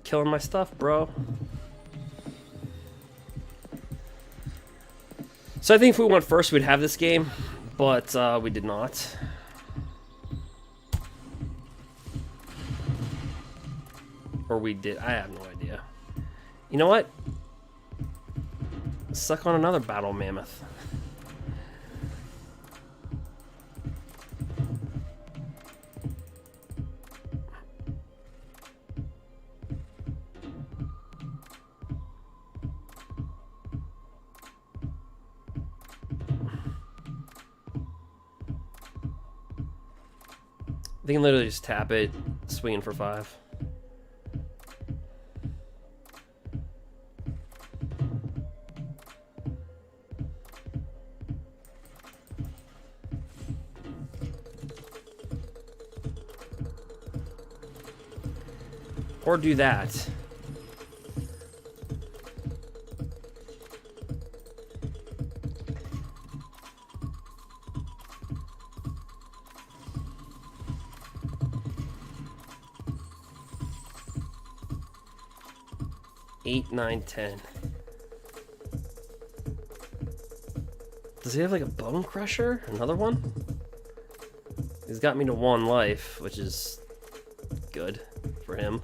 Killing my stuff, bro. So I think if we went first, we'd have this game, but we did not. Or we did. I have no idea. You know what? Suck on another battle mammoth. They can literally just tap it, swinging for 5. Or do that. Eight, 9, 10. Does he have like a bone crusher? Another one? He's got me to 1 life, which is good for him.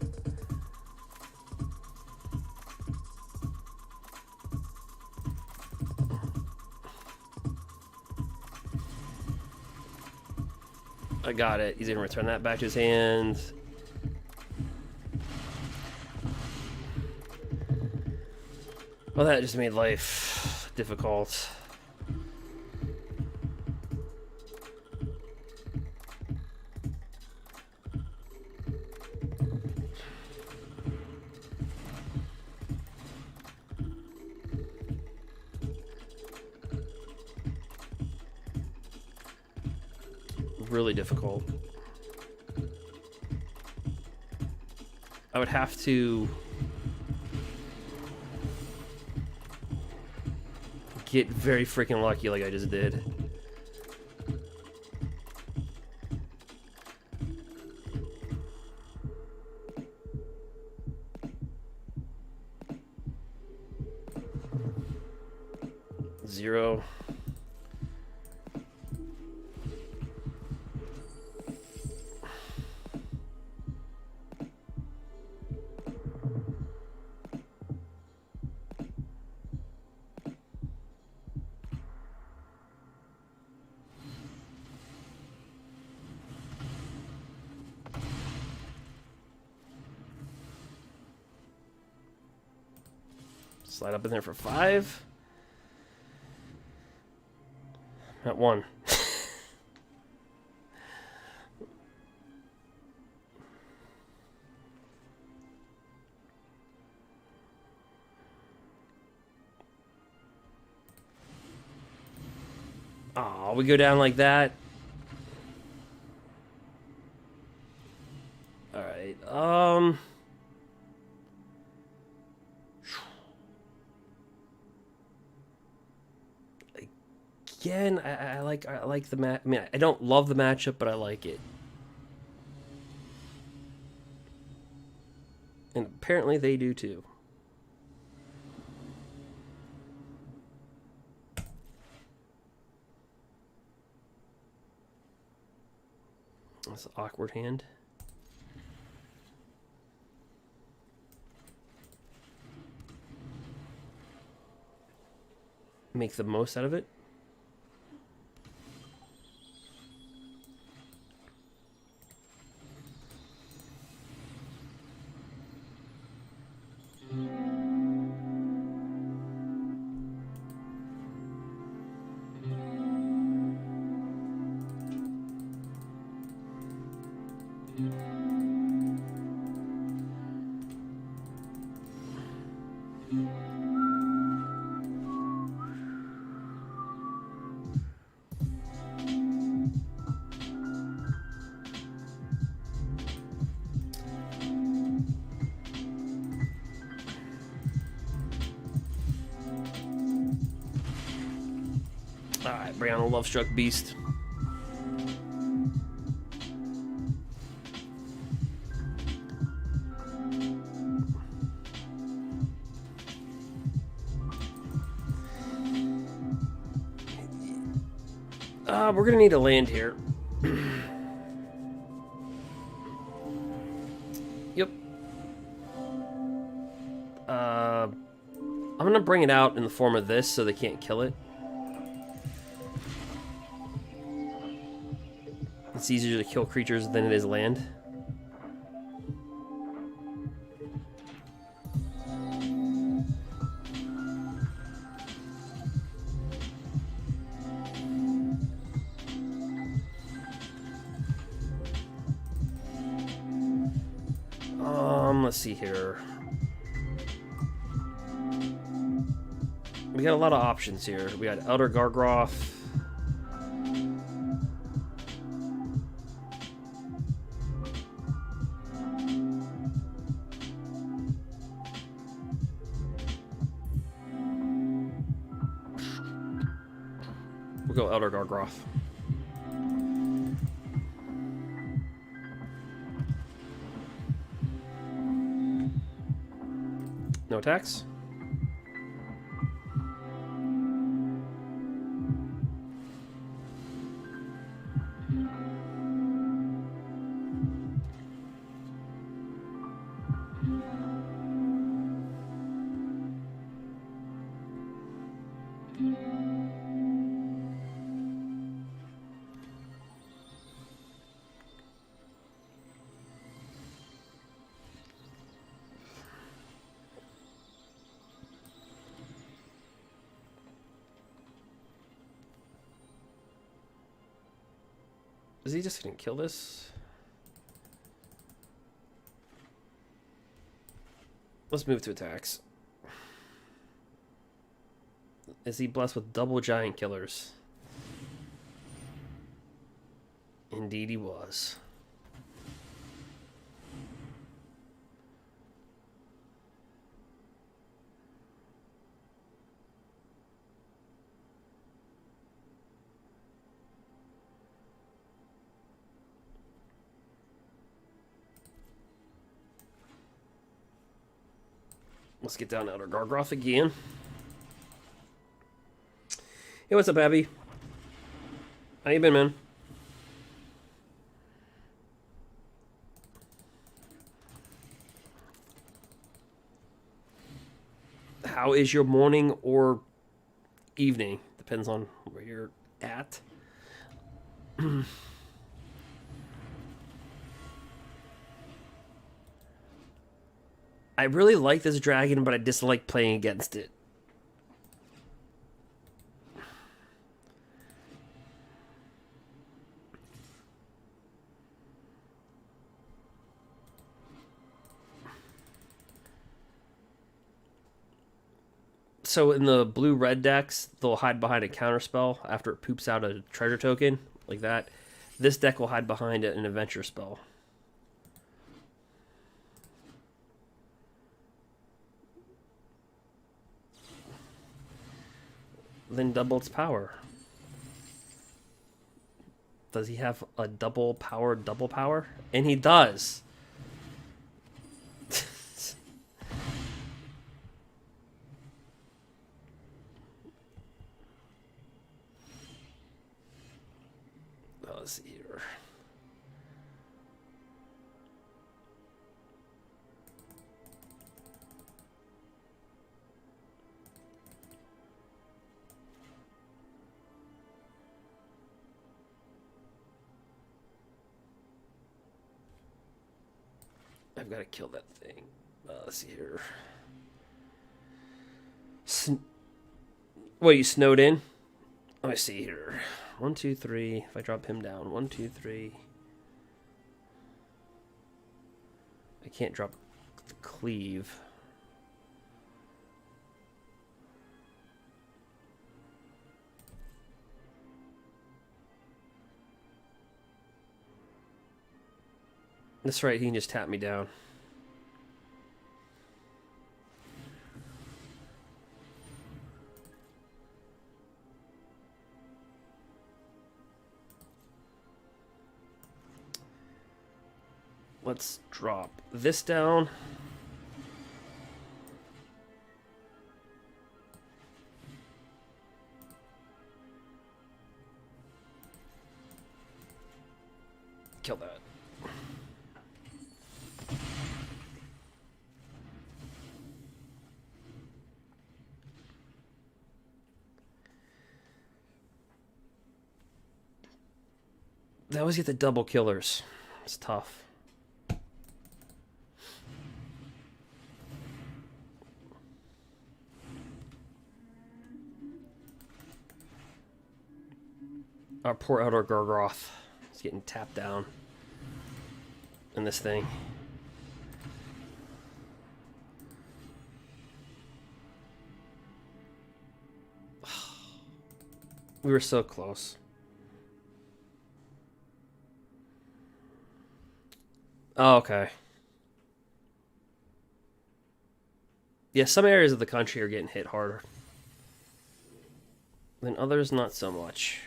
I got it. He's gonna return that back to his hand. Well, that just made life difficult. Really difficult. I would have to get very freaking lucky like I just did. Zero. Slide up in there for 5. At 1. Oh, we go down like that. All right. again, I like the match. I mean, I don't love the matchup, but I like it. And apparently they do too. That's an awkward hand. Make the most out of it. Alright, bring on a Love-Struck Beast. We're gonna need a land here. Yep. I'm gonna bring it out in the form of this so they can't kill it. It's easier to kill creatures than it is land. Let's see here. We got a lot of options here. We got Elder Gargaroth. We'll go Elder Gargaroth. No attacks. Is he just gonna kill this? Let's move to attacks. Is he blessed with double giant killers? Indeed he was. Let's get down to Elder Gargaroth again. Hey, what's up, Abby? How you been, man? How is your morning or evening? Depends on where you're at. I really like this dragon, but I dislike playing against it. So in the blue-red decks, they'll hide behind a counterspell after it poops out a treasure token, like that. This deck will hide behind an adventure spell. Then double its power. Does he have a double power? And he does. Let's see here. I've got to kill that thing. Let's see here. What, you snowed in? Let me see here. 1, 2, 3. If I drop him down, 1, 2, 3. I can't drop the cleave. That's right, he can just tap me down. Let's drop this down. Kill that. They always get the double killers. It's tough. Our poor outer gargaroth is getting tapped down in this thing. We were so close. Oh, okay. Yeah, some areas of the country are getting hit harder than others, not so much.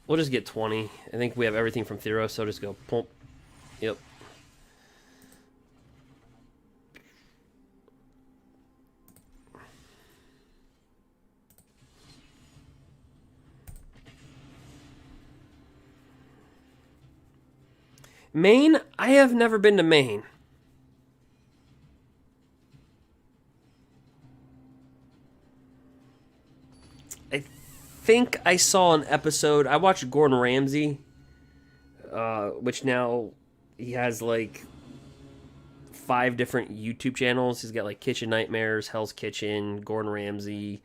We'll just get 20. I think we have everything from Theros, so just go pump. Yep. Maine? I have never been to Maine. I think I saw an episode. I watched Gordon Ramsay, which now he has like 5 different YouTube channels. He's got like Kitchen Nightmares, Hell's Kitchen, Gordon Ramsay.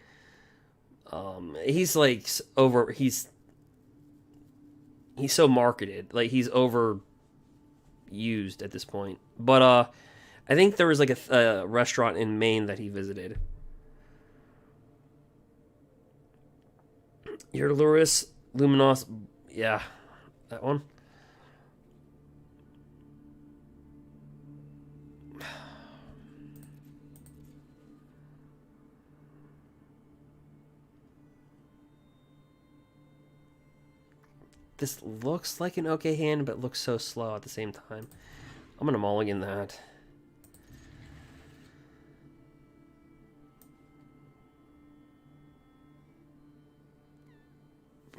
He's like over. He's so marketed. Like he's overused at this point. But I think there was like a restaurant in Maine that he visited. Your Duress, Luminos, yeah, that one. This looks like an okay hand, but looks so slow at the same time. I'm gonna mulligan that.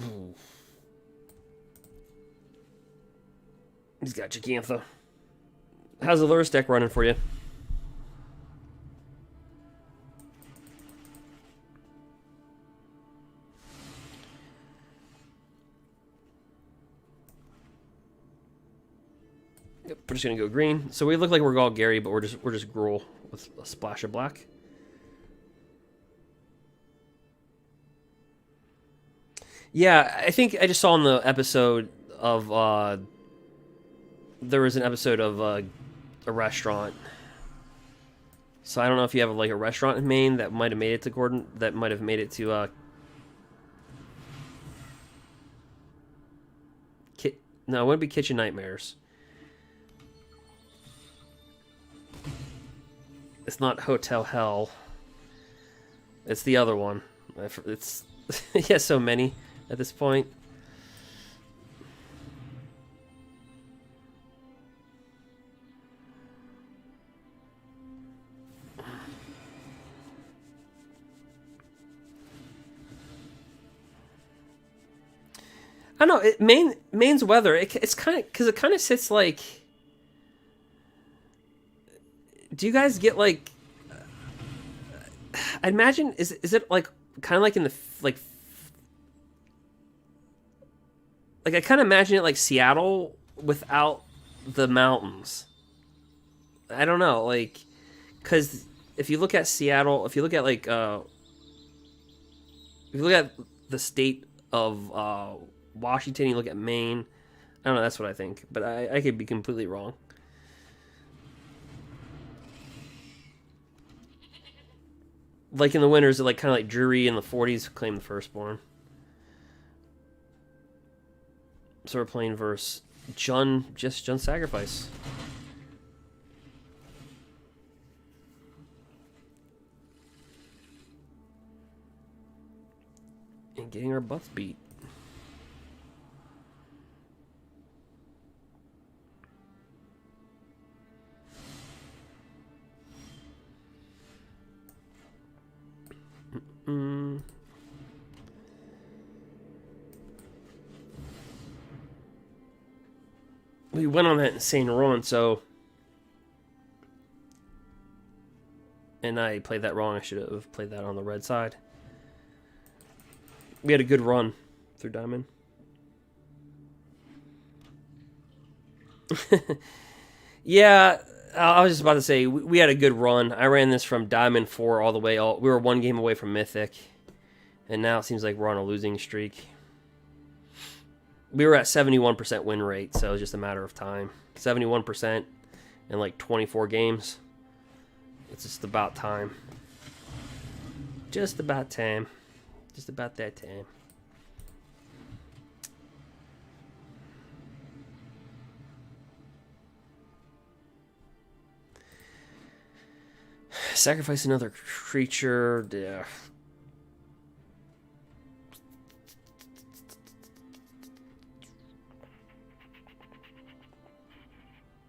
Ooh. He's got Gigantha. How's the Lurus deck running for you? Yep, we're just gonna go green. So we look like we're all Gary, but we're just gruul with a splash of black. Yeah, I think I just saw in the episode of there was an episode of a restaurant. So I don't know if you have like a restaurant in Maine that might have made it to Gordon, that might have made it to no, it wouldn't be Kitchen Nightmares. It's not Hotel Hell. It's the other one. He has so many at this point. I don't know. Main's weather. It's kind of because it kind of sits like. Do you guys get like? I imagine is it like kind of like in the like I kind of imagine it like Seattle without the mountains. I don't know, like because if you look at Seattle, if you look at like if you look at the state of Washington, you look at Maine. I don't know. That's what I think, but I could be completely wrong. Like in the winters, like kind of like Drury in the 40s claim the firstborn. So we're playing versus Jund Sacrifice. And getting our butts beat. We went on that insane run, so... And I played that wrong. I should have played that on the red side. We had a good run through Diamond. Yeah, I was just about to say, we had a good run. I ran this from Diamond 4 all the way. We were one game away from Mythic. And now it seems like we're on a losing streak. We were at 71% win rate, so it was just a matter of time. 71% in like 24 games. It's just about time. Just about time. Just about that time. Sacrifice another creature. Yeah.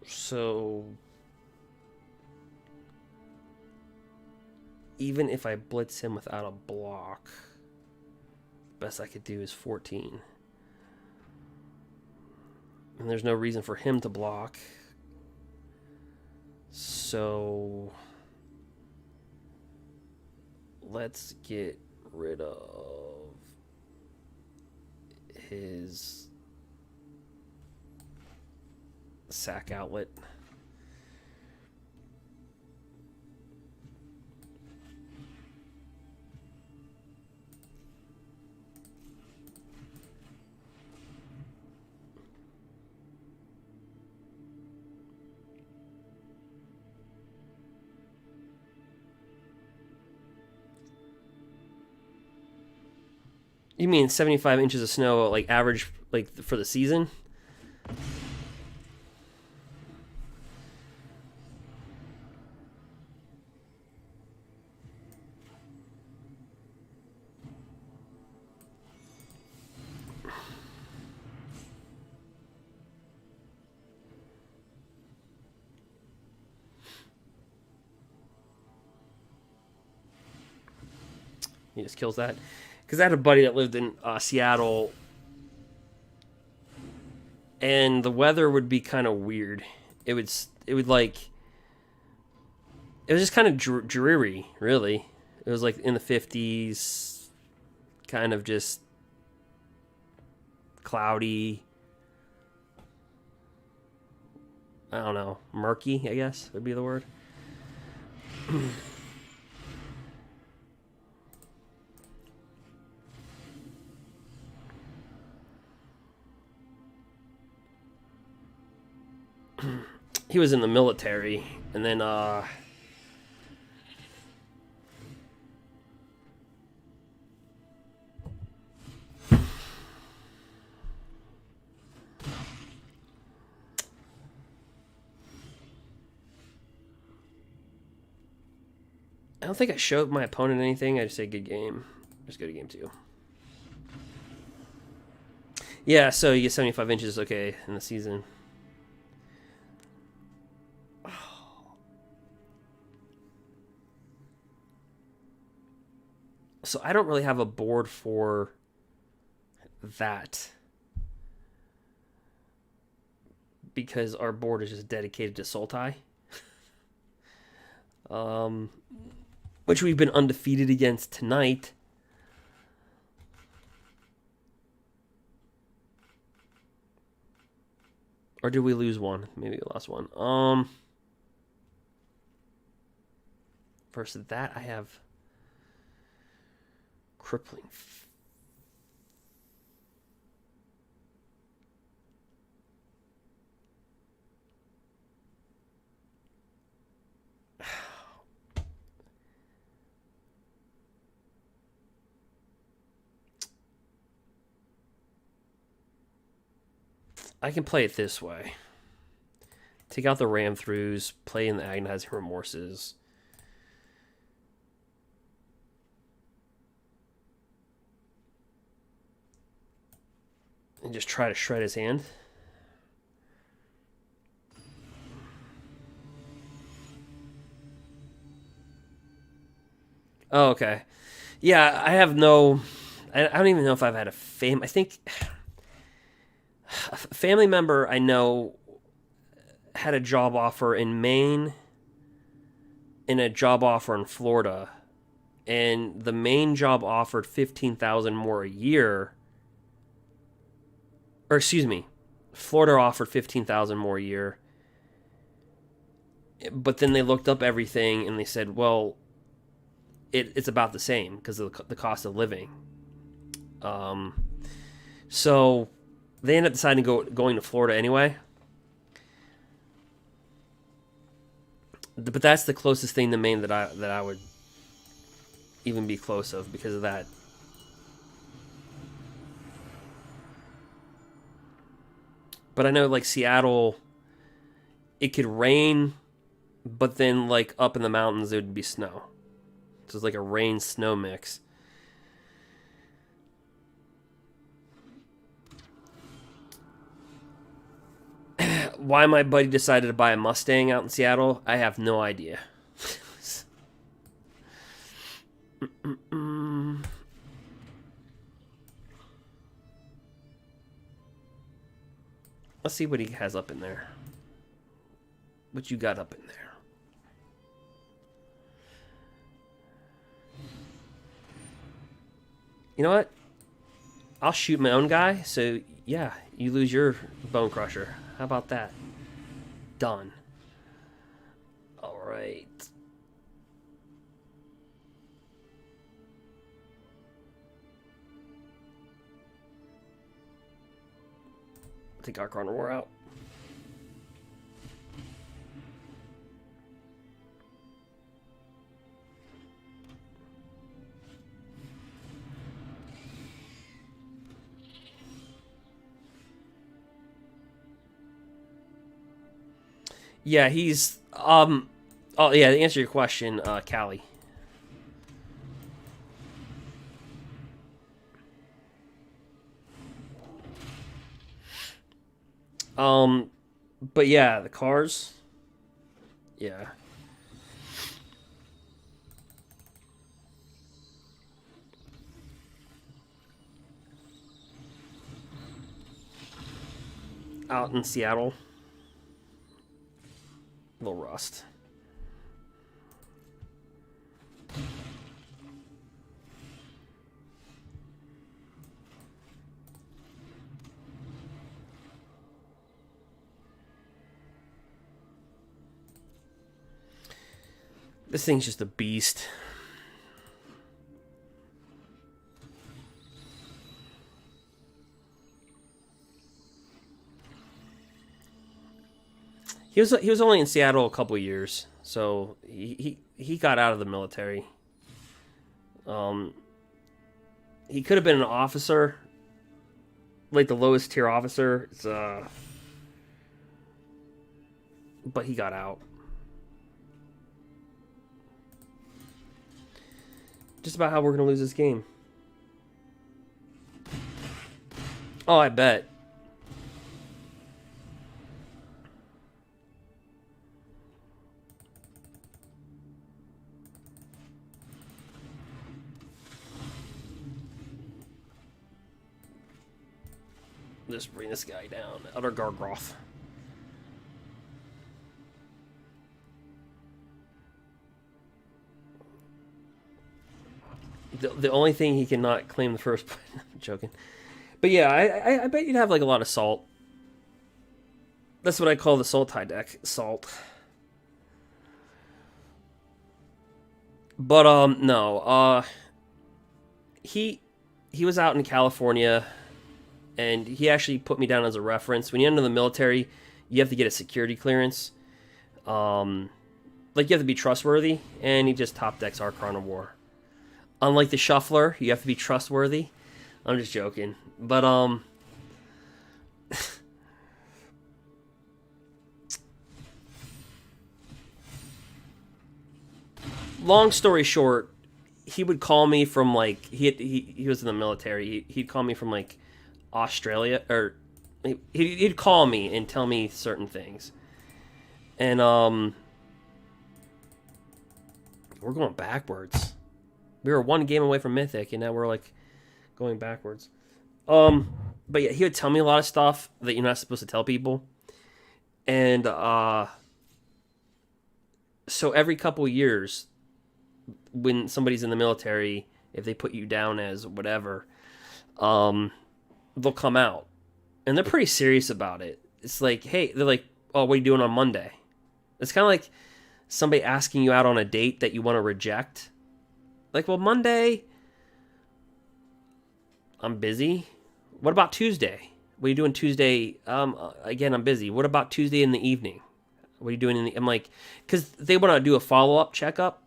So even if I blitz him without a block, best I could do is 14. And there's no reason for him to block. So let's get rid of his sack outlet. You mean 75 inches of snow, like average, like for the season? He just kills that. Because I had a buddy that lived in Seattle, and the weather would be kind of weird. It would like, it was just kind of dreary, really. It was like in the 50s, kind of just cloudy. I don't know, murky, I guess would be the word. He was in the military, and then I don't think I showed my opponent anything. I just say good game. Just go to game 2. Yeah, so you get 75 inches, okay, in the season. So I don't really have a board for that. Because our board is just dedicated to Sultai. Which we've been undefeated against tonight. Or did we lose one? Maybe we lost one. Versus that, I have crippling. I can play it this way. Take out the ram throughs, play in the agonizing remorses. And just try to shred his hand. Oh, okay. Yeah, I have no... I don't even know if I've had a I think... A family member I know had a job offer in Maine and a job offer in Florida, and the Maine job offered $15,000 more a year. Or excuse me, Florida offered $15,000 more a year. But then they looked up everything and they said, well, it's about the same because of the cost of living. So they ended up deciding going to Florida anyway. But that's the closest thing to Maine that I would even be close of because of that. But I know like Seattle, it could rain, but then like up in the mountains there would be snow. So it's like a rain-snow mix. Why my buddy decided to buy a Mustang out in Seattle, I have no idea. Let's see what he has up in there. What you got up in there? You know what? I'll shoot my own guy, so yeah, you lose your bone crusher. How about that? Done. Alright. I think our corner wore out. Yeah, he's oh yeah, to answer your question, Callie. But yeah, the cars. Yeah. Out in Seattle. A little rust. This thing's just a beast. He was only in Seattle a couple years, so he got out of the military. He could have been an officer, like the lowest tier officer. But he got out. Just about how we're gonna lose this game. Oh, I bet. Just bring this guy down. Utter Gargaroth. The only thing he cannot claim the first point. I'm joking. But yeah, I bet you'd have like a lot of salt. That's what I call the Sultai deck. Salt. But no. He was out in California, and he actually put me down as a reference. When you enter the military, you have to get a security clearance. Like you have to be trustworthy, and he just top decks Archon of War. Unlike the shuffler, you have to be trustworthy. I'm just joking. But, long story short, he would call me from, like, he was in the military. He'd call me from, like, Australia, or he'd call me and tell me certain things. And, we're going backwards. We were one game away from Mythic, and now we're, like, going backwards. But yeah, he would tell me a lot of stuff that you're not supposed to tell people. And, so every couple of years, when somebody's in the military, if they put you down as whatever, they'll come out. And they're pretty serious about it. It's like, hey, they're like, oh, what are you doing on Monday? It's kind of like somebody asking you out on a date that you want to reject. Like, well, Monday, I'm busy. What about Tuesday? What are you doing Tuesday? Again, I'm busy. What about Tuesday in the evening? What are you doing in the... I'm like... Because they want to do a follow-up checkup.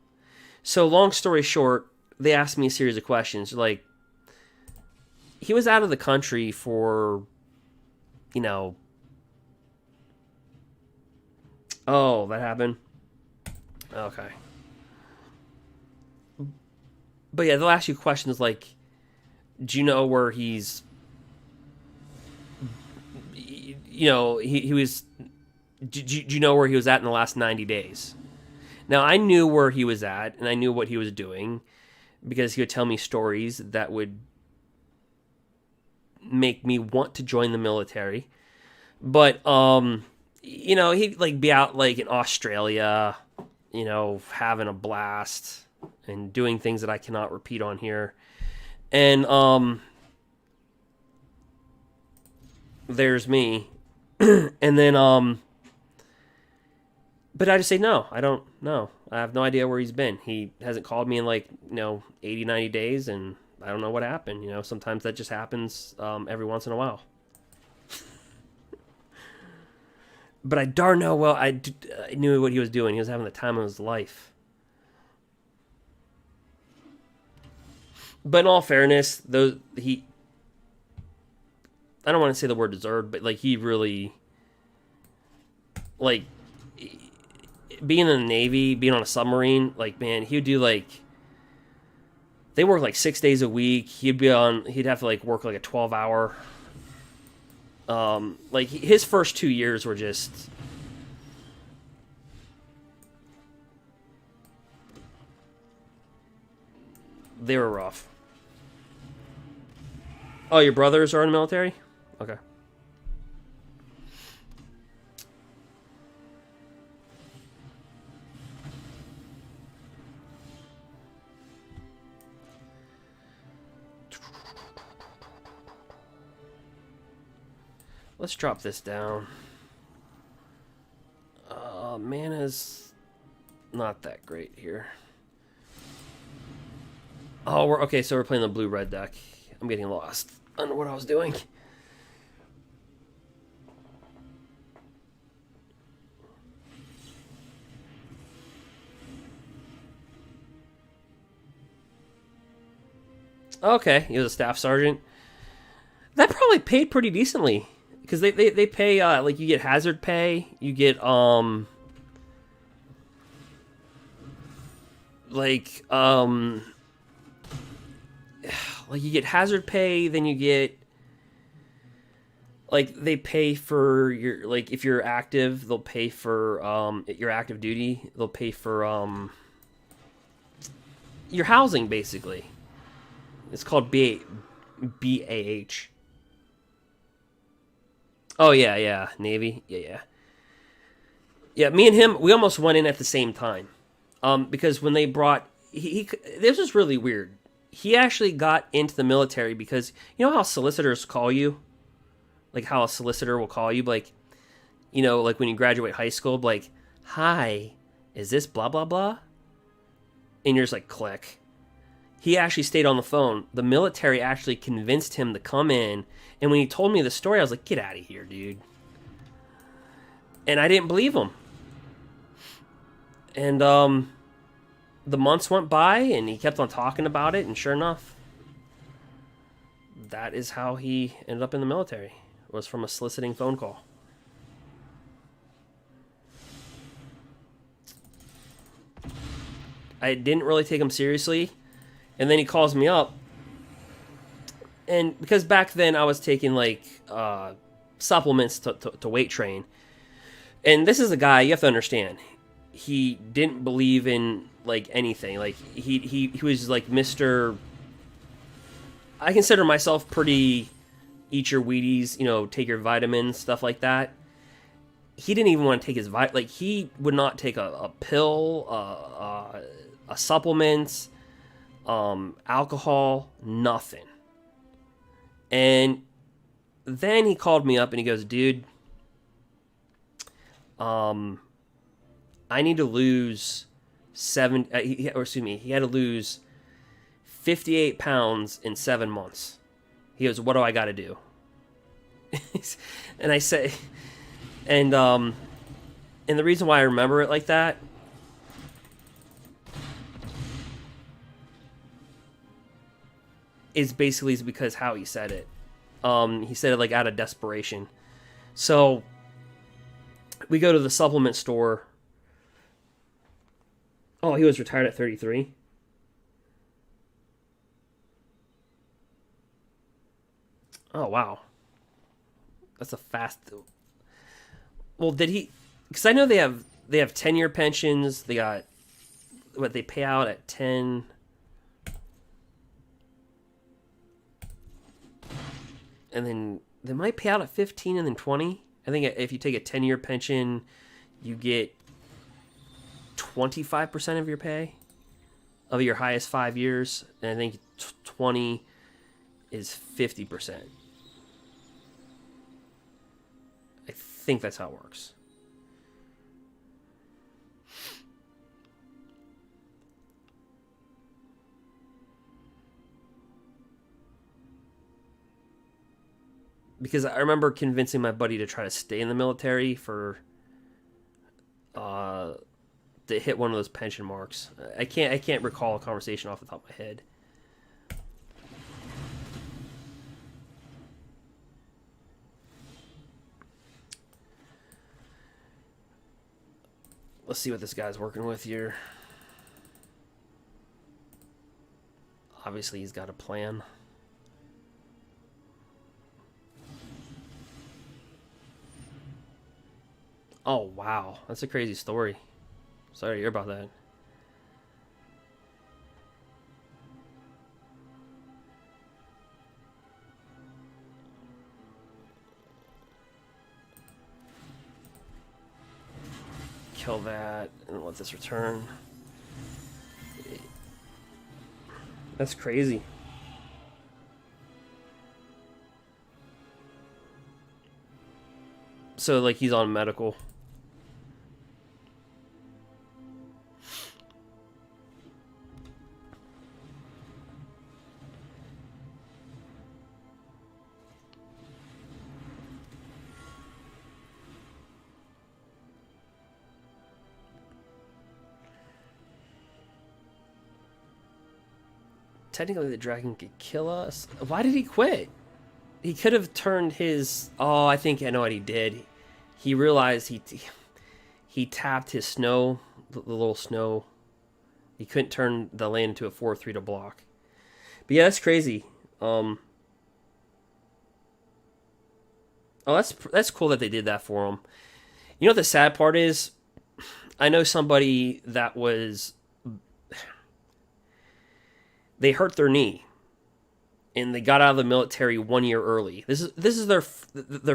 So, long story short, they asked me a series of questions. Like, he was out of the country for, you know... Oh, that happened? Okay. But yeah, they'll ask you questions like, do you know where he's, you know, he was, do you know where he was at in the last 90 days? Now, I knew where he was at, and I knew what he was doing, because he would tell me stories that would make me want to join the military. But, you know, he'd, like, be out, like, in Australia, you know, having a blast and doing things that I cannot repeat on here. And, there's me. And then, but I just say, no, I don't know. I have no idea where he's been. He hasn't called me in, like, you know, 80, 90 days, and I don't know what happened. You know, sometimes that just happens, every once in a while. But I darn know well, I knew what he was doing. He was having the time of his life. But in all fairness, I don't want to say the word deserved, but, like, he really, like, being in the Navy, being on a submarine, like, man, he would do, like, they work, like, 6 days a week. He'd have to, like, work, like, a 12-hour, like, his first 2 years were just, they were rough. Oh, your brothers are in the military? Okay. Let's drop this down. Mana's not that great here. Oh, okay, so we're playing the blue-red deck. I'm getting lost. I don't know what I was doing. Okay, he was a staff sergeant. That probably paid pretty decently. Because they pay, like, you get hazard pay. You get, like you get hazard pay, then you get, Like they pay for your, like if you're active, they'll pay for your active duty. They'll pay for your housing basically. It's called BAH. Oh yeah, Navy. Yeah, me and him, we almost went in at the same time. Because when they brought he this was really weird. He actually got into the military because you know how solicitors call you? Like how a solicitor will call you, like, you know, like when you graduate high school, like, hi, is this blah blah blah? And you're just like, click. He actually stayed on the phone. The military actually convinced him to come in. And when he told me the story, I was like, get out of here, dude. And I didn't believe him. And the months went by, and he kept on talking about it. And sure enough, that is how he ended up in the military. It was from a soliciting phone call. I didn't really take him seriously. And then he calls me up. And because back then I was taking like supplements to weight train. And this is a guy, you have to understand, he didn't believe in like anything. Like he was like Mr. I consider myself pretty eat your Wheaties, you know, take your vitamins, stuff like that. He didn't even want to take his like he would not take a pill, a supplement, alcohol, nothing. And then he called me up and he goes, dude, I need to lose he had to lose 58 pounds in 7 months. He goes, what do I got to do? And I say, and the reason why I remember it like that is basically because how he said it. He said it like out of desperation. So we go to the supplement store. Oh, he was retired at 33. Oh, wow. That's a fast... Well, did he... Because I know they have 10-year pensions. They got... What, they pay out at 10... And then they might pay out at 15 and then 20. I think if you take a 10-year pension, you get 25% of your pay of your highest 5 years. And I think 20 is 50%. I think that's how it works. Because I remember convincing my buddy to try to stay in the military for to hit one of those pension marks. I can't recall a conversation off the top of my head. Let's see what this guy's working with here. Obviously, he's got a plan. Oh, wow. That's a crazy story. Sorry to hear about that. Kill that and let this return. That's crazy. So, like, he's on medical. Technically, the dragon could kill us. Why did he quit? He could have turned his... Oh, I think I know what he did. He realized he tapped his snow, the little snow. He couldn't turn the land into a 4/3 to block. But yeah, that's crazy. Oh, that's cool that they did that for him. You know what the sad part is? I know somebody that was... They hurt their knee, and they got out of the military 1 year early. This is their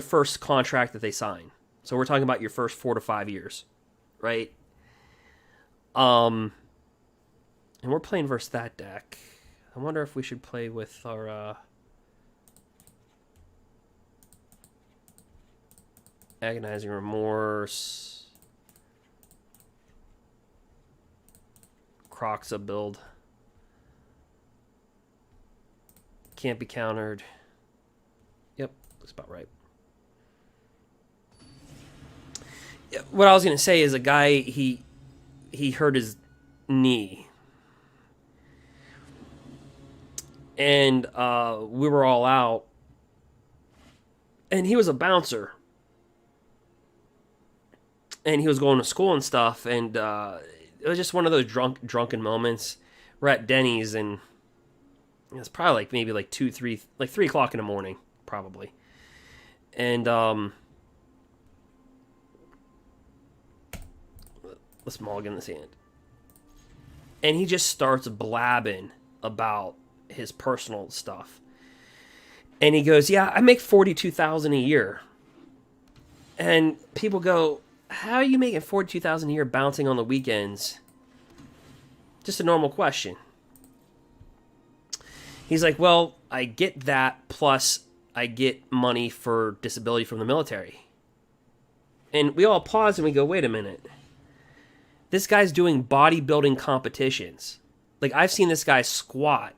first contract that they sign. So we're talking about your first 4 to 5 years, right? And we're playing versus that deck. I wonder if we should play with our agonizing remorse, Kroxa build. Can't be countered. Yep, looks about right. Yeah, what I was gonna say is a guy he hurt his knee, and we were all out, and he was a bouncer, and he was going to school and stuff, and it was just one of those drunken moments. We're at Denny's, and it's probably like maybe like 3 o'clock in the morning, probably. And let's mulligan this hand. And he just starts blabbing about his personal stuff. And he goes, "Yeah, I make $42,000 a year." And people go, "How are you making $42,000 a year bouncing on the weekends?" Just a normal question. He's like, "Well, I get that, plus I get money for disability from the military." And we all pause and we go, "Wait a minute. This guy's doing bodybuilding competitions. Like, I've seen this guy squat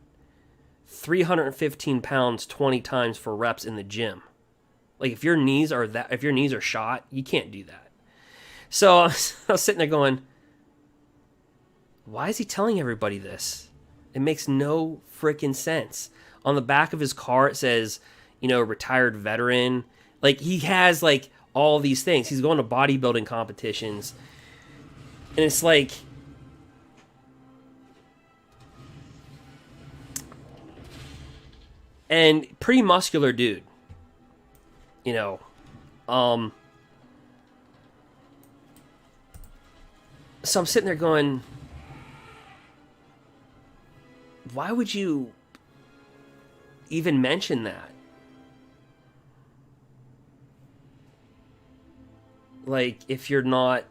315 pounds 20 times for reps in the gym. Like, if your knees are shot, you can't do that." So I was sitting there going, why is he telling everybody this? It makes no freaking sense. On the back of his car, it says, retired veteran. Like, he has, like, all these things. He's going to bodybuilding competitions. And it's like... And pretty muscular dude. So I'm sitting there going... Why would you even mention that? Like, if you're not...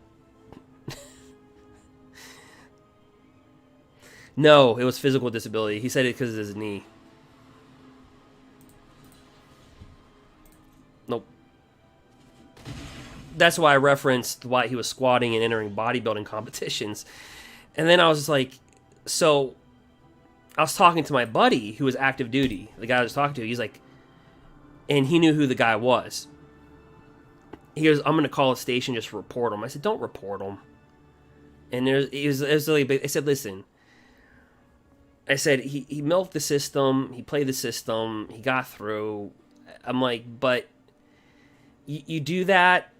No, it was physical disability. He said it because of his knee. Nope. That's why I referenced why he was squatting and entering bodybuilding competitions. And then I was like, so... I was talking to my buddy who was active duty, the guy I was talking to. He's like, and he knew who the guy was. He goes, "I'm going to call a station just to report him." I said, "Don't report him." And it was really big. I said, "Listen," I said, he milked the system, he played the system, he got through. I'm like, but you do that,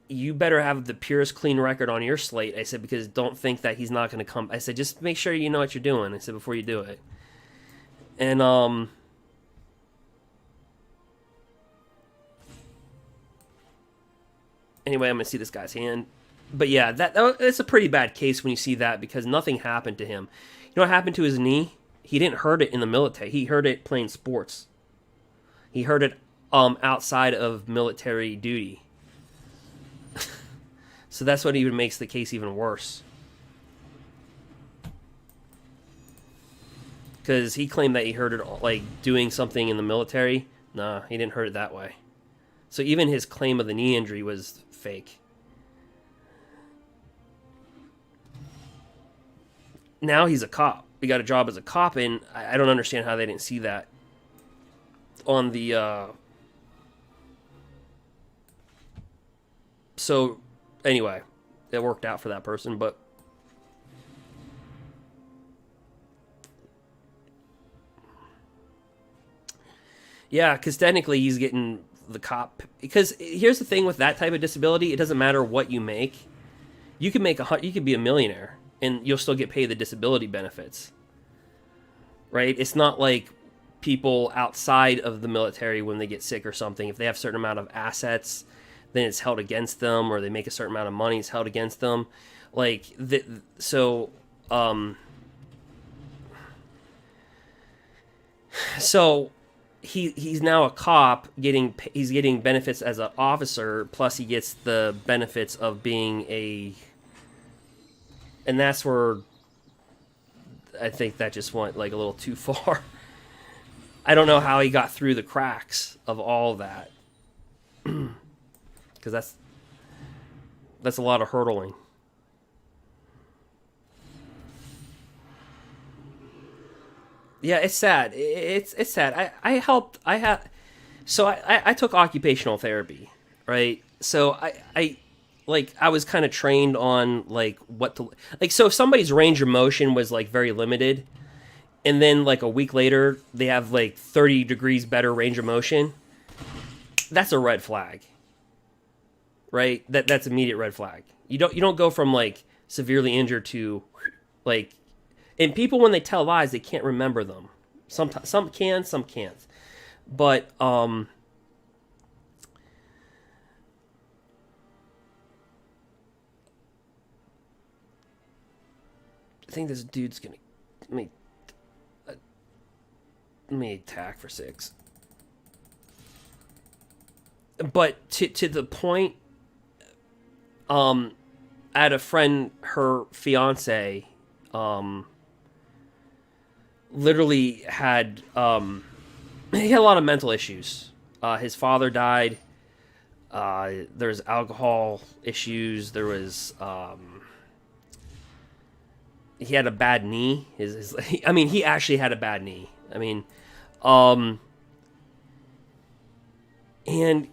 you better have the purest clean record on your slate. I said, because don't think that he's not going to come. I said, just make sure you know what you're doing. I said, before you do it. And, anyway, I'm going to see this guy's hand. But yeah, that's a pretty bad case when you see that, because nothing happened to him. You know what happened to his knee? He didn't hurt it in the military. He hurt it playing sports. He hurt it, outside of military duty. So that's what even makes the case even worse. Because he claimed that he hurt it, like, doing something in the military. Nah, he didn't hurt it that way. So even his claim of the knee injury was fake. Now he's a cop. He got a job as a cop, and I don't understand how they didn't see that on the... So... Anyway, it worked out for that person, but... Yeah, because technically he's getting the cop... Because here's the thing with that type of disability, it doesn't matter what you make. You could be a millionaire, and you'll still get paid the disability benefits. Right? It's not like people outside of the military when they get sick or something. If they have a certain amount of assets, then it's held against them, or they make a certain amount of money, it's held against them. Like, so he's now a cop he's getting benefits as an officer, plus he gets the benefits of being and that's where I think that just went like a little too far. I don't know how he got through the cracks of all that. Because that's a lot of hurdling. Yeah, it's sad. It's sad. I took occupational therapy, right? So I was kind of trained on like what to like. So if somebody's range of motion was like very limited, and then like a week later they have like 30 degrees better range of motion, that's a red flag, right? That's immediate red flag. You don't go from like severely injured to like. And people, when they tell lies, they can't remember them. Sometimes some can, some can't. But I think this dude's gonna let me attack for 6. But to the point, I had a friend, her fiance, literally had he had a lot of mental issues. His father died. There's alcohol issues. There was he had a bad knee. I mean, he actually had a bad knee. I mean, and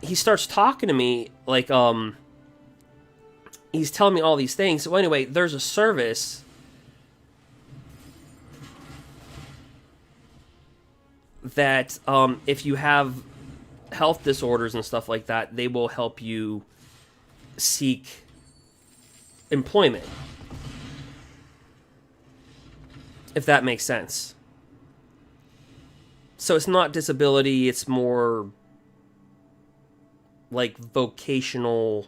he starts talking to me like he's telling me all these things. So anyway, there's a service that if you have health disorders and stuff like that, they will help you seek employment. If that makes sense. So it's not disability, it's more like vocational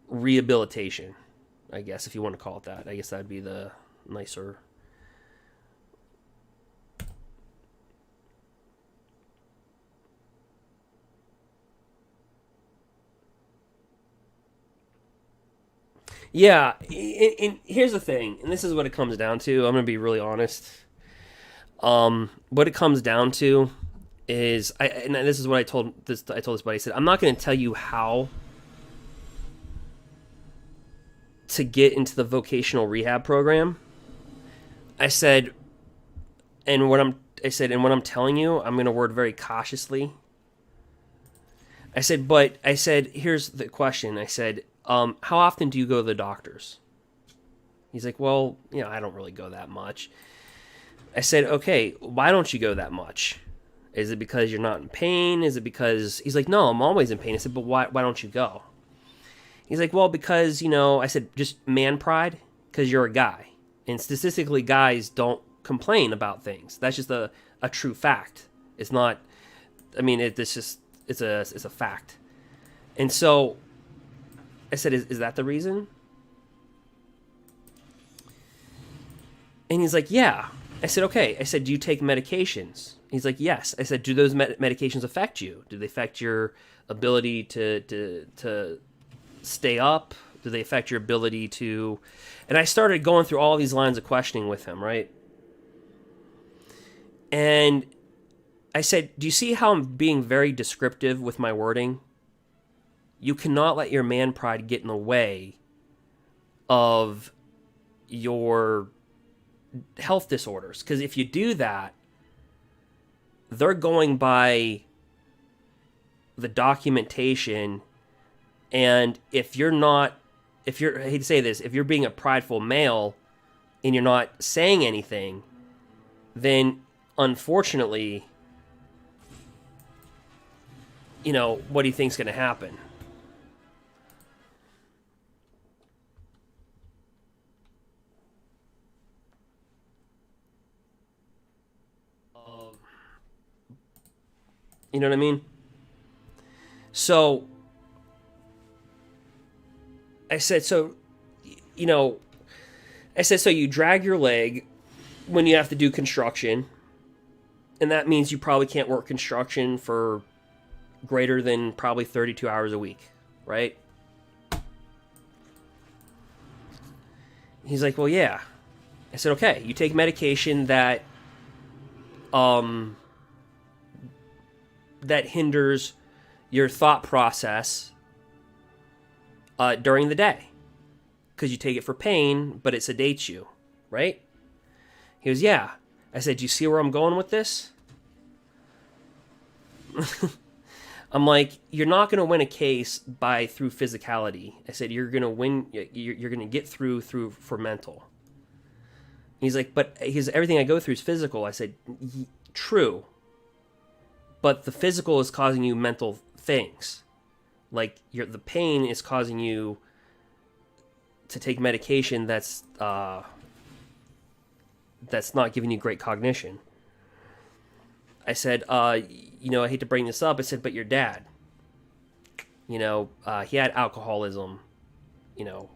rehabilitation, I guess, if you want to call it that. I guess that'd be the nicer. Yeah, and here's the thing, and this is what it comes down to. I'm going to be really honest. What it comes down to is, and this is what I told this buddy. I said, I'm not going to tell you how to get into the vocational rehab program. I said, and what I'm telling you, I'm going to word very cautiously. I said, here's the question. I said, how often do you go to the doctors? He's like, well, I don't really go that much. I said, okay, why don't you go that much? Is it because you're not in pain? Is it because... He's like, no, I'm always in pain. I said, but why don't you go? He's like, well, because, I said, just man pride, because you're a guy. And statistically, guys don't complain about things. That's just a true fact. It's not... I mean, it's a fact. And so, I said, is that the reason? And he's like, yeah. I said, okay. I said, do you take medications? He's like, yes. I said, do those medications affect you? Do they affect your ability to stay up? Do they affect your ability to... And I started going through all these lines of questioning with him, right? And I said, do you see how I'm being very descriptive with my wording? You cannot let your man pride get in the way of your health disorders. Because if you do that, they're going by the documentation. And I hate to say this, if you're being a prideful male and you're not saying anything, then unfortunately, what do you think's going to happen? You know what I mean? So I said, so, you know, I said, so you drag your leg when you have to do construction, and that means you probably can't work construction for greater than probably 32 hours a week, right? He's like, well, yeah. I said, okay, you take medication that hinders your thought process during the day, because you take it for pain, but it sedates you, right? He goes, yeah. I said, do you see where I'm going with this? I'm like, you're not going to win a case through physicality. I said, you're going to win. You're going to get through for mental. He's like, but everything I go through is physical. I said, true. But the physical is causing you mental things. Like, the pain is causing you to take medication that's not giving you great cognition. I said, you know, I hate to bring this up. I said, but your dad, you know, he had alcoholism, you know,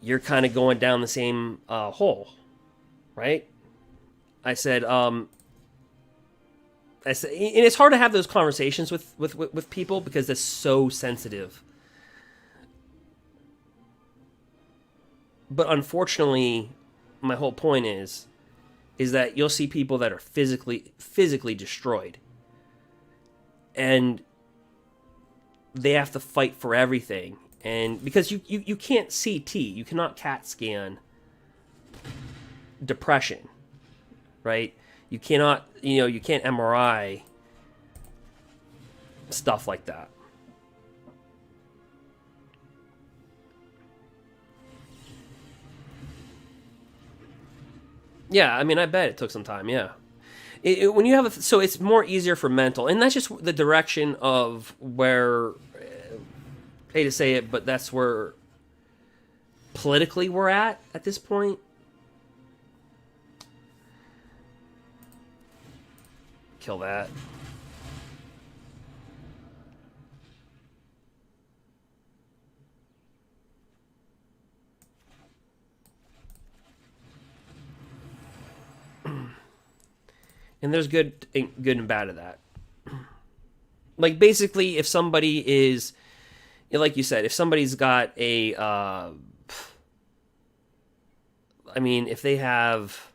you're kind of going down the same hole, right? I said, and it's hard to have those conversations with people because it's so sensitive. But unfortunately, my whole point is that you'll see people that are physically destroyed, and they have to fight for everything. And because you can't CT, you cannot CAT scan depression, right? You cannot, you can't MRI stuff like that. Yeah, I mean, I bet it took some time. Yeah, when you have so it's more easier for mental, and that's just the direction of where. I hate to say it, but that's where politically we're at this point. Kill that. And there's good and bad of that. Like, basically, if somebody is, like you said, if somebody's got a, I mean, if they have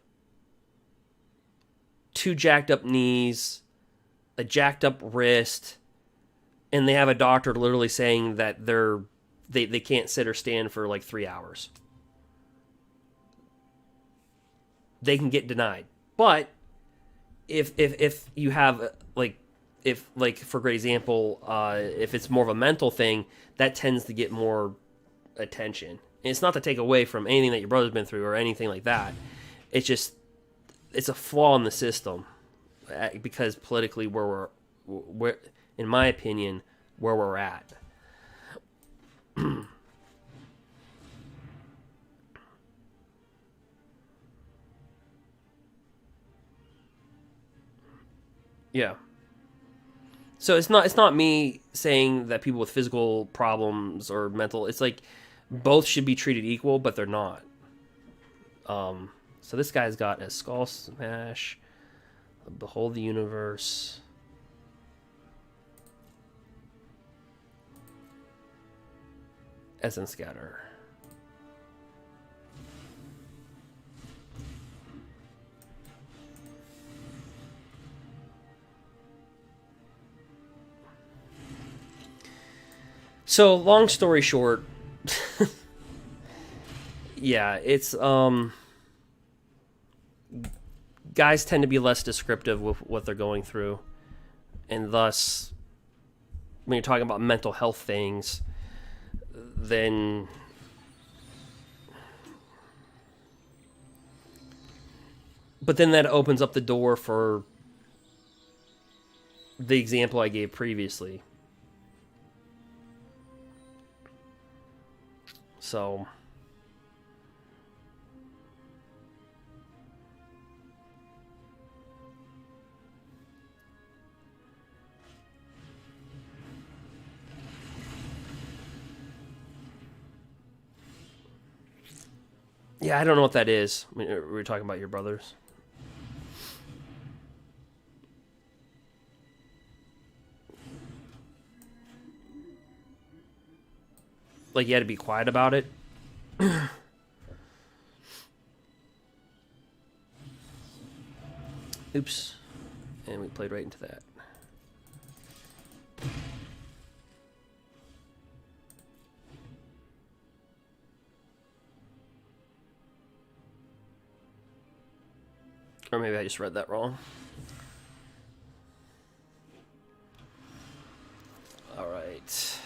2 jacked up knees, a jacked up wrist, and they have a doctor literally saying that they can't sit or stand for like 3 hours, they can get denied. But if you have like for great example, if it's more of a mental thing, that tends to get more attention. And it's not to take away from anything that your brother's been through or anything like that. It's just, it's a flaw in the system, because politically where in my opinion, where we're at. Yeah. So it's not me saying that people with physical problems or mental, it's like both should be treated equal, but they're not. So this guy's got a Skull Smash, Behold the Universe, Essence Scatter. So, long story short, yeah, it's, guys tend to be less descriptive with what they're going through, and thus, when you're talking about mental health things, then that opens up the door for the example I gave previously. So, Yeah, I don't know what that is. We were talking about your brothers. Like, you had to be quiet about it. Oops. And we played right into that. Or maybe I just read that wrong. All right.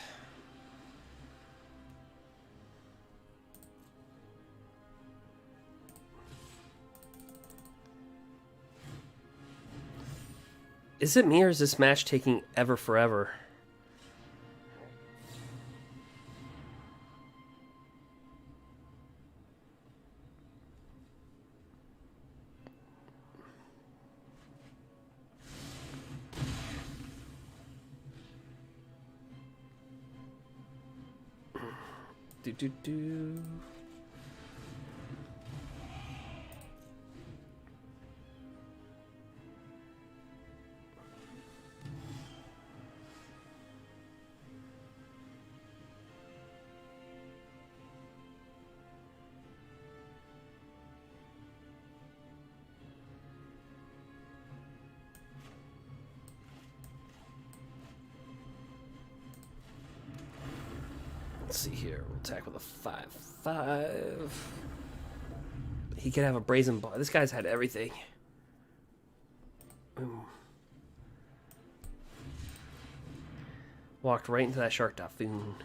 Is it me or is this match taking ever forever? Do. Let's see here. We'll attack with a 5/5. He could have a brazen ball. This guy's had everything. Ooh. Walked right into that shark typhoon.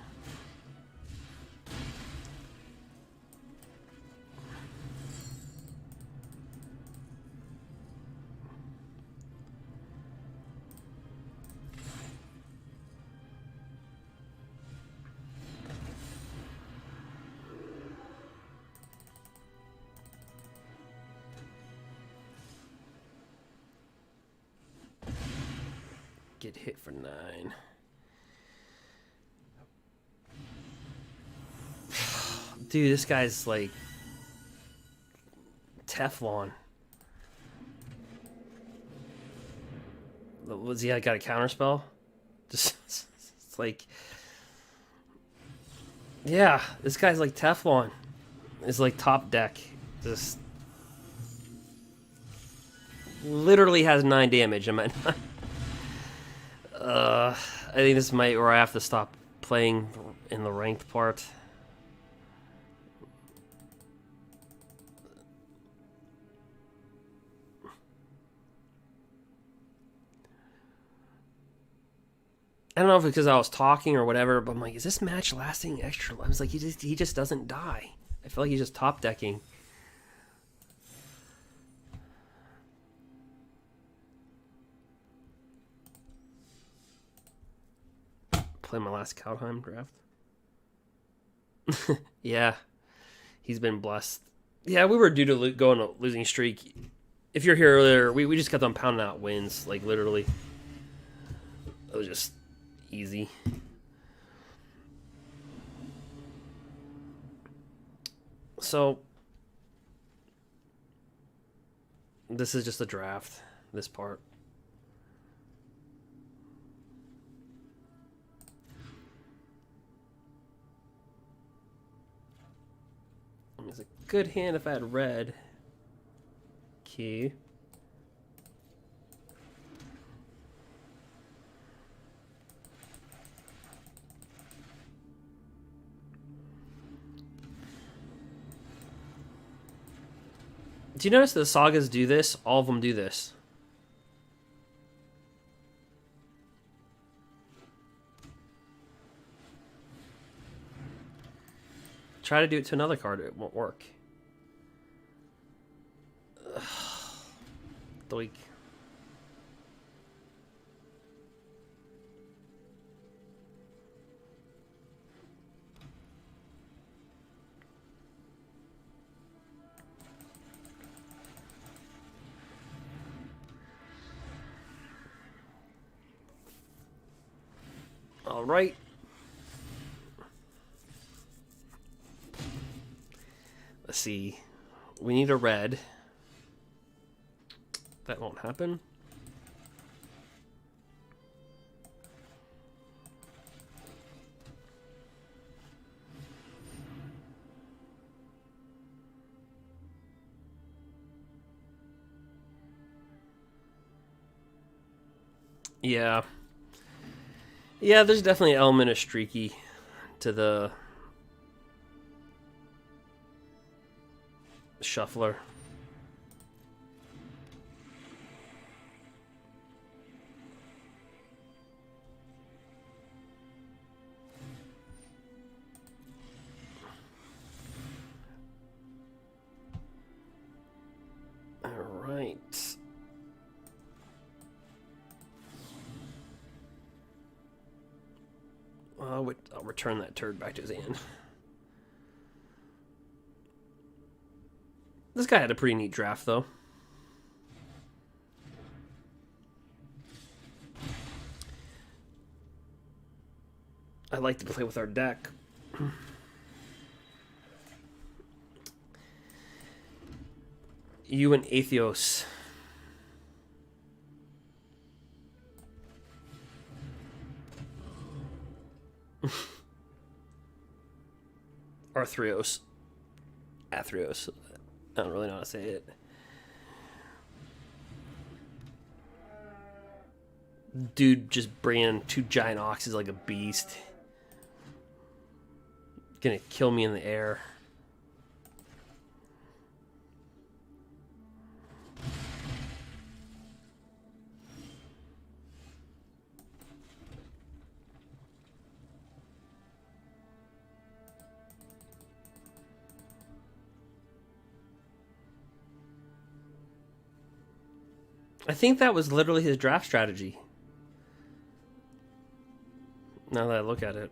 Get hit for 9. Dude, this guy's like Teflon. Was he got a counterspell? Just it's like, yeah, this guy's like Teflon. It's like top deck. Just literally has 9 damage. Am I not? I think this might where I have to stop playing in the ranked part. I don't know if it's because I was talking or whatever, but I'm like, is this match lasting extra? I was like, he just doesn't die. I feel like he's just top decking. Play my last Kaldheim draft. Yeah, he's been blessed. Yeah, we were due to go on a losing streak. If you're here earlier, we just kept on pounding out wins, like literally. It was just easy. So this is just a draft, this part. It's a good hand if I had red. Key. Do you notice the sagas do this? All of them do this. Try to do it to another card, it won't work. Doink. All right. Let's see. We need a red. That won't happen. Yeah. Yeah, there's definitely an element of streaky to the shuffler. All right. I'll return that turd back to his hand. This guy had a pretty neat draft, though. I like to play with our deck. You and Atheos. Arthrios. Athrios. I don't really know how to say it. Dude just bringing 2 giant oxes like a beast. Gonna kill me in the air. I think that was literally his draft strategy. Now that I look at it.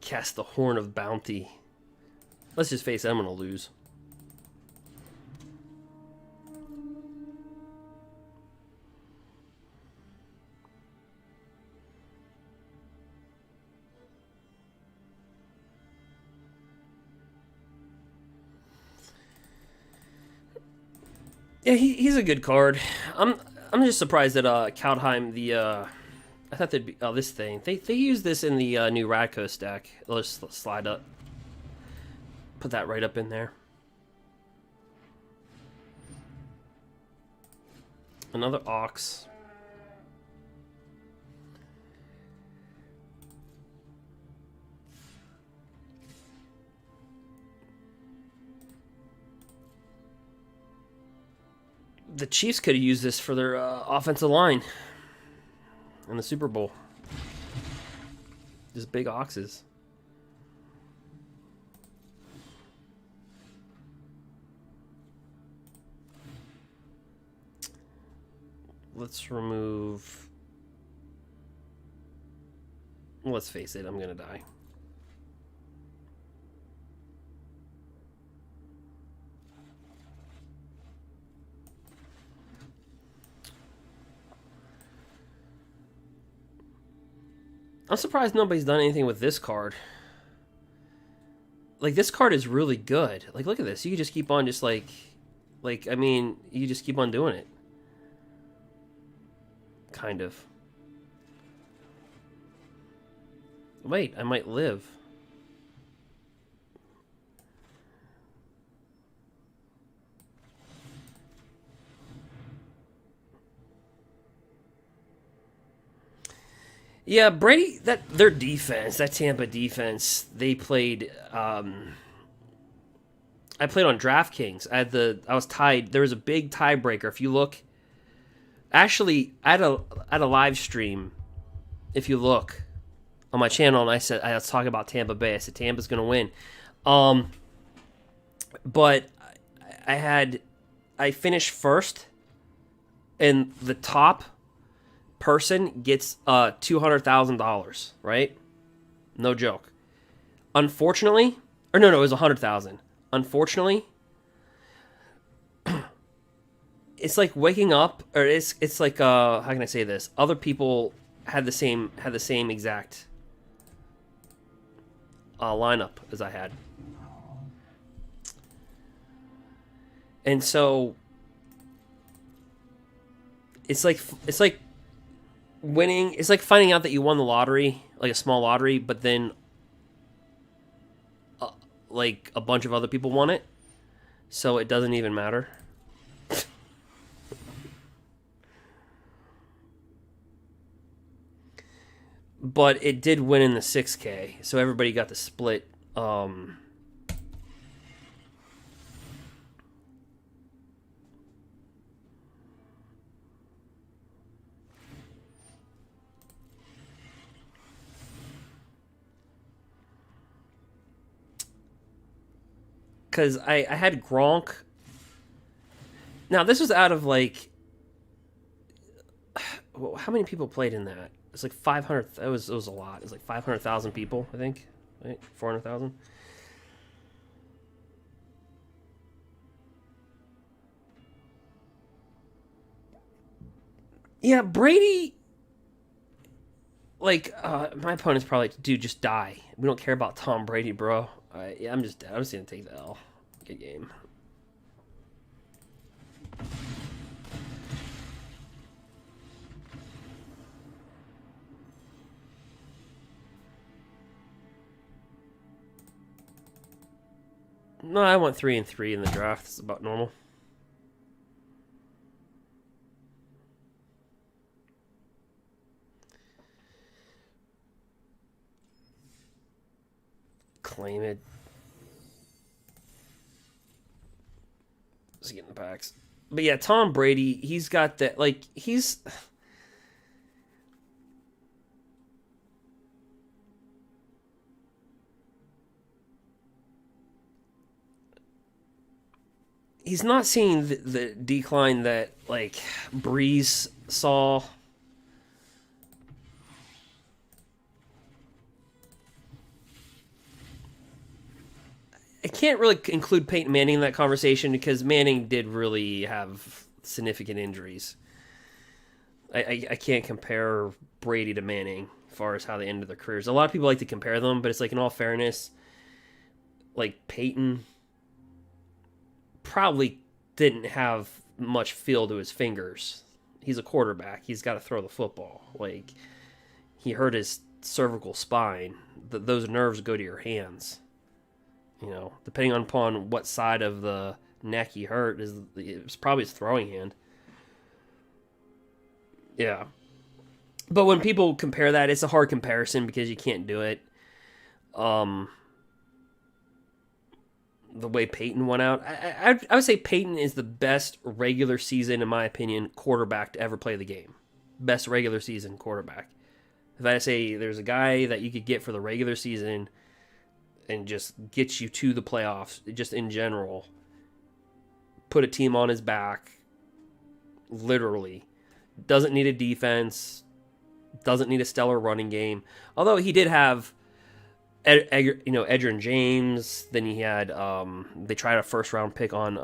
Cast the Horn of Bounty. Let's just face it, I'm going to lose. Yeah, he's a good card. I'm just surprised that Kaldheim, I thought they'd be this thing. They use this in the new Radkos deck. Let's slide up. Put that right up in there. Another Ox. The Chiefs could have used this for their offensive line in the Super Bowl. Just big oxes. Let's remove... Let's face it, I'm going to die. I'm surprised nobody's done anything with this card. Like, this card is really good. Like, look at this. You can just keep on just, I mean, you just keep on doing it. Kind of. Wait, I might live. Yeah, Brady, their defense, that Tampa defense, they played. I played on DraftKings. I was tied. There was a big tiebreaker. If you look, actually, at a live stream, if you look on my channel, and I was talking about Tampa Bay. I said Tampa's going to win. But I finished first, and the top person gets $200,000, right? No joke. Unfortunately, or no, it was $100,000. Unfortunately, it's like waking up, or it's like how can I say this? Other people had the same exact lineup as I had. And so it's like winning. It's like finding out that you won the lottery, like a small lottery, but then like a bunch of other people won it, so it doesn't even matter. But it did win in the 6K, so everybody got the split. Because I had Gronk. Now, this was out of, like... How many people played in that? It's like 500... It was a lot. It was like 500,000 people, I think. Right? 400,000? Yeah, Brady... Like, my opponent's probably like, dude, just die. We don't care about Tom Brady, bro. I'm just gonna take the L. Good game. No, I went 3-3 in the draft. It's about normal. Claim it. Just getting the packs. But yeah, Tom Brady, he's got that, like, he's not seeing the decline that, like, Breeze saw. I can't really include Peyton Manning in that conversation because Manning did really have significant injuries. I can't compare Brady to Manning as far as how they ended their careers. A lot of people like to compare them, but it's like, in all fairness, like, Peyton probably didn't have much feel to his fingers. He's a quarterback. He's got to throw the football. Like, he hurt his cervical spine. Those nerves go to your hands. You know, depending upon what side of the neck he hurt, it's probably his throwing hand. Yeah. But when people compare that, it's a hard comparison because you can't do it. The way Peyton went out, I would say Peyton is the best regular season, in my opinion, quarterback to ever play the game. Best regular season quarterback. If I say there's a guy that you could get for the regular season and just get you to the playoffs, just in general, put a team on his back, literally. Doesn't need a defense, doesn't need a stellar running game. Although he did have, Edgerrin James. Then he had, they tried a first round pick on,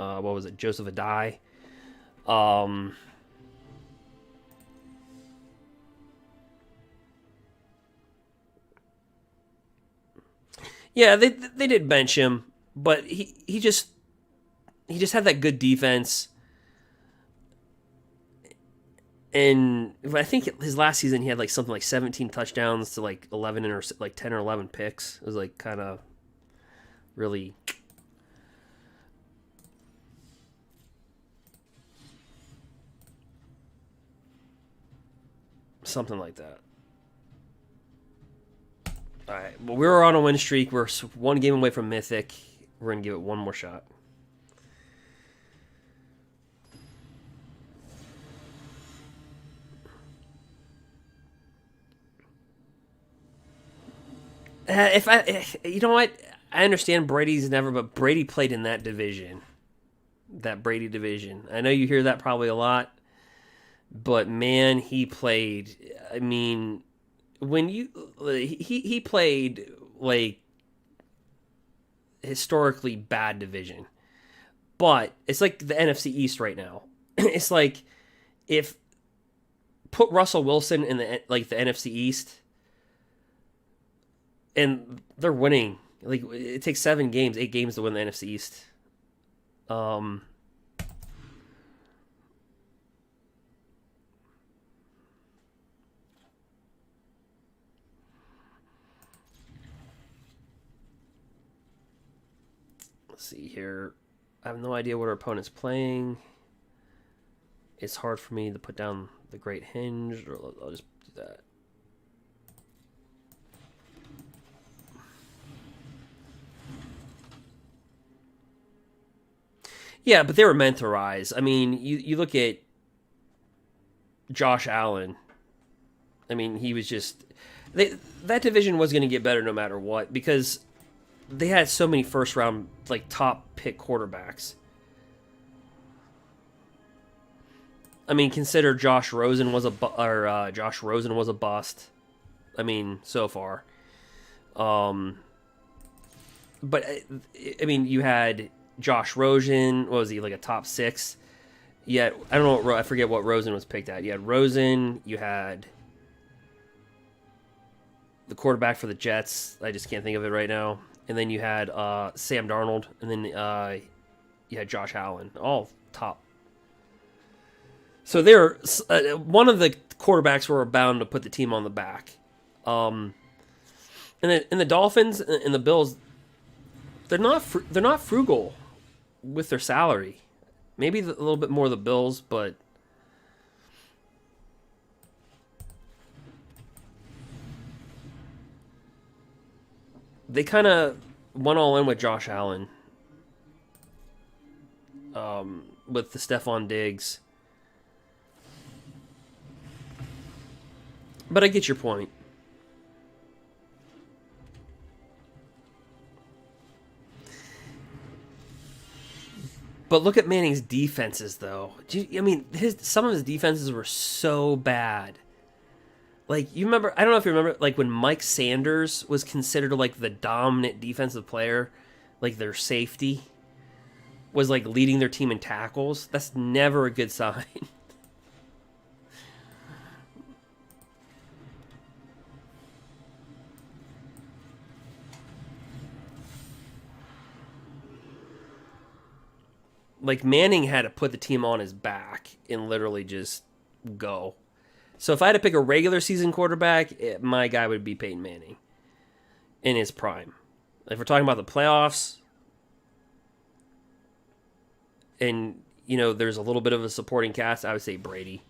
Joseph Adai. Yeah, they did bench him, but he just had that good defense. And I think his last season he had like something like 17 touchdowns to like 11 or like 10 or 11 picks. It was like kind of really something like that. All right, well, we're on a win streak. We're one game away from Mythic. We're going to give it one more shot. You know what? I understand Brady's never, but Brady played in that division. That Brady division. I know you hear that probably a lot, but man, he played. I mean, when he played like historically bad division, but it's like the NFC East right now. It's like if put Russell Wilson in the NFC East, and they're winning. Like, it takes 8 games to win the NFC East. Let's see here. I have no idea what our opponent's playing. It's hard for me to put down the Great Hinge, or I'll just do that. Yeah, but they were meant to rise. I mean, you look at Josh Allen. I mean, he was just... that division was going to get better no matter what, because they had so many first-round, like, top-pick quarterbacks. I mean, consider Josh Rosen was a bust. I mean, so far. But I mean, you had Josh Rosen. What was he, like a top 6? Yet I don't know. I forget what Rosen was picked at. You had Rosen. You had the quarterback for the Jets. I just can't think of it right now. And then you had Sam Darnold, and then you had Josh Allen. All top. So they're one of the quarterbacks were bound to put the team on the back. And the Dolphins and the Bills, they're not frugal with their salary. Maybe a little bit more the Bills, but they kind of went all in with Josh Allen, with the Stephon Diggs. But I get your point. But look at Manning's defenses, though. I mean, some of his defenses were so bad. Like, you remember, I don't know if you remember, like, when Mike Sanders was considered, like, the dominant defensive player, like, their safety was, like, leading their team in tackles. That's never a good sign. Like, Manning had to put the team on his back and literally just go. So if I had to pick a regular season quarterback, my guy would be Peyton Manning in his prime. If we're talking about the playoffs, and, you know, there's a little bit of a supporting cast, I would say Brady.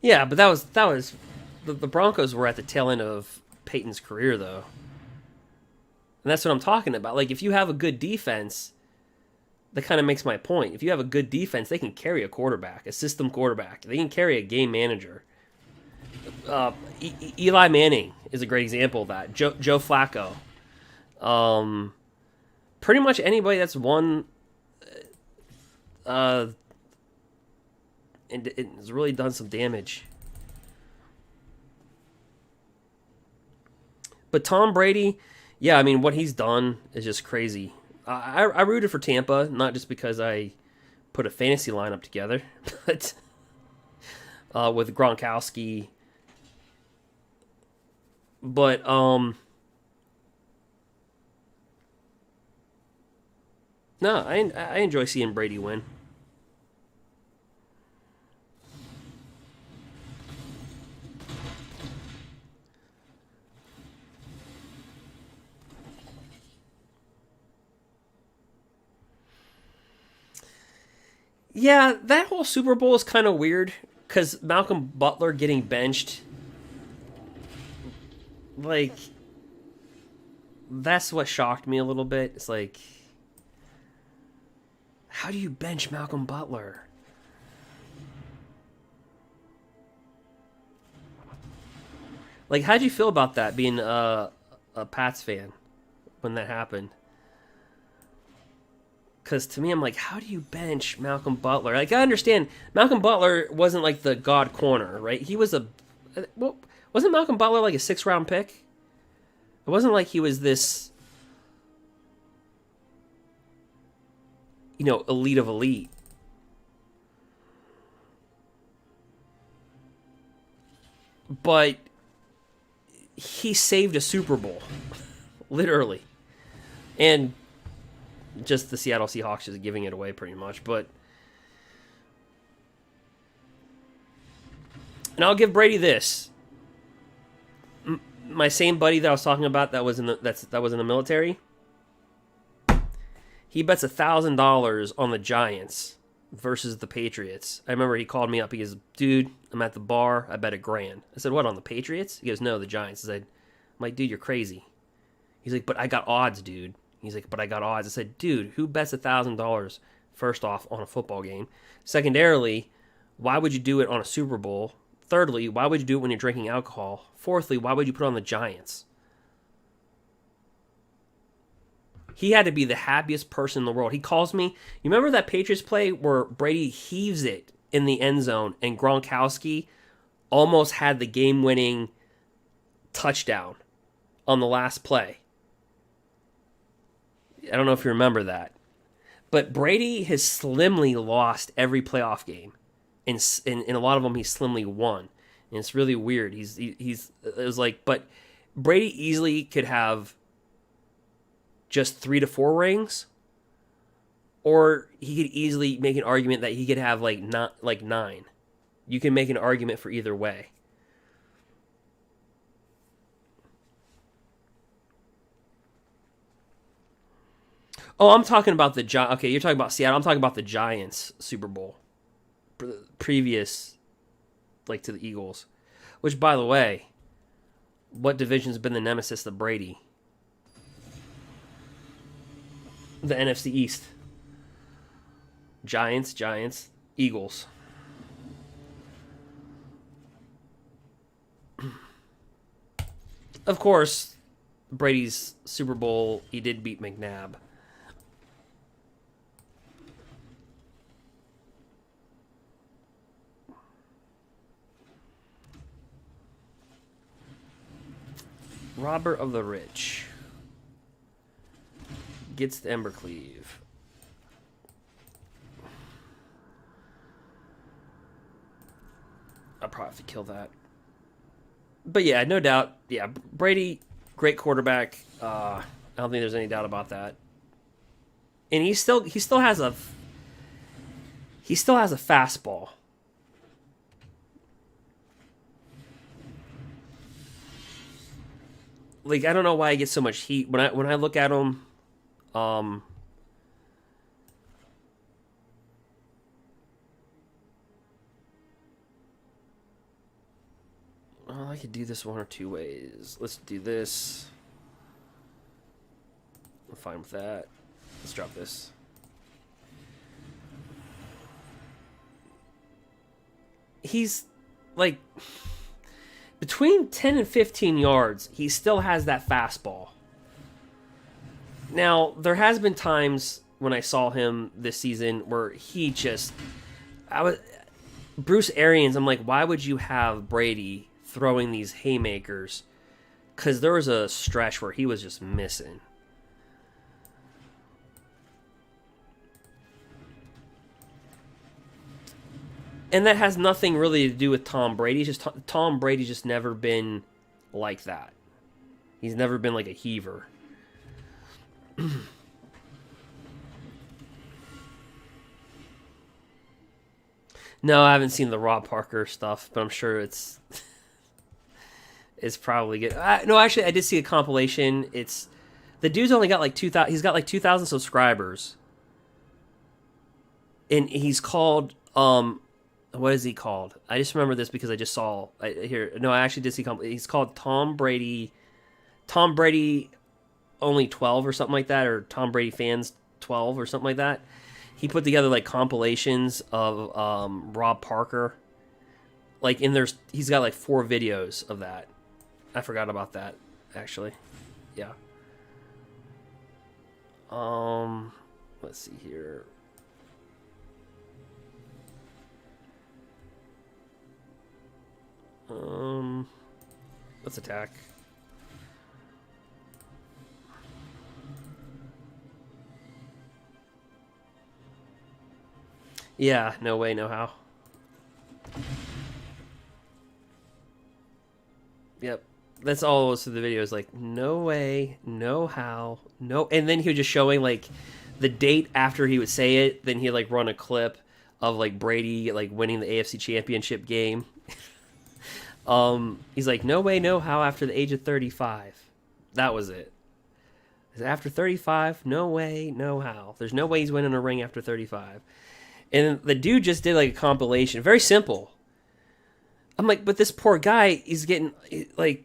Yeah, but that was the Broncos were at the tail end of Peyton's career, though. And that's what I'm talking about. Like, if you have a good defense, that kind of makes my point. If you have a good defense, they can carry a quarterback, a system quarterback. They can carry a game manager. Eli Manning is a great example of that. Joe Flacco. Pretty much anybody that's won... and it has really done some damage. But Tom Brady, yeah, I mean, what he's done is just crazy. I rooted for Tampa, not just because I put a fantasy lineup together, but with Gronkowski. But no, I enjoy seeing Brady win. Yeah, that whole Super Bowl is kind of weird because Malcolm Butler getting benched, like, that's what shocked me a little bit. It's like, how do you bench Malcolm Butler? Like, how'd you feel about that, being a Pats fan when that happened? Because to me, I'm like, how do you bench Malcolm Butler? Like, I understand Malcolm Butler wasn't like the god corner, right? He was well, wasn't Malcolm Butler like a 6th-round pick? It wasn't like he was this, elite of elite. But he saved a Super Bowl, literally. And just the Seattle Seahawks just giving it away pretty much. But and I'll give Brady this. My same buddy that I was talking about that was in the military. He bets $1,000 on the Giants versus the Patriots. I remember he called me up. He goes, "Dude, I'm at the bar. I bet $1,000." I said, "What, on the Patriots?" He goes, "No, the Giants." I'm like, "Dude, you're crazy." He's like, "But I got odds, dude." He's like, "But I got odds." I said, "Dude, who bets $1,000 first off on a football game? Secondarily, why would you do it on a Super Bowl? Thirdly, why would you do it when you're drinking alcohol? Fourthly, why would you put on the Giants?" He had to be the happiest person in the world. He calls me. You remember that Patriots play where Brady heaves it in the end zone and Gronkowski almost had the game-winning touchdown on the last play? I don't know if you remember that. But Brady has slimly lost every playoff game. In a lot of them, he slimly won. And it's really weird. It was like, but Brady easily could have just 3 to 4 rings, or he could easily make an argument that he could have not 9. You can make an argument for either way. Oh, I'm talking about okay, you're talking about Seattle. I'm talking about the Giants Super Bowl. Previous, to the Eagles. Which, by the way, what division's been the nemesis of Brady? The NFC East. Giants, Eagles. Of course, Brady's Super Bowl, he did beat McNabb. Robert of the Rich gets the Embercleave. I'll probably have to kill that. But yeah, no doubt. Yeah, Brady, great quarterback. I don't think there's any doubt about that. And he still has a fastball. I don't know why he gets so much heat when I look at him. Well, I could do this one or two ways. Let's do this. I'm fine with that. Let's drop this. He's between 10 and 15 yards, he still has that fastball. Now, there has been times when I saw him this season where he Bruce Arians, I'm like, why would you have Brady throwing these haymakers? Because there was a stretch where he was just missing. And that has nothing really to do with Tom Brady. Tom Brady's just never been like that. He's never been like a heaver. No, I haven't seen the Rob Parker stuff, but I'm sure it's probably good. No, actually, I did see a compilation. The dude's only got 2,000. He's got 2,000 subscribers, and he's called what is he called? I just remember this because I just saw here. No, I actually did see. He's called Tom Brady. Tom Brady only 12 or something like that, or Tom Brady fans 12 or something like that. He put together compilations of Rob Parker. He's got 4 videos of that. I forgot about that, actually. Yeah. Let's see here. Let's attack. Yeah, no way, no how. Yep. That's all most of the video is like, no way, no how, no. And then he was just showing like the date after he would say it. Then he'd like run a clip of like Brady like winning the AFC Championship game. He's like, no way, no how after the age of 35. That was it. After 35, no way, no how. There's no way he's winning a ring after 35. And the dude just did like a compilation. Very simple. I'm like, but this poor guy, he's getting like,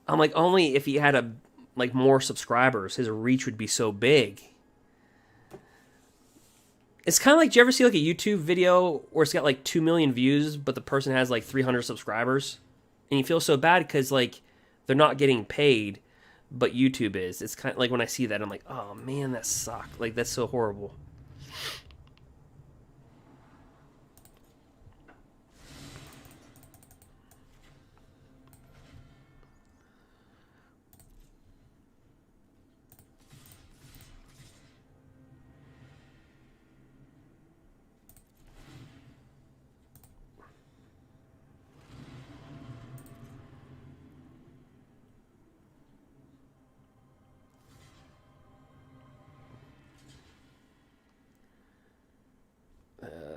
I'm like, only if he had a like more subscribers, his reach would be so big. It's kind of like, do you ever see like a YouTube video where it's got like 2 million views, but the person has like 300 subscribers? And you feel so bad because like they're not getting paid, but YouTube is. It's kind of like when I see that, I'm like, oh man, that sucked. Like, that's so horrible.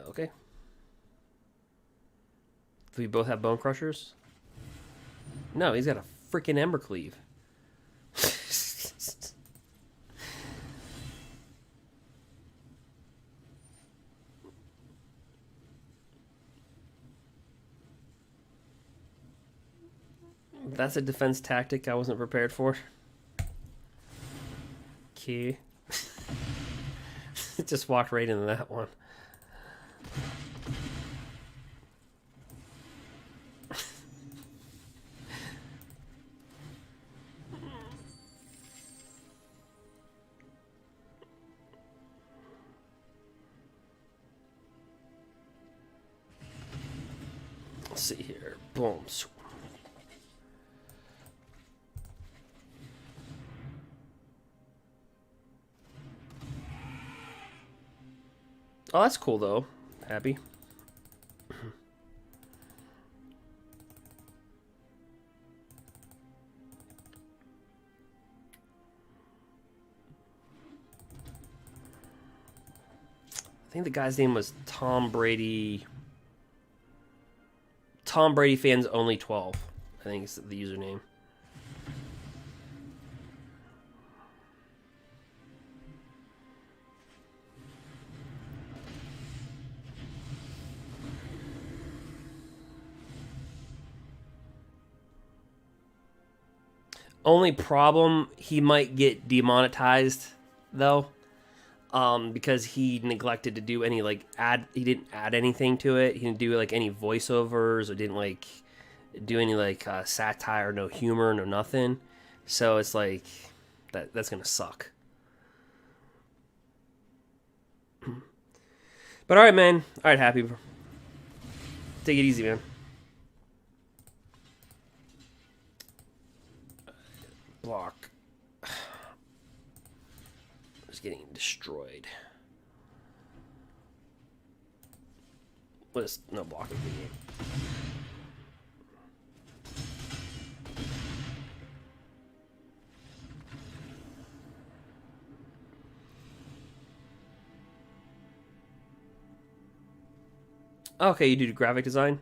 Okay. Do we both have bone crushers? No, he's got a freaking ember cleave. That's a defense tactic I wasn't prepared for. Okay. Just walked right into that one. Let's see here. Boom. Oh, that's cool though. Happy. I think the guy's name was Tom Brady. Tom Brady fans only 12. I think it's the username. Only problem, he might get demonetized though, because he neglected to do any like he didn't add anything to it. He didn't do like any voiceovers or didn't like do any like satire, no humor, no nothing. So it's like that's gonna suck. But all right, man. All right, happy. Take it easy, man. Block. It's getting destroyed. What is no blocking the game? Okay, you do graphic design.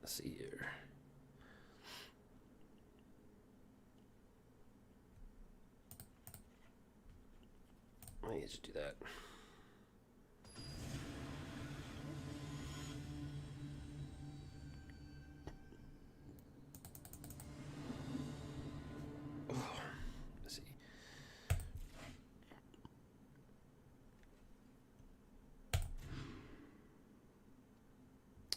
Let's see here. Let me just do that. Let's see.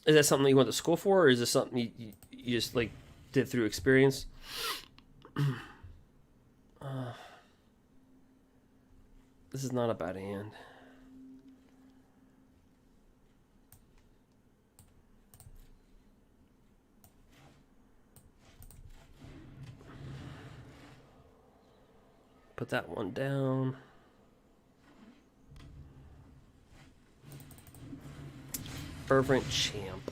Is that something you went to school for, or is this something you just like did through experience? This is not a bad hand. Put that one down. Fervent Champ.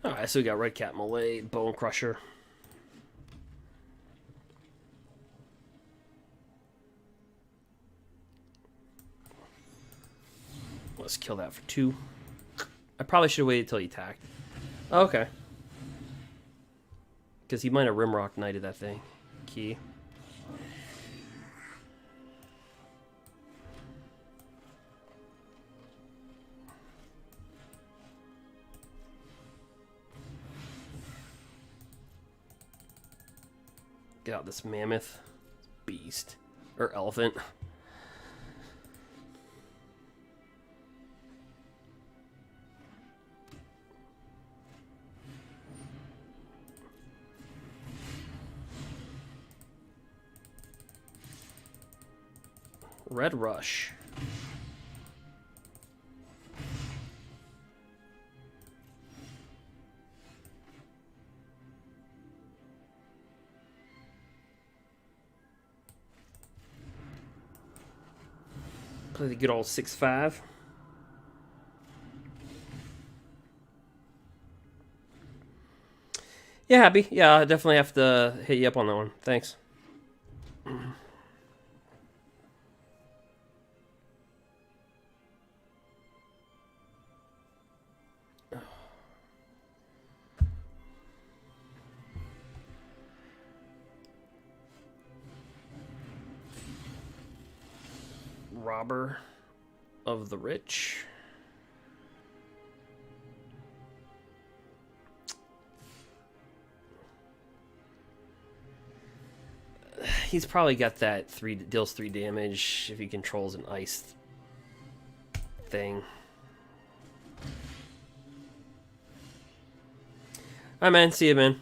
Alright, so we got Red Cat Malay, Bone Crusher. Let's kill that for 2. I probably should have waited till he attacked. Okay. Because he might have Rimrock Knighted that thing. Key. Get out this mammoth. Beast. Or elephant. Red Rush. Play the good old 6/5. Yeah, happy. Yeah, I definitely have to hit you up on that one. Thanks. Robber of the Rich. He's probably got that deals 3 damage if he controls an ice thing. Alright, man. See you, man.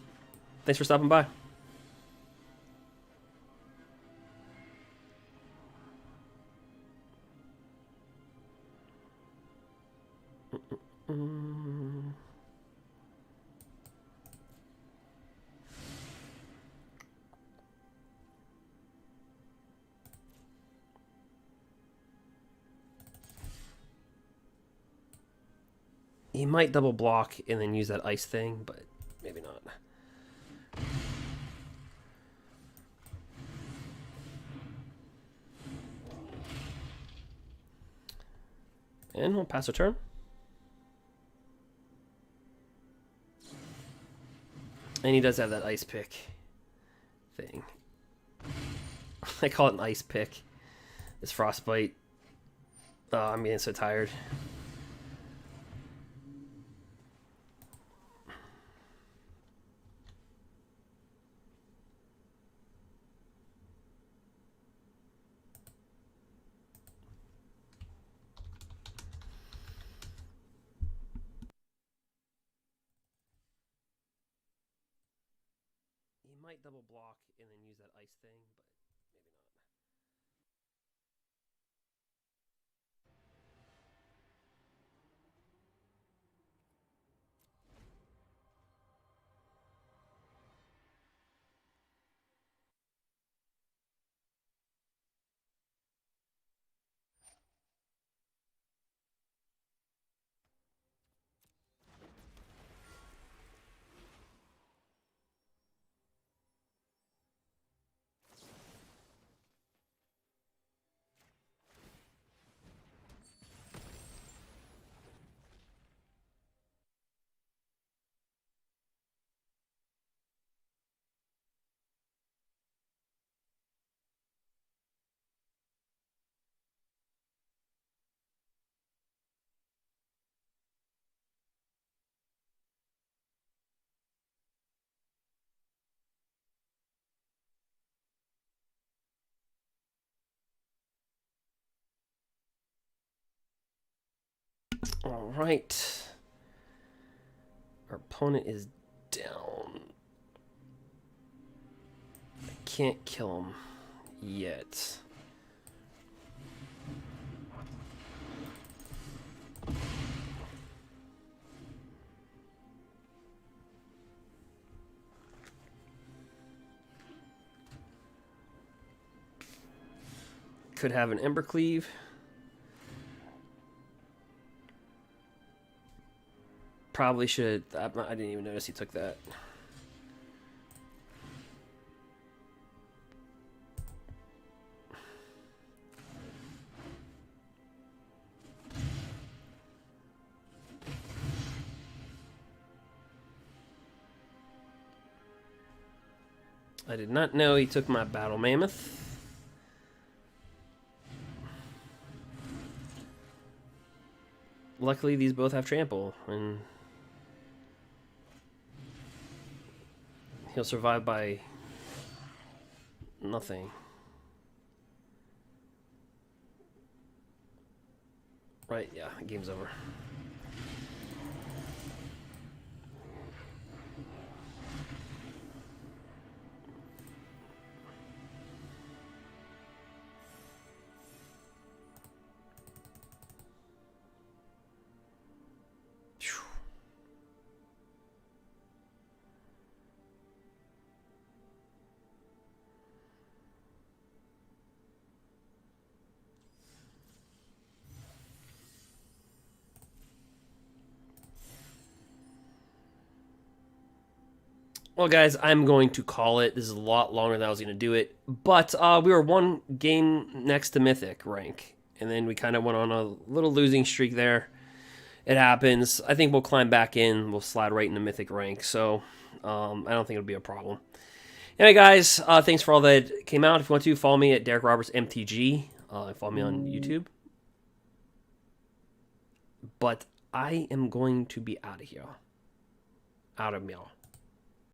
Thanks for stopping by. He might double block and then use that ice thing, but maybe not. And we'll pass a turn. And he does have that ice pick thing. I call it an ice pick. It's frostbite. Oh, I'm getting so tired. He might double block and then use that ice thing, but maybe not. All right. Our opponent is down. I can't kill him yet. Could have an Embercleave. Probably should. I didn't even notice he took that. I did not know he took my battle mammoth. Luckily, these both have trample, and he'll survive by nothing. Right, yeah, game's over. Well, guys, I'm going to call it. This is a lot longer than I was going to do it. But we were one game next to Mythic rank. And then we kind of went on a little losing streak there. It happens. I think we'll climb back in. We'll slide right into Mythic rank. So I don't think it'll be a problem. Anyway, guys, thanks for all that came out. If you want to, follow me at Derek Roberts MTG. Follow me on YouTube. But I am going to be out of here. Out of meow.